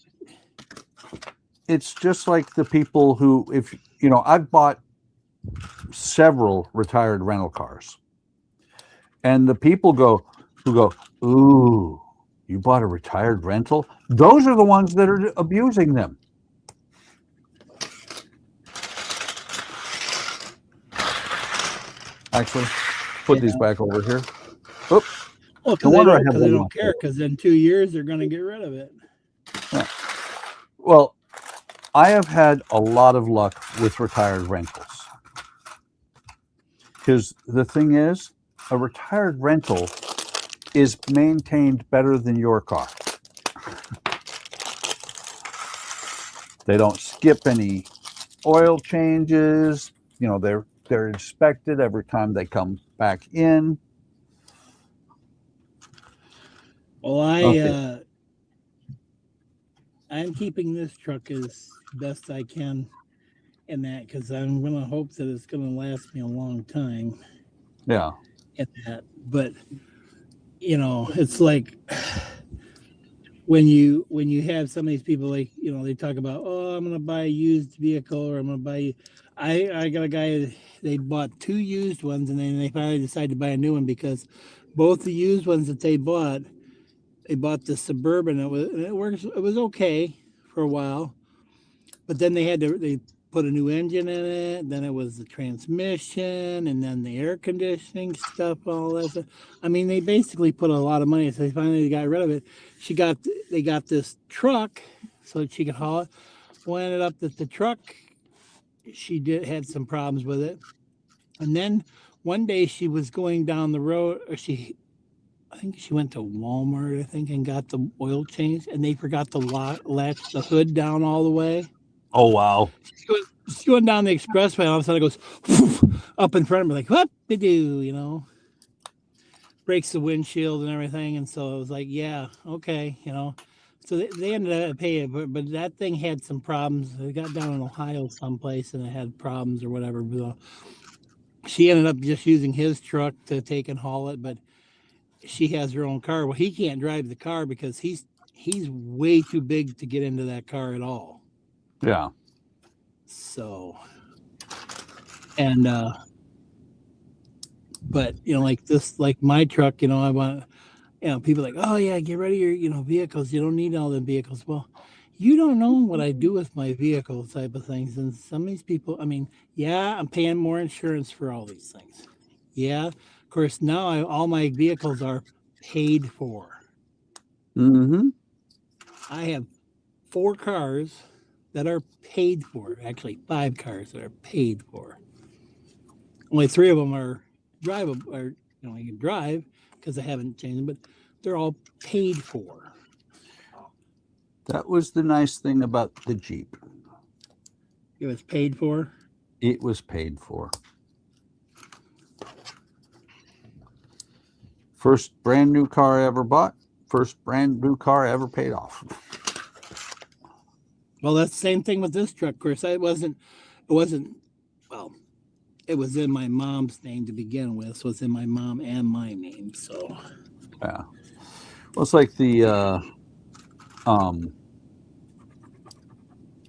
It's just like the people who, I've bought several retired rental cars, and the people who go, ooh, you bought a retired rental? Those are the ones that are abusing them. Actually, put these back over here. Oops. Well, because they don't care, because in 2 years they're going to get rid of it. Yeah. Well, I have had a lot of luck with retired rentals. Because the thing is, a retired rental is maintained better than your car. They don't skip any oil changes. You know, they're inspected every time they come back in. Well, Okay. I'm keeping this truck as best I can in that because I'm gonna hope that it's gonna last me a long time Yeah. in that. But you know, it's like when you have some of these people, like, you know, they talk about, oh, I'm gonna buy a used vehicle, or I'm gonna buy. I got a guy. They bought 2 used ones, and then they finally decided to buy a new one because both the used ones that they bought the Suburban. It works. It was okay for a while, but then they put a new engine in it. Then it was the transmission, and then the air conditioning stuff, all that stuff. I mean, they basically put a lot of money. So they finally got rid of it. They got this truck so that she could haul it. Well, ended up that the truck, had some problems with it, and then one day she was going down the road, or I think she went to Walmart, I think, and got the oil changed, and they forgot to latch the hood down all the way. Oh, wow. She's going down the expressway, and all of a sudden it goes up in front of me, like, what they do, you know? Breaks the windshield and everything. And so I was like, yeah, okay, you know. So they ended up paying, but that thing had some problems. It got down in Ohio someplace, and it had problems or whatever. So she ended up just using his truck to take and haul it, but she has her own car. Well, he can't drive the car because he's way too big to get into that car at all. Yeah. So, and but you know, like my truck, you know, I want, you know, people are like, oh yeah, get rid of your, you know, vehicles. You don't need all the vehicles. Well, you don't know what I do with my vehicle, type of things. And some of these people, I mean, yeah, I'm paying more insurance for all these things. Yeah, of course, now all my vehicles are paid for. Mm-hmm. I have 4 cars that are paid for. Actually, 5 cars that are paid for. Only 3 of them are drivable, or, you know, you can drive because I haven't changed them, but they're all paid for. That was the nice thing about the Jeep. It was paid for. It was paid for. First brand new car I ever bought. First brand new car I ever paid off. Well, that's the same thing with this truck. Of course, it wasn't, well, it was in my mom's name to begin with. So it's in my mom and my name. So, Yeah. Well, it's like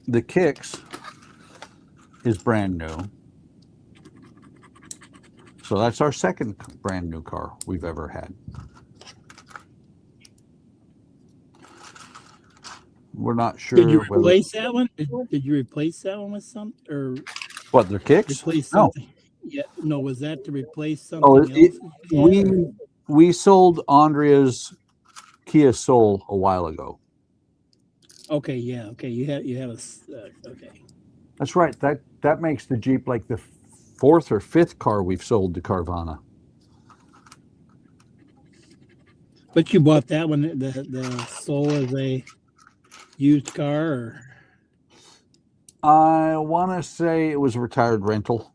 the Kicks is brand new. So that's our second brand new car we've ever had. We're not sure. did you replace that one? Did you replace that one with something, or What, the Kicks? replace No. something? Yeah, no. Was that to replace something Oh, else? we sold Andrea's Kia Soul a while ago. Okay, yeah, okay. You had a okay. That's right. That makes the Jeep like the 4th or 5th car we've sold to Carvana. But you bought that one, the Soul, as a used car, or? I want to say it was a retired rental.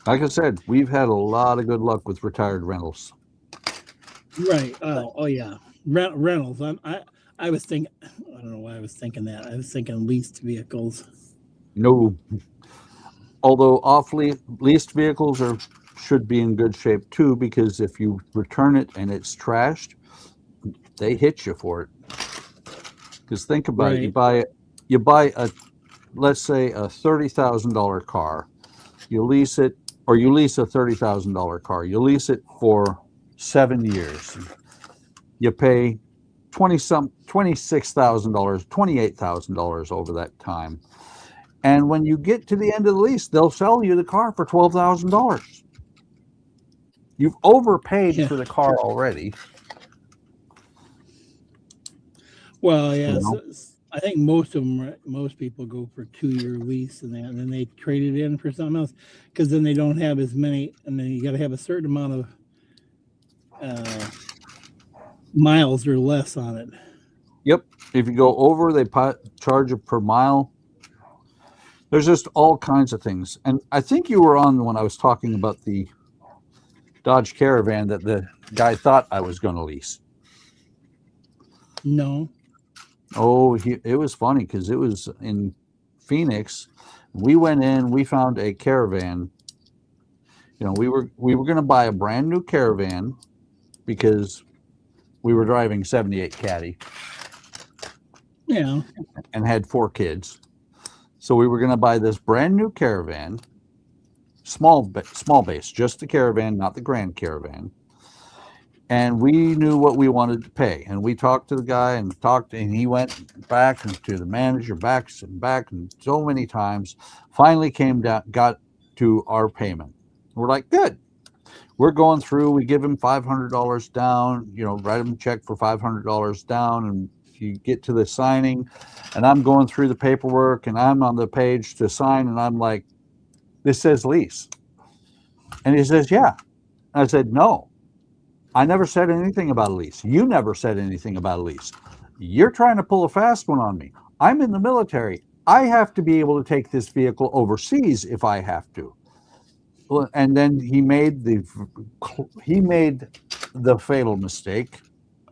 Like I said, we've had a lot of good luck with retired rentals. Right. Oh yeah. Rentals. I was thinking. I don't know why I was thinking that. I was thinking leased vehicles. No. Although leased vehicles should be in good shape too, because if you return it and it's trashed, they hit you for it. Because think about it, you buy a, let's say, a $30,000 car, you lease it, or you lease a $30,000 car, you lease it for 7 years, you pay $26,000, $28,000 over that time. And when you get to the end of the lease, they'll sell you the car for $12,000. You've overpaid Yeah. for the car already. Well, yeah, You know? I think most of them, most people go for 2-year lease and then they trade it in for something else because then they don't have as many, and then you got to have a certain amount of miles or less on it. Yep. If you go over, they charge you per mile. There's just all kinds of things. And I think you were on when I was talking about the Dodge Caravan that the guy thought I was going to lease. No. Oh, it was funny because it was in Phoenix. We went in, we found a caravan. You know, we were going to buy a brand new caravan because we were driving 78 Caddy. Yeah. And had 4 kids. So we were going to buy this brand new caravan, small base, just the caravan, not the Grand Caravan. And we knew what we wanted to pay. And we talked to the guy and he went back and to the manager, back and so many times. Finally came down, got to our payment. We're like, good. We're going through, we give him $500 down, you know, write him a check for $500 down, and you get to the signing, and I'm going through the paperwork, and I'm on the page to sign, and I'm like, this says lease. And he says, yeah. I said, no, I never said anything about a lease. You never said anything about a lease. You're trying to pull a fast one on me. I'm in the military. I have to be able to take this vehicle overseas if I have to. And then he made the fatal mistake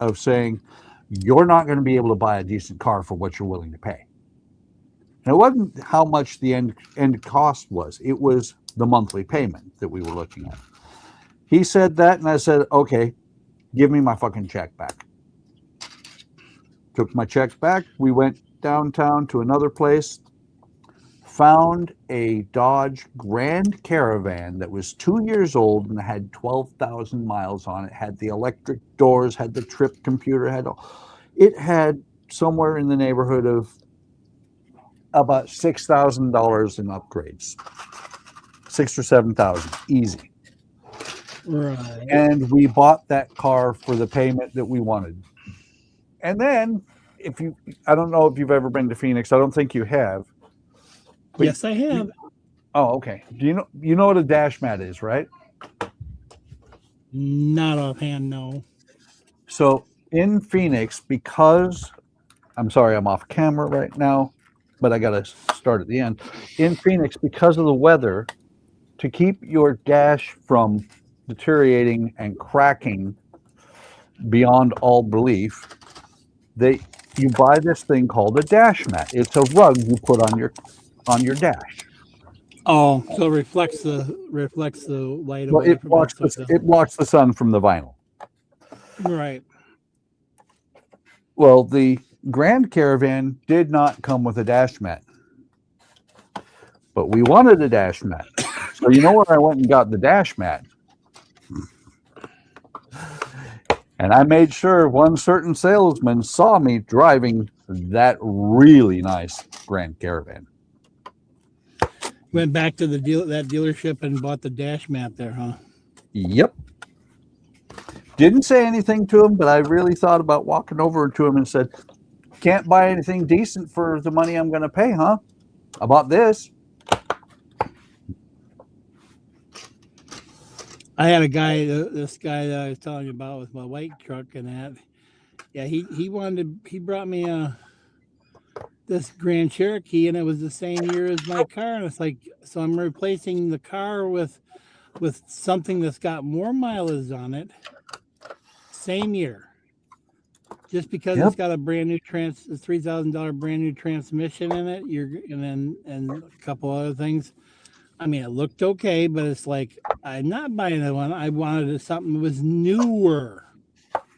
of saying, you're not going to be able to buy a decent car for what you're willing to pay. And it wasn't how much the end cost was. It was the monthly payment that we were looking at. He said that, and I said, okay, give me my fucking check back. Took my check back. We went downtown to another place, found a Dodge Grand Caravan that was 2 years old and had 12,000 miles on it, had the electric doors, had the trip computer, it had somewhere in the neighborhood of about $6,000 in upgrades. 6,000 or 7,000, easy. Right. And we bought that car for the payment that we wanted. And then, I don't know if you've ever been to Phoenix. I don't think you have. Yes, I have. Oh, okay. Do you know what a dash mat is, right? Not offhand, no. So in Phoenix, because I'm sorry, I'm off camera right now, but I got to start at the end. In Phoenix, because of the weather, to keep your dash from deteriorating and cracking beyond all belief, you buy this thing called a dash mat. It's a rug you put on your dash. Oh, so it reflects the light Well, away it from blocks it. it blocks the sun from the vinyl. Right. Well, the Grand Caravan did not come with a dash mat, but we wanted a dash mat. So you know where I went and got the dash mat? And I made sure one certain salesman saw me driving that really nice Grand Caravan. Went back to that dealership and bought the dash mat there, huh? Yep. Didn't say anything to him, but I really thought about walking over to him and said, can't buy anything decent for the money I'm going to pay, huh? I bought this. I had a guy, this guy that I was telling you about with my white truck and that. Yeah, he brought me this Grand Cherokee, and it was the same year as my car. And it's like, so I'm replacing the car with something that's got more mileage on it. Same year. Just because it's got a brand new $3,000 brand new transmission in it, and a couple other things. I mean, it looked okay, but it's like, I'm not buying that one. I wanted something that was newer.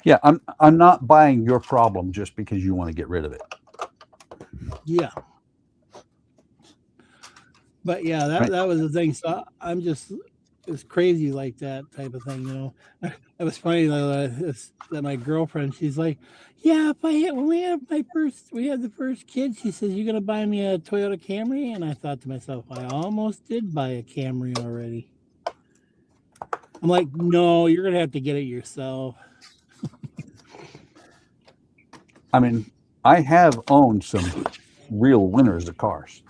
Yeah, I'm not buying your problem just because you want to get rid of it. Yeah. But yeah, that was the thing. So I'm just, it's crazy like that type of thing, you know. It was funny though, that my girlfriend, she's like, yeah, when we had the first kid, she says, you're gonna buy me a Toyota Camry? And I thought to myself, I almost did buy a Camry already. I'm like, no, you're gonna have to get it yourself. I mean, I have owned some real winners of cars,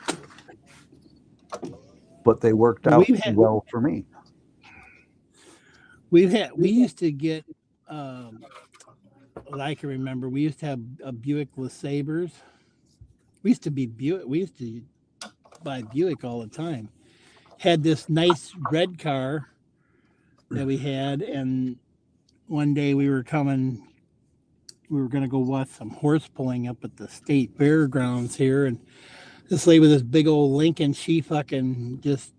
but they worked Well, out well for me. we used to get, what I can remember, we used to have a Buick LeSabres. We used to buy Buick all the time. Had this nice red car that we had, and one day we were going to go watch some horse pulling up at the state fairgrounds here, and this lady with this big old Lincoln, she fucking just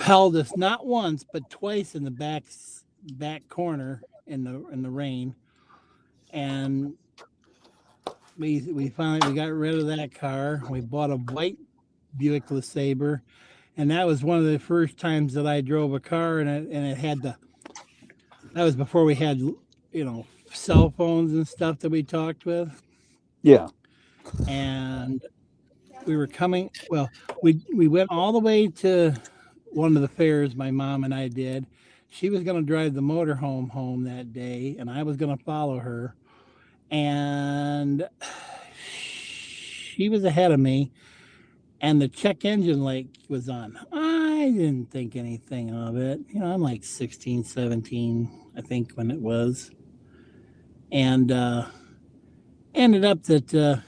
held us not once but twice in the back corner in the rain, and we finally got rid of that car. We bought a white Buick LeSabre, and that was one of the first times that I drove a car, and it had that was before we had cell phones and stuff that we talked with. Yeah. And we were coming. Well, we went all the way to one of the fairs. My mom and I did. She was going to drive the motorhome home that day, and I was going to follow her. And she was ahead of me, and the check engine light was on. I didn't think anything of it. I'm like 16, 17, I think, when it was. And ended up that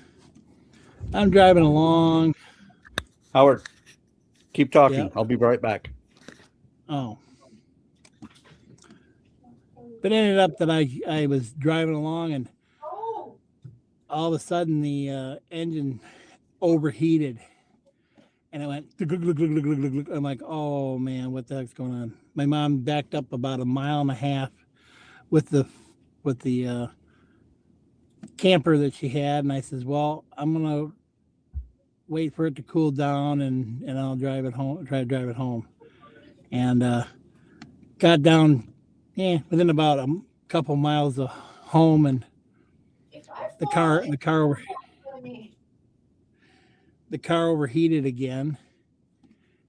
I'm driving along. Howard, keep talking. Yep. I'll be right back. Oh. But ended up that I was driving along, and all of a sudden the engine overheated, and it went. I'm like, oh man, what the heck's going on? My mom backed up about 1.5 miles with the camper that she had, and I says, well, I'm gonna wait for it to cool down, and I'll drive it home. Try to drive it home, and got down, within about a couple miles of home, and the car overheated again,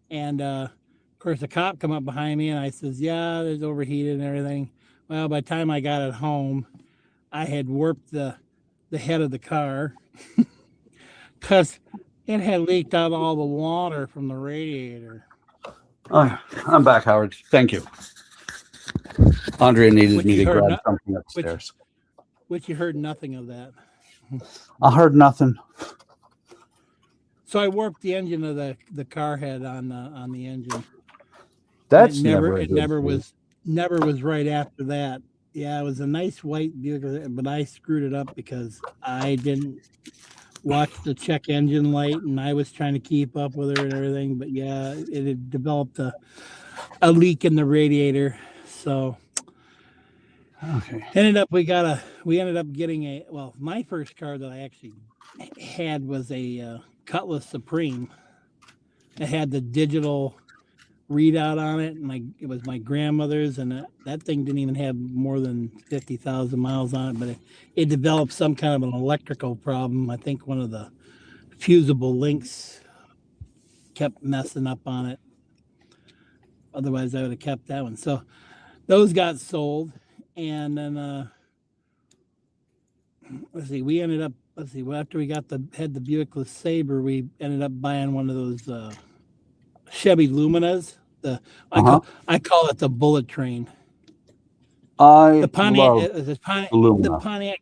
and of course the cop come up behind me, and I says, yeah, it's overheated and everything. Well, by the time I got it home, I had warped the head of the car because it had leaked out all the water from the radiator. I'm back, Howard. Thank you. Andrea needed me to grab something upstairs. Which you heard nothing of that. I heard nothing. So I warped the engine of the car head on the engine. That's never was right after that. Yeah, it was a nice white Buick, but I screwed it up because I didn't watch the check engine light, and I was trying to keep up with her and everything. But yeah, it had developed a leak in the radiator. So okay. We ended up getting my first car that I actually had was a Cutlass Supreme. It had the digital readout on it, and it was my grandmother's, and that thing didn't even have more than 50,000 miles on it, but it developed some kind of an electrical problem. I think one of the fusible links kept messing up on it. Otherwise, I would have kept that one. So those got sold, and then we ended up after we had the Buick LeSabre, we ended up buying one of those Chevy Luminas. I call it the bullet train. The Pontiac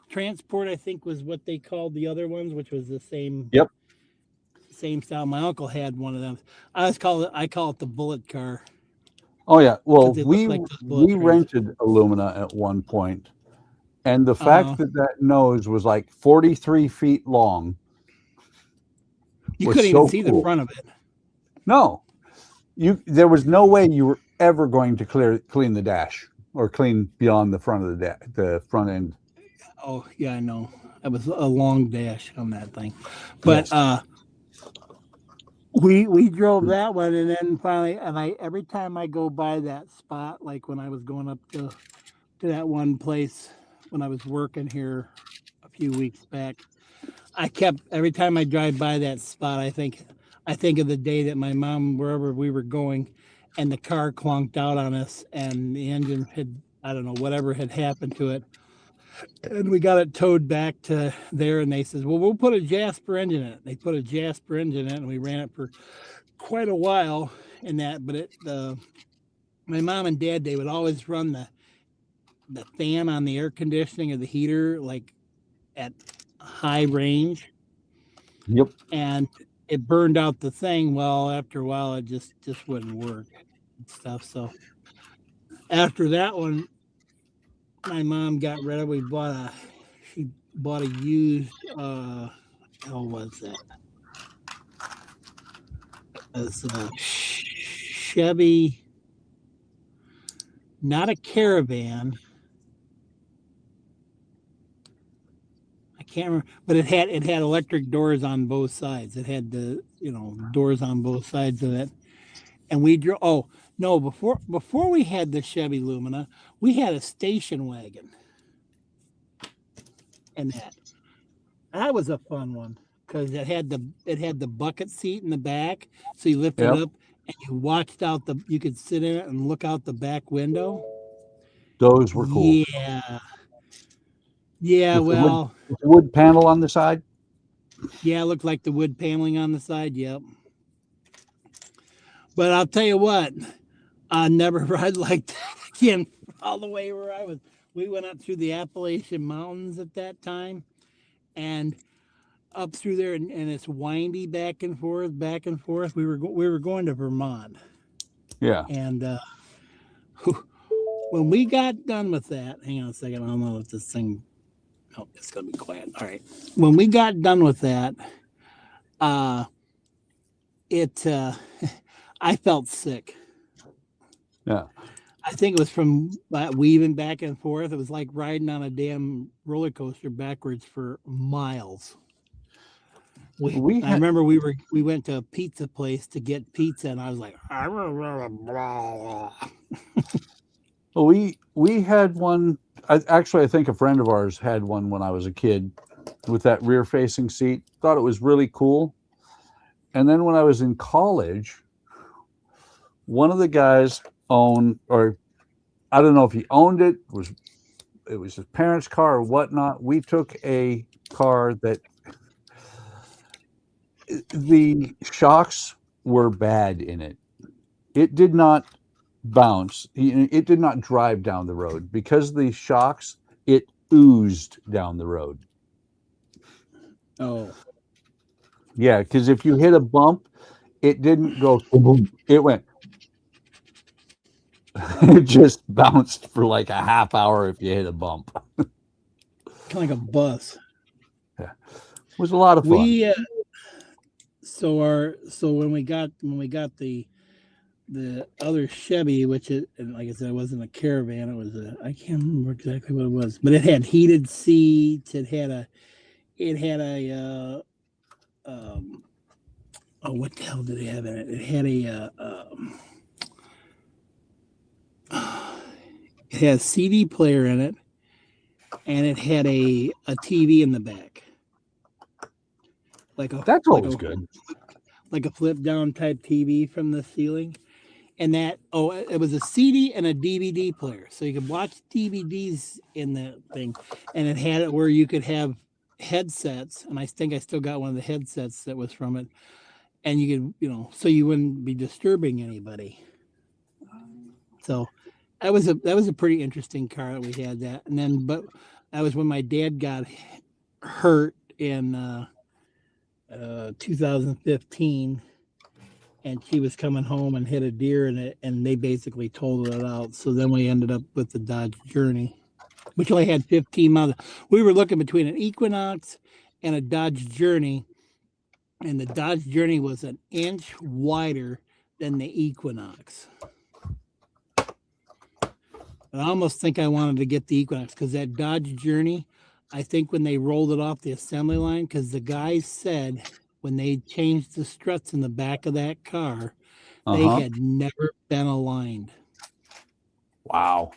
Transport, I think, was what they called the other ones, which was the same. Yep. Same style. My uncle had one of them. I call it the bullet car. Oh yeah. Well, we trains. rented a Lumina at one point, and the fact that nose was like 43 feet long. You couldn't even see the front of it. No, there was no way you were ever going to clean the dash or clean beyond the front of the front end. Oh yeah, I know. It was a long dash on that thing, but yes. We drove that one, and then finally, every time I go by that spot, like when I was going up to that one place when I was working here a few weeks back, every time I drive by that spot, I think of the day that my mom, wherever we were going, and the car clunked out on us, and the engine had, I don't know, whatever had happened to it. And we got it towed back to there, and they said, well, we'll put a Jasper engine in it. They put a Jasper engine in it, and we ran it for quite a while in that. But my mom and dad, they would always run the fan on the air conditioning or the heater like at high range. Yep. And it burned out the thing. Well, after a while, it just wouldn't work and stuff. So after that one, my mom got rid of. She bought a used. How was that? It was a Chevy, not a Caravan. I can't remember, but it had electric doors on both sides. It had the doors on both sides of it, and we drove. Oh no! Before we had the Chevy Lumina, we had a station wagon, and that was a fun one because it had the bucket seat in the back, so you lifted it up and you watched out you could sit in it and look out the back window. Those were cool. Yeah. With Well, the wood panel on the side. Yeah, it looked like the wood paneling on the side. Yep. But I'll tell you what, I never ride like that again. All the way where I was, we went up through the Appalachian Mountains at that time, and up through there, and it's windy back and forth, back and forth. We were going to Vermont. Yeah. And when we got done with that, hang on a second. I don't know if this thing. Oh, it's gonna be quiet. All right. When we got done with that, I felt sick. Yeah. I think it was from weaving back and forth. It was like riding on a damn roller coaster backwards for miles. I remember we went to a pizza place to get pizza, and I was like, well, we had one. Actually, I think a friend of ours had one when I was a kid with that rear-facing seat. Thought it was really cool. And then when I was in college, one of the guys owned, or I don't know if he owned it, it was his parents' car or whatnot. We took a car that the shocks were bad in it. It did not bounce. It did not drive down the road because the shocks, it oozed down the road. oh. Yeah, because if you hit a bump, it didn't go boom. It went. It just bounced for like a half hour if you hit a bump. Kind of like a bus. Yeah. It was a lot of fun. So when we got the other Chevy, which is, and like I said, it wasn't a Caravan, it was I can't remember exactly what it was, but it had heated seats, it had a what the hell did it have in it? It had it had a CD player in it, and it had a TV in the back. That's always good. Like a flip down type TV from the ceiling. And it was a CD and a DVD player. So you could watch DVDs in the thing. And it had it where you could have headsets. And I think I still got one of the headsets that was from it. And you could, so you wouldn't be disturbing anybody. So that was a pretty interesting car that we had that. And then, but that was when my dad got hurt in 2015, and she was coming home and hit a deer in it, and they basically totaled it out. So then we ended up with the Dodge Journey, which only had 15 miles. We were looking between an Equinox and a Dodge Journey, and the Dodge Journey was an inch wider than the Equinox. I almost think I wanted to get the Equinox because that Dodge Journey, I think when they rolled it off the assembly line, because the guys said when they changed the struts in the back of that car, they had never been aligned. Wow.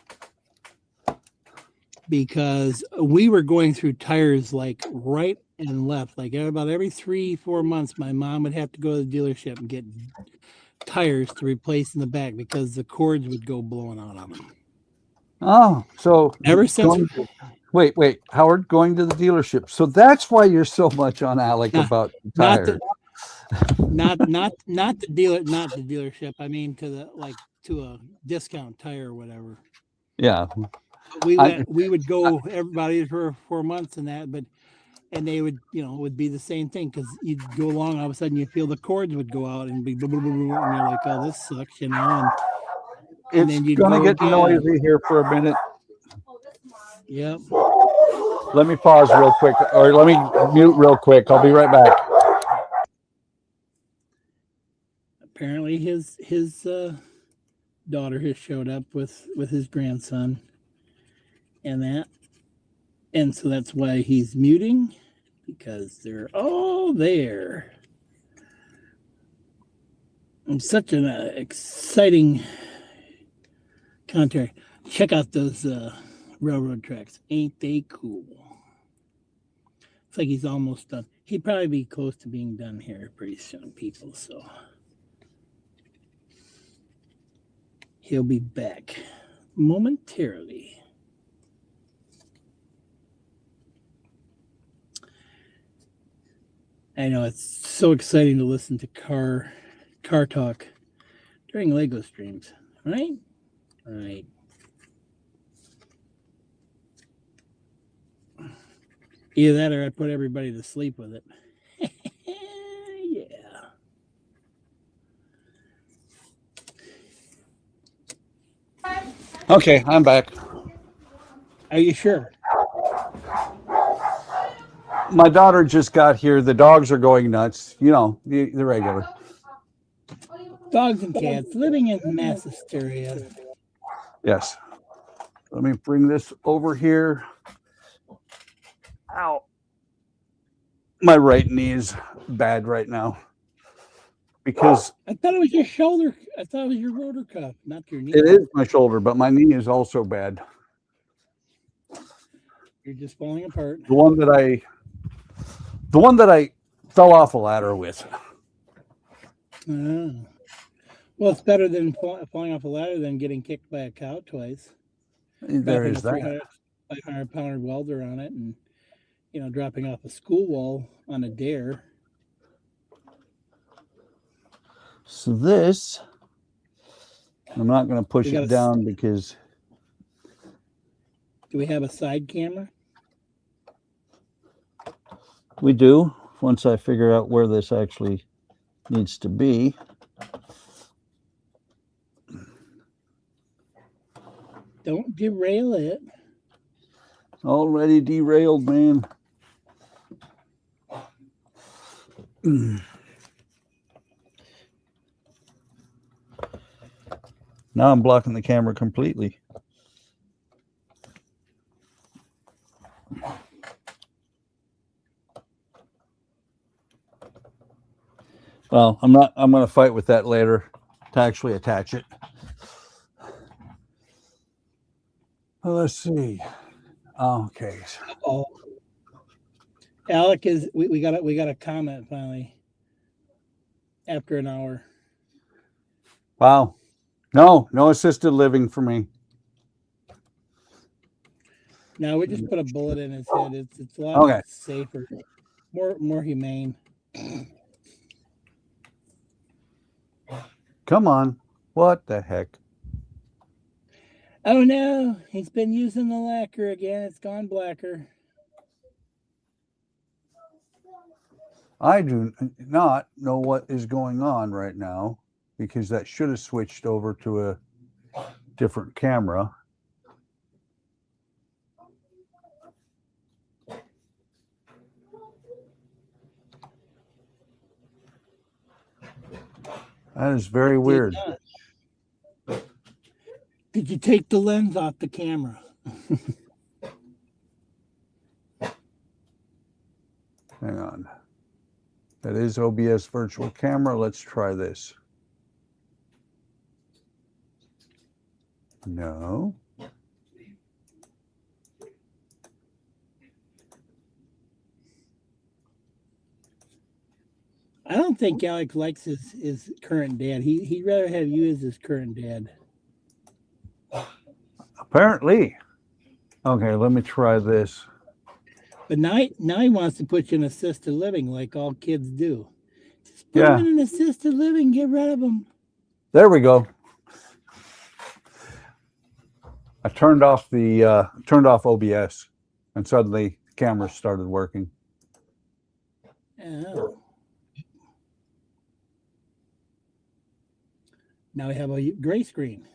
Because we were going through tires like right and left. Like about every 3-4 months, my mom would have to go to the dealership and get tires to replace in the back because the cords would go blowing out on them. Oh, so Ever since wait, Howard, going to the dealership. So that's why you're so much on Alec Nah, about not tires. not the dealership. I mean to a discount tire or whatever. Yeah. We would go everybody for 4 months and that, and they would, it would be the same thing because you'd go along, all of a sudden you feel the cords would go out and be blah, blah, blah, blah, and you're like, oh, this sucks, and It's then you'd gonna go get again. noisy here for a minute. Yep. Let me pause real quick, or let me mute real quick. I'll be right back. Apparently his daughter has showed up with his grandson and that. And so that's why he's muting, because they're all there. And such an exciting commentary. Check out those railroad tracks. Ain't they cool? It's like he's almost done. He'd probably be close to being done here pretty soon, people. So he'll be back momentarily. I know it's so exciting to listen to car talk during Lego streams, right? Right. Either that or I put everybody to sleep with it. Yeah. Okay, I'm back. Are you sure? My daughter just got here. The dogs are going nuts. The regular. Dogs and cats living in mass hysteria. Yes. Let me bring this over here. Ow. My right knee is bad right now because I thought it was your shoulder. I thought it was your rotor cuff, not your knee. it is my shoulder, but my knee is also bad. You're just falling apart. The one that I fell off a ladder with. Oh. Well, it's better than falling off a ladder than getting kicked by a cow twice. There is that. 500-pound welder on it, and dropping off a school wall on a dare. So this, I'm not going to push it down because. Do we have a side camera? We do, once I figure out where this actually needs to be. Don't derail it. Already derailed, man. Now I'm blocking the camera completely. Well, I'm going to fight with that later to actually attach it. Well, let's see. Okay. Oh, Alec is. We got a comment finally. After an hour. Wow. No assisted living for me. No, we just put a bullet in his head. It's a lot safer, more humane. Come on. What the heck? Oh no, he's been using the lacquer again. It's gone blacker. I do not know what is going on right now because that should have switched over to a different camera. That is very weird. Did you take the lens off the camera? Hang on. That is OBS virtual camera. Let's try this. No. I don't think Alex likes his current dad. He'd rather have you as his current dad. Apparently. Okay, let me try this. But now he wants to put you in assisted living like all kids do. Just put him in an assisted living, get rid of him. There we go. I turned off OBS, and suddenly the camera started working. Oh. Now we have a gray screen.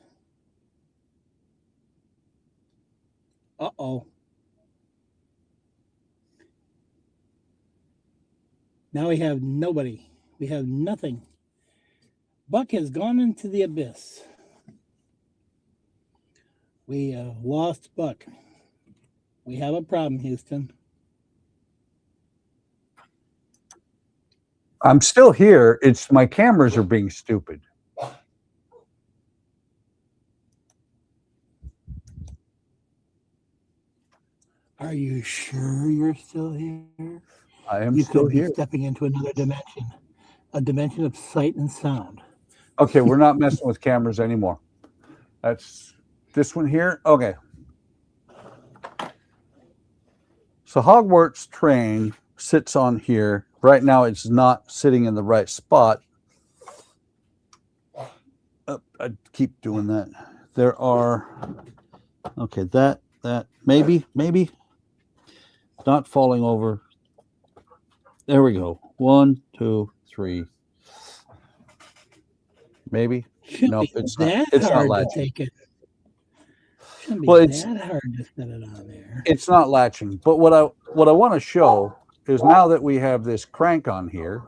Uh-oh. Now we have nobody. We have nothing. Buck has gone into the abyss. We lost Buck. We have a problem, Houston. I'm still here. It's my cameras are being stupid. Are you sure you're still here? I am You still could be here. stepping into another dimension, a dimension of sight and sound. Okay, we're not messing with cameras anymore. That's this one here. Okay. So Hogwarts train sits on here. Right now it's not sitting in the right spot. I keep doing that. There are, okay, that, maybe, not falling over. There we go. 1, 2, 3. Maybe. Shouldn't Nope, be it's that not. It's not hard to latching. take it. Shouldn't be Well, it's that hard to set it on there. it's not latching. But what I want to show is now that we have this crank on here,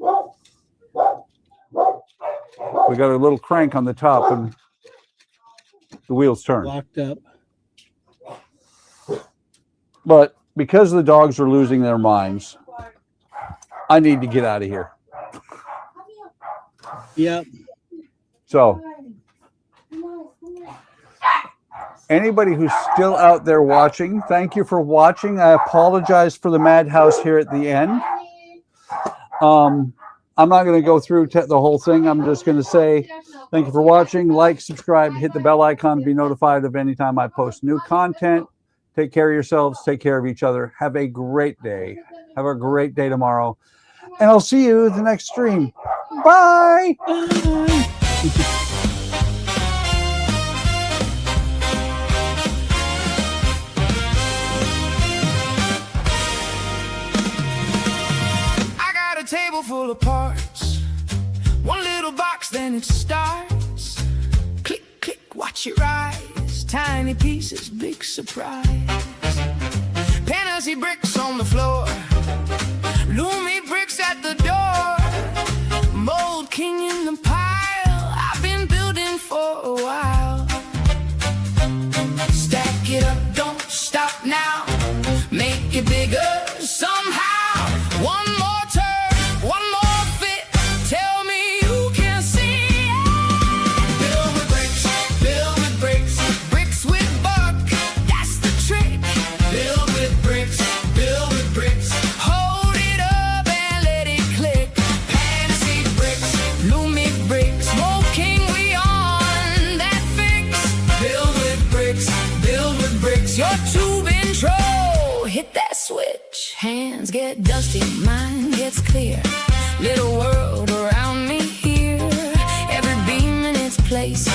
we got a little crank on the top and the wheels turn. Locked up. But because the dogs are losing their minds, I need to get out of here. Yep. So anybody who's still out there watching, thank you for watching. I apologize for the madhouse here at the end. I'm not going to go through the whole thing. I'm just going to say thank you for watching. Like, subscribe, hit the bell icon to be notified of any time I post new content. Take care of yourselves. Take care of each other. Have a great day. Have a great day tomorrow. And I'll see you at the next stream. Bye. Bye. I got a table full of parts. One little box, then it starts. Click, click, watch it rise. Tiny pieces, big surprise. Fantasy bricks on the floor. Loomy bricks at the door. Mold king in the pile. I've been building for a while. Stack it up, don't stop now. Make it bigger somehow. One more turn, one more fit. Tell me you can see it. Build with bricks, bricks with buck. That's the trick. Build with bricks, hold it up and let it click. Fantasy bricks, loomy bricks, smoking we on that fix. Build with bricks, your tube intro. Hit that switch, hands get dusty, mind gets clear. Little world around me here. Every beam in its place,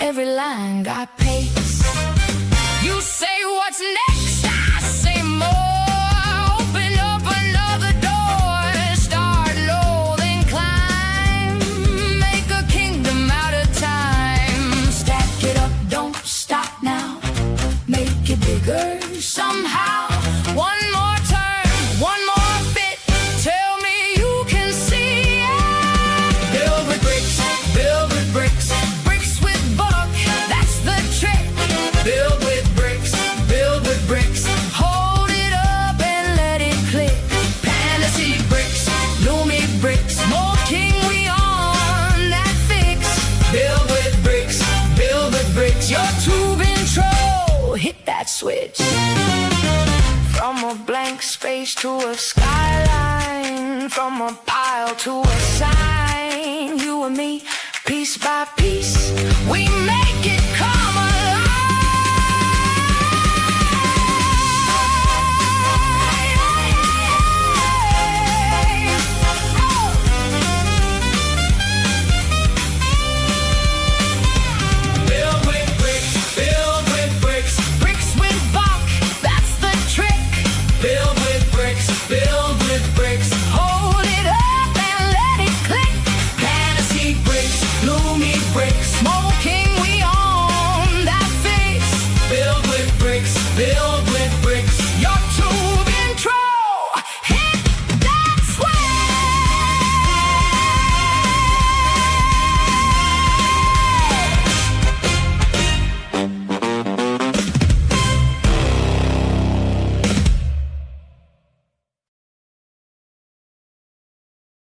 every line got pace. You say what's next, I say more. Open up another door. Start low, then climb. Make a kingdom out of time. Stack it up, don't stop now. Make it bigger somehow. One more turn, one more fit. Tell me you can see it. Build with bricks, bricks with buck. That's the trick. Build with bricks, hold it up and let it click. Fantasy bricks, loomy bricks, smoking we on that fix. Build with bricks, your tube intro. Hit that switch. From a blank space to a skyline, from a pile fell to a sign. You and me, piece by piece, we make it